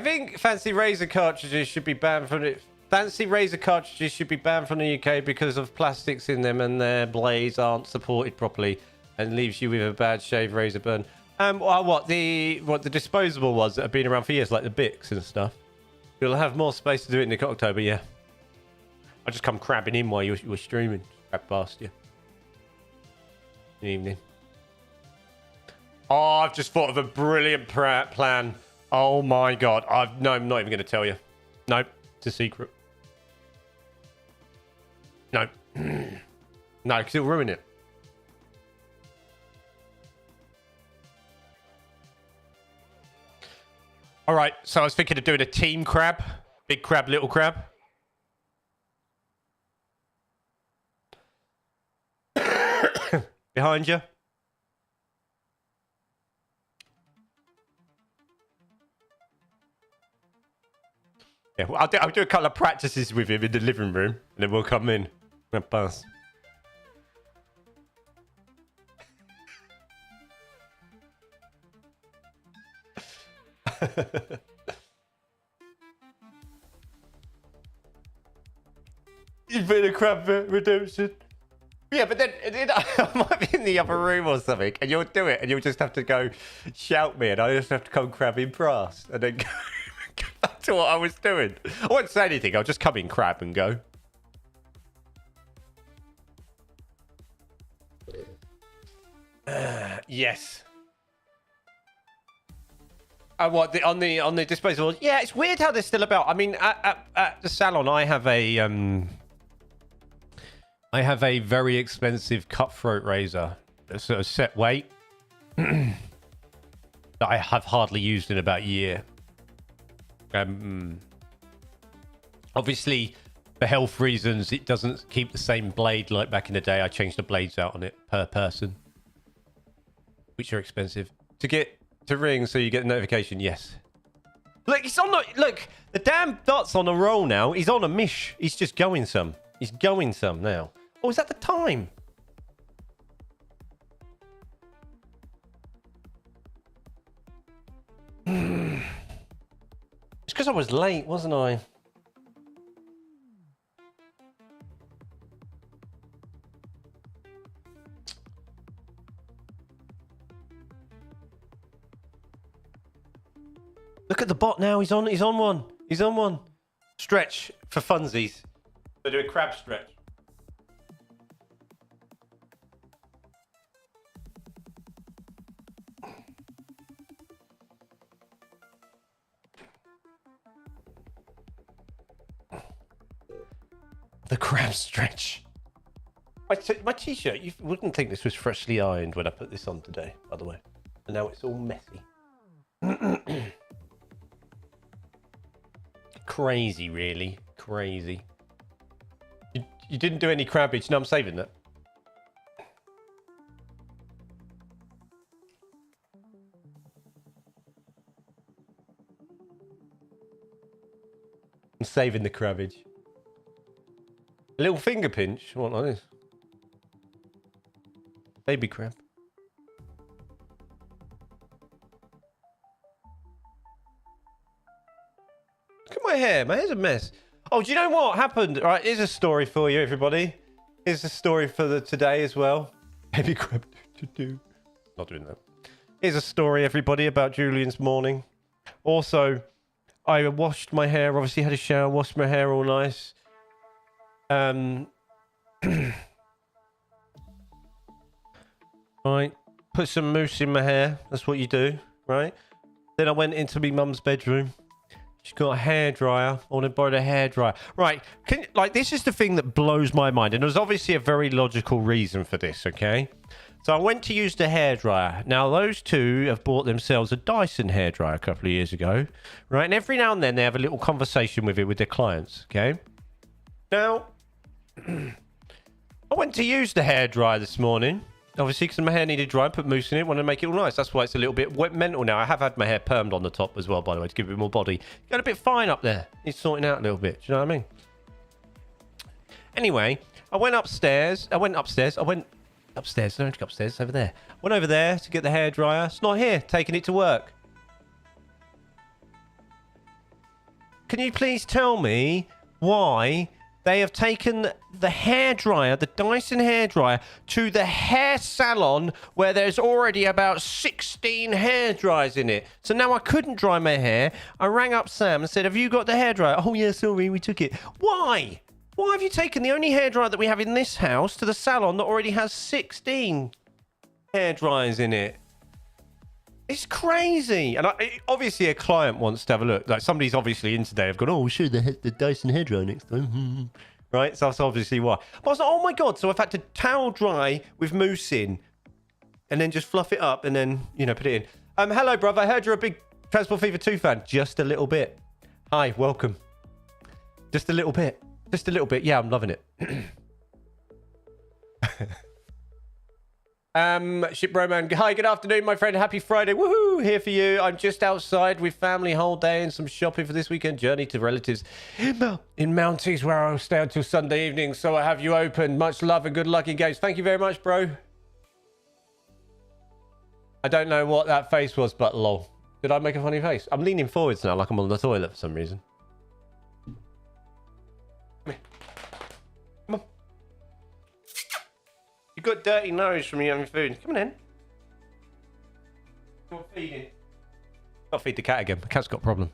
think fancy razor cartridges should be banned from it. Fancy razor cartridges should be banned from the UK because of plastics in them and their blades aren't supported properly and leaves you with a bad shave razor burn. What the disposable ones that have been around for years, like the Bics and stuff. You'll have more space to do it in the October, yeah. I just come crabbing in while you were streaming. Crab past you. Good evening. Oh, I've just thought of a brilliant plan. Oh my god. No, I'm not even going to tell you. Nope. It's a secret. No. No, because it'll ruin it. All right, so I was thinking of doing a team crab. Big crab, little crab. Behind you. Yeah, well, I'll do a couple of practices with him in the living room, and then we'll come in. And pass. You've been a crab for redemption. Yeah, but then I might be in the other room or something, and you'll do it, and you'll just have to go shout me, and I just have to come crab in brass, and then go back to what I was doing. I won't say anything. I'll just come in crab and go. Yes. What on the disposable? Yeah, it's weird how they're still about. I mean, at the salon, I have a very expensive cutthroat razor, a sort of set weight that I have hardly used in about a year. Obviously, for health reasons, it doesn't keep the same blade like back in the day. I changed the blades out on it per person, which are expensive to get to ring, so you get a notification. Yes. Look, he's on the look. The damn dot's on a roll now. He's on a mish. He's just going some. He's going some now. Oh, is that the time? It's because I was late, wasn't I? bot now. He's on one. He's on one. Stretch for funsies. So do a crab stretch. The crab stretch. My t-shirt, you wouldn't think this was freshly ironed when I put this on today, by the way. And now it's all messy. Crazy, really. Crazy. You didn't do any crabbage. No, I'm saving that. I'm saving the crabbage. A little finger pinch. What like this? Baby crab. Look at my hair. My hair's a mess. Oh, do you know what happened? All right, here's a story for you, everybody. Here's a story for today as well. Baby crab. Not doing that. Here's a story, everybody, about Julian's morning. Also, I washed my hair. Obviously, had a shower, washed my hair all nice. Right, put some mousse in my hair. That's what you do, right? Then I went into my mum's bedroom. She's got a hairdryer. I want to borrow the hairdryer. Right, this is the thing that blows my mind, and there's obviously a very logical reason for this. Okay, so I went to use the hairdryer. Now those two have bought themselves a Dyson hairdryer a couple of years ago, right? And every now and then they have a little conversation with it with their clients. Okay, now. I went to use the hairdryer this morning, obviously because my hair needed dry. Put mousse in it, want to make it all nice. That's why it's a little bit wet mental now. I have had my hair permed on the top as well, by the way, to give it more body. Got a bit fine up there. It's sorting out a little bit. Do you know what I mean? Anyway, I went upstairs. No, I don't go upstairs. It's over there. Went over there to get the hairdryer. It's not here. Taking it to work. Can you please tell me why they have taken the hairdryer, the Dyson hairdryer, to the hair salon where there's already about 16 hairdryers in it? So now I couldn't dry my hair. I rang up Sam and said, have you got the hairdryer? Oh, yeah, sorry, we took it. Why? Why have you taken the only hairdryer that we have in this house to the salon that already has 16 hairdryers in it? It's crazy. And obviously a client wants to have a look. Like somebody's obviously in today. I've gone, oh, sure, the Dyson hairdryer next time. Right? So that's obviously why. But I was like, oh my God. So I've had to towel dry with mousse in and then just fluff it up and then, put it in. Hello, brother. I heard you're a big Transport Fever 2 fan. Just a little bit. Hi, welcome. Just a little bit. Just a little bit. Yeah, I'm loving it. Ship Roman. Hi, good afternoon, my friend. Happy Friday. Woohoo! Here for you. I'm just outside with family whole day and some shopping for this weekend. Journey to relatives in Mounties where I'll stay until Sunday evening. So I have you open. Much love and good luck in games. Thank you very much, bro. I don't know what that face was, but lol. Did I make a funny face? I'm leaning forwards now like I'm on the toilet for some reason. Come on. You got dirty nose from your own food. Come on in. Come on, feed it. Got to feed the cat again. The cat's got a problem.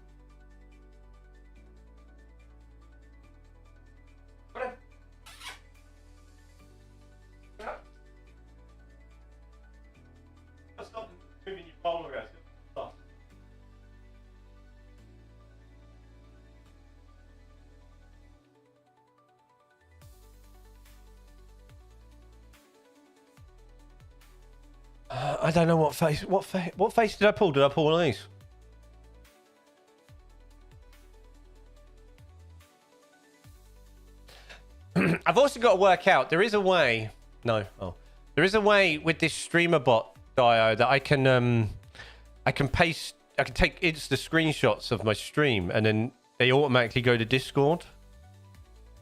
Come on. Come on. Stop moving your bowl around. Stop. I don't know what face. What face did I pull? Did I pull one of these? I've also got to work out. There is a way. No. Oh, there is a way with this streamer bot Dio that I can paste. I can take Insta screenshots of my stream, and then they automatically go to Discord.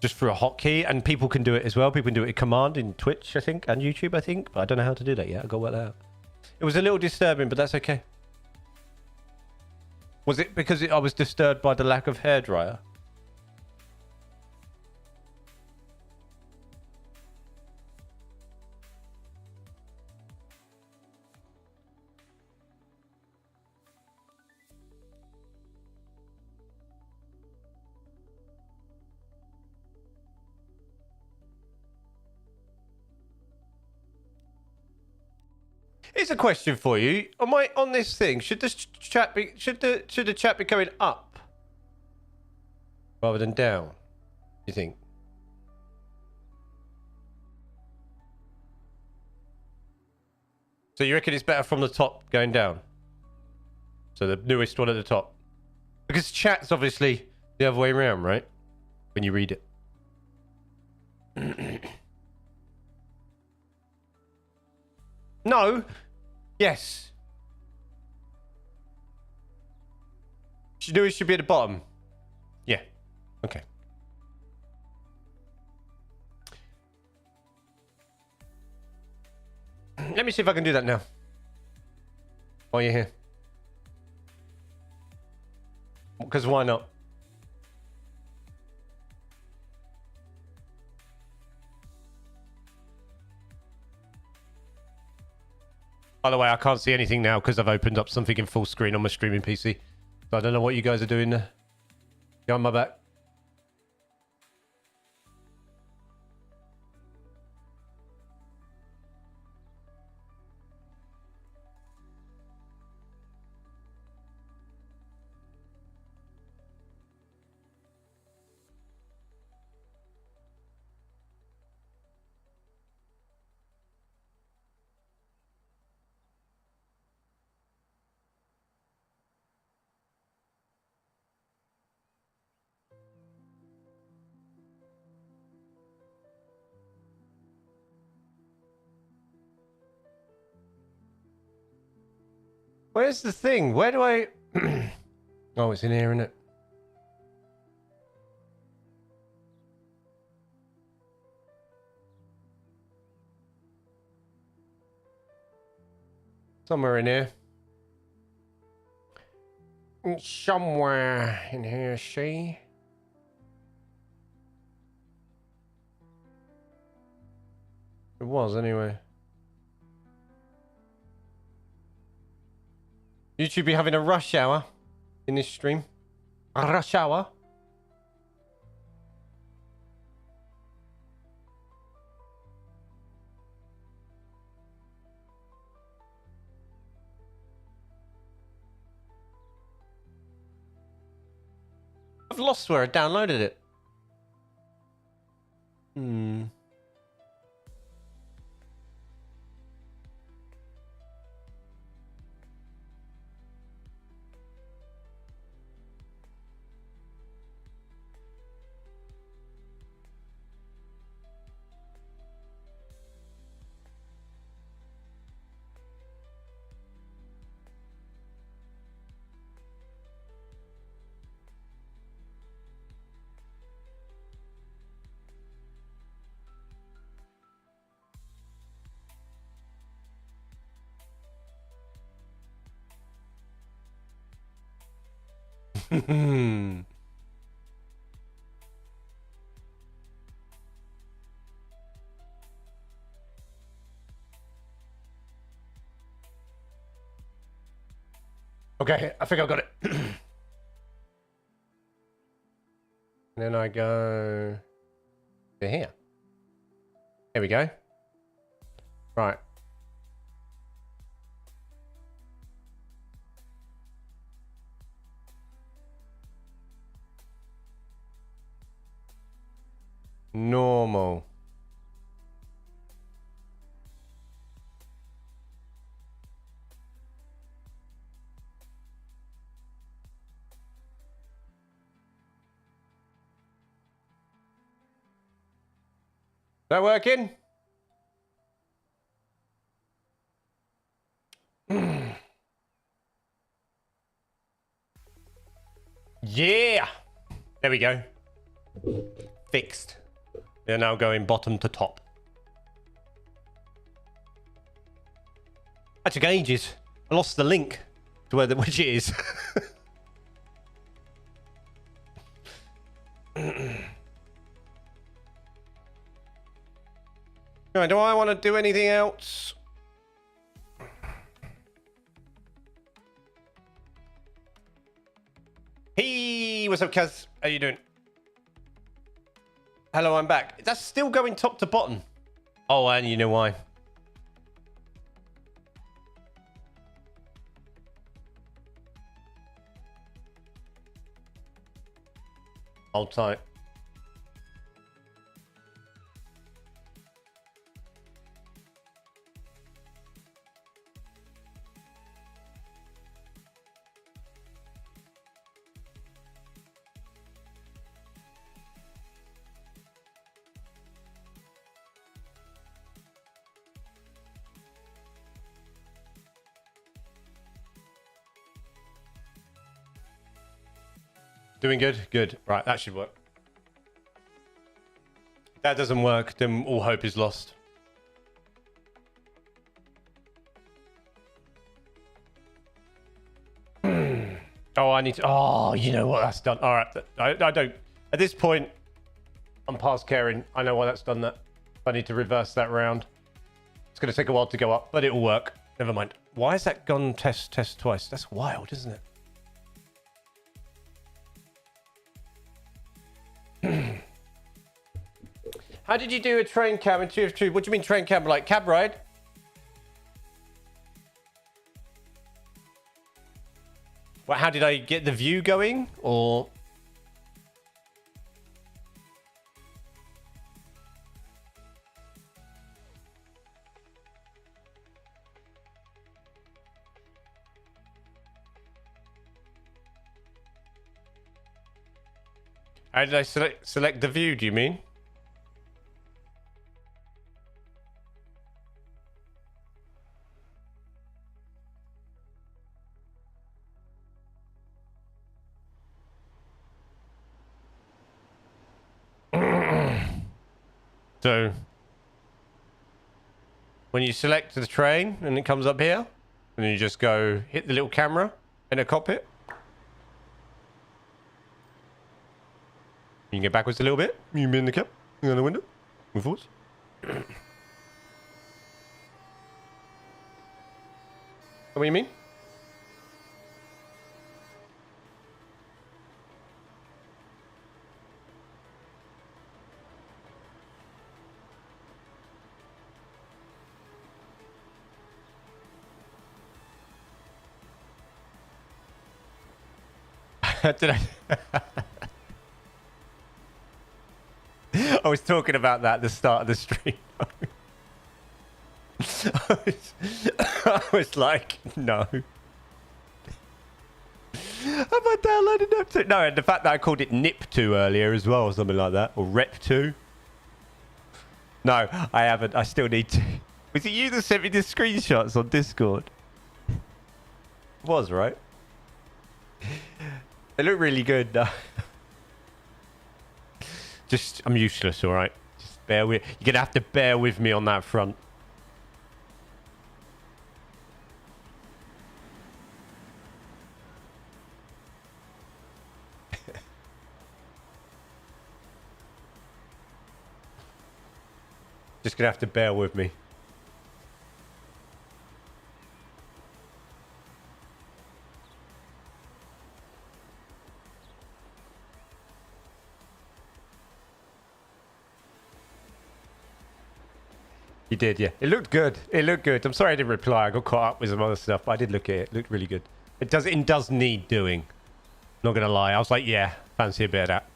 Just for a hotkey, and people can do it as well. People can do it in command in Twitch, I think, and YouTube, I think. But I don't know how to do that yet. I've got to work that out. It was a little disturbing, but that's okay. Was it because I was disturbed by the lack of hairdryer? Here's a question for you. On this thing? Should the chat be going up rather than down? You think? So you reckon it's better from the top going down? So the newest one at the top, because chat's obviously the other way around, right? When you read it. No. Yes. Newest should be at the bottom. Yeah. Okay. Let me see if I can do that now. While you're here. Because why not? By the way, I can't see anything now because I've opened up something in full screen on my streaming PC. So I don't know what you guys are doing there. Get on my back. Where's the thing? Where do I... Oh, it's in here, isn't it? Somewhere in here. Somewhere in here, see? It was, anyway. YouTube be having a rush hour in this stream. A rush hour. I've lost where I downloaded it. Okay, I think I've got it. And then I go to here. Here we go. Right. Normal. That working? Yeah. There we go. Fixed. They're now going bottom to top. That took ages. I lost the link to where the widget is. Right, do I want to do anything else? Hey, what's up, Kaz? How you doing? Hello, I'm back. That's still going top to bottom. Oh, and you know why? Hold tight. Doing good? Good. Right, that should work. If that doesn't work, then all hope is lost. Oh, I need to... Oh, you know what? That's done. All right. I don't... At this point, I'm past caring. I know why that's done that. I need to reverse that round. It's going to take a while to go up, but it will work. Never mind. Why has that gone test twice? That's wild, isn't it? How did you do a train cam in TF2? What do you mean train cam? Like cab ride? Well, how did I get the view going? Or... How did I select the view, do you mean? So, when you select the train and it comes up here, and then you just go hit the little camera in a cockpit. You can get backwards a little bit. You can be in the cab. You on the window. Move forwards. What do you mean? Did I? I was talking about that at the start of the stream. I was like, no. Have I downloaded Nip2? No, and the fact that I called it Nip2 earlier as well, or something like that. Or Rep2. No, I haven't. I still need to. Was it you that sent me the screenshots on Discord? It was, right? They look really good. Just, I'm useless, all right? Just bear with... You're going to have to bear with me on that front. Just going to have to bear with me. You did, yeah. It looked good. It looked good. I'm sorry I didn't reply. I got caught up with some other stuff, but I did look at it. It looked really good. It does need doing. Not gonna lie. I was like, yeah, fancy a bit of that.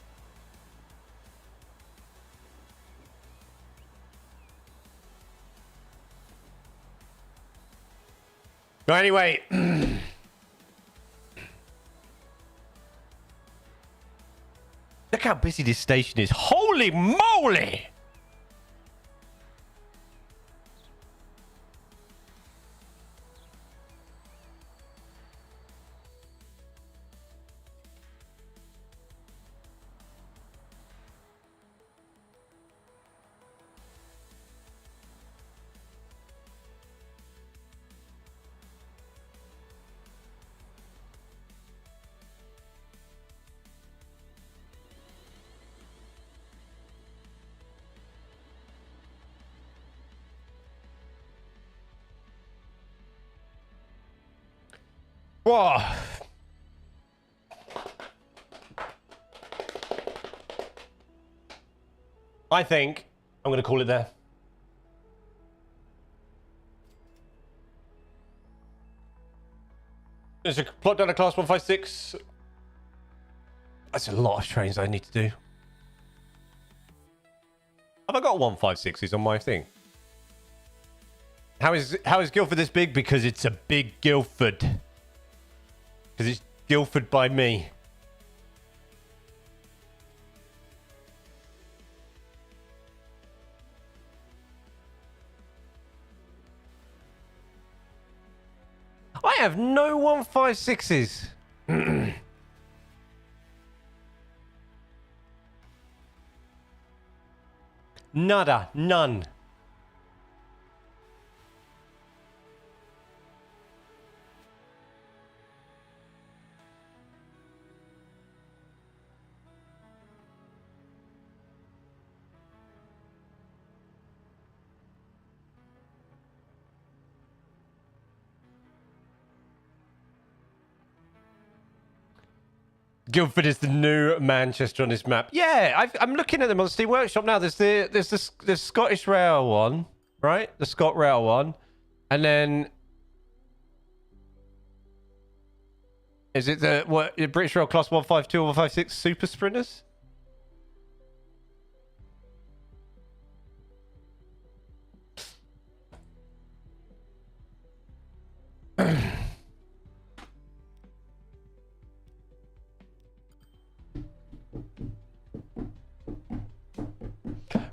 But anyway. Look how busy this station is. Holy moly! Whoa. I think I'm going to call it there. There's a plot down a class 156. That's a lot of trains I need to do. Have I got 156s on my thing? How is Guildford this big? Because it's a big Guildford. Because it's Guildford by me. I have no 156s. Nada. None. Guildford is the new Manchester on this map. Yeah, I'm looking at them on Steam Workshop now. There's the Scottish Rail one, right? The ScotRail one, and then is it the British Rail Class 152 or 156 Super Sprinters?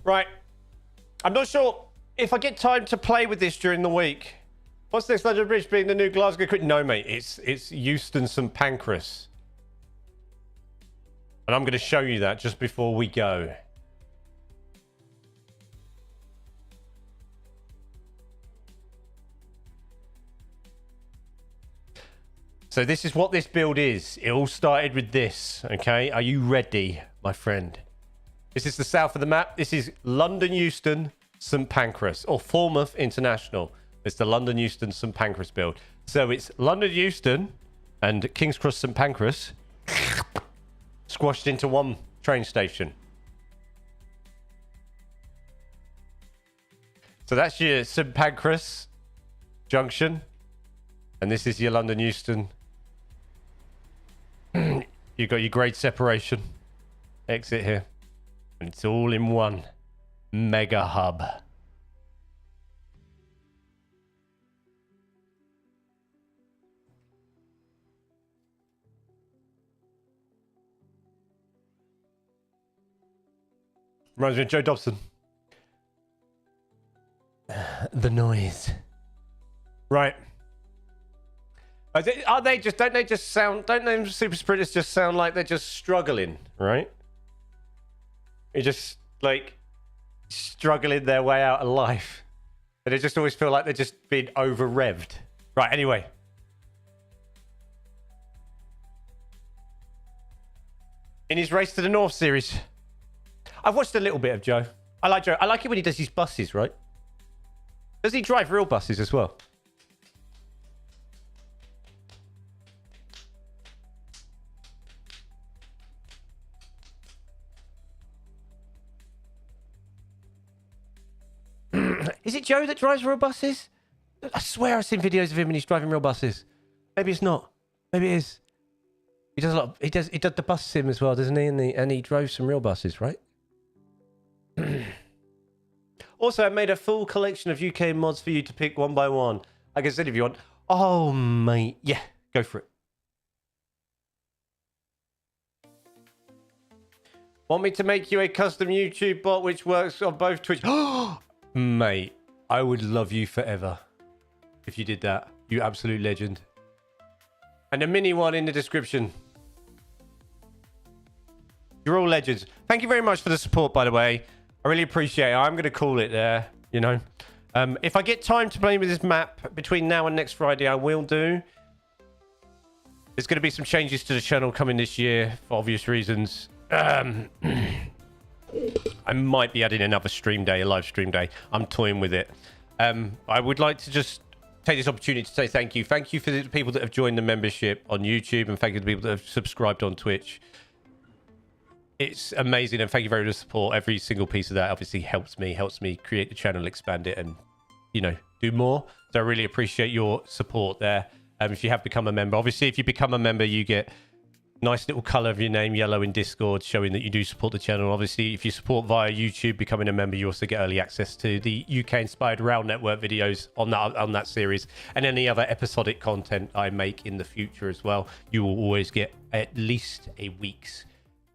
Right. I'm not sure if I get time to play with this during the week. What's next? London Bridge being the new Glasgow? No, mate. It's Euston St Pancras. And I'm going to show you that just before we go. So this is what this build is. It all started with this, okay? Are you ready, my friend? This is the south of the map. This is London Euston St Pancras, or Falmouth International. It's the London Euston St Pancras build. So it's London Euston and King's Cross St Pancras squashed into one train station. So that's your St Pancras junction, and this is your London Euston. You've got your grade separation exit here. And it's all in one mega hub. Reminds me of Joe Dobson. The noise. Right. Don't they Super Sprinters just sound like they're just struggling, right? You're just like struggling their way out of life. But they just always feel like they're just being over revved. Right, anyway. In his Race to the North series. I've watched a little bit of Joe. I like Joe. I like it when he does his buses, right? Does he drive real buses as well? Is it Joe that drives real buses? I swear I've seen videos of him and he's driving real buses. Maybe it's not. Maybe it is. He does a lot. He does the bus sim as well, doesn't he? And he drove some real buses, right? Also, I made a full collection of UK mods for you to pick one by one. Like I said, if you want. Oh, mate. Yeah, go for it. Want me to make you a custom YouTube bot which works on both Twitch? Mate, I would love you forever if you did that. You absolute legend. And a mini one in the description. You're all legends. Thank you very much for the support, by the way. I really appreciate it. I'm going to call it there, you know. If I get time to play with this map between now and next Friday, I will do. There's going to be some changes to the channel coming this year for obvious reasons. I might be adding another stream day, a live stream day. I'm toying with it. I would like to just take this opportunity to say thank you. Thank you for the people that have joined the membership on YouTube, and thank you to the people that have subscribed on Twitch. It's amazing, and thank you very much for the support. Every single piece of that obviously helps me create the channel, expand it, and, you know, do more. So I really appreciate your support there. If you have become a member, obviously, if you become a member, you get Nice little color of your name, yellow in Discord, showing that you do support the channel. Obviously, if you support via YouTube, becoming a member, you also get early access to the UK-inspired Rail Network videos on that series, and any other episodic content I make in the future as well. You will always get at least a week's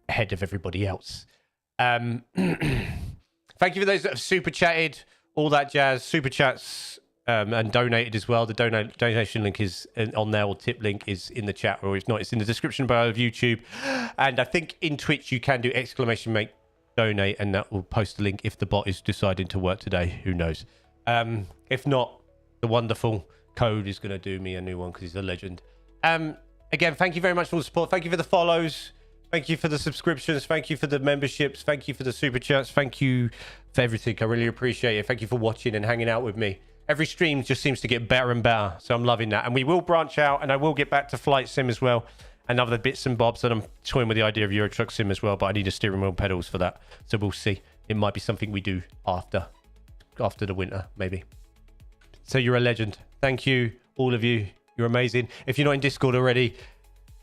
ahead of everybody else. Thank you for those that have super chatted, all that jazz, super chats, and donated as well. The donation link is on there, or tip link is in the chat, or if not, it's in the description below of YouTube. And I think in Twitch you can do exclamation make donate, and that will post the link if the bot is deciding to work today. Who knows? If not, the wonderful Code is going to do me a new one because he's a legend. Again, thank you very much for all the support. Thank you for the follows. Thank you for the subscriptions. Thank you for the memberships. Thank you for the super chats. Thank you for everything. I really appreciate it. Thank you for watching and hanging out with me. Every stream just seems to get better and better, so I'm loving that. And we will branch out, and I will get back to Flight Sim as well, and other bits and bobs. And I'm toying with the idea of Euro Truck Sim as well, but I need a steering wheel pedals for that. So we'll see. It might be something we do after the winter, maybe. So you're a legend. Thank you, all of you. You're amazing. If you're not in Discord already,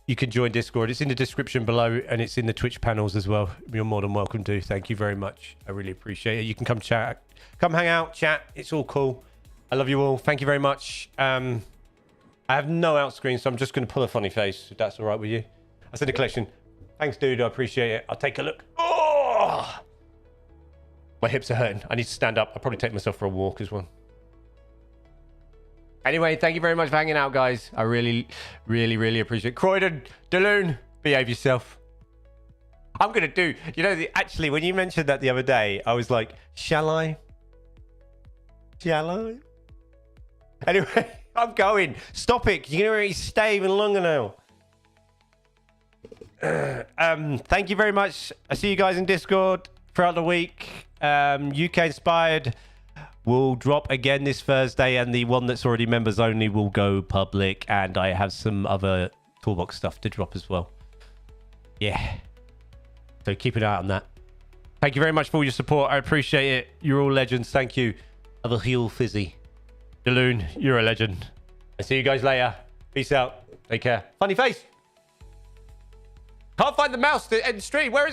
you can join Discord. It's in the description below, and it's in the Twitch panels as well. You're more than welcome to. Thank you very much. I really appreciate it. You can come chat, come hang out, chat. It's all cool. I love you all. Thank you very much. I have no out screen, so I'm just going to pull a funny face, if that's all right with you. I said the collection. Thanks, dude. I appreciate it. I'll take a look. Oh! My hips are hurting. I need to stand up. I'll probably take myself for a walk as well. Anyway, thank you very much for hanging out, guys. I really, really, really appreciate it. Croydon, Daloon, behave yourself. I'm going to do... You know, actually, when you mentioned that the other day, I was like, shall I? Shall I? Anyway, I'm going. Stop it. You're going to stay even longer now. Thank you very much. I see you guys in Discord throughout the week. UK Inspired will drop again this Thursday, and the one that's already members only will go public, and I have some other Toolbox stuff to drop as well. Yeah. So keep an eye on that. Thank you very much for all your support. I appreciate it. You're all legends. Thank you. Have a heel fizzy. Daloon, you're a legend. I'll see you guys later. Peace out. Take care. Funny face. Can't find the mouse to end stream. Where is it?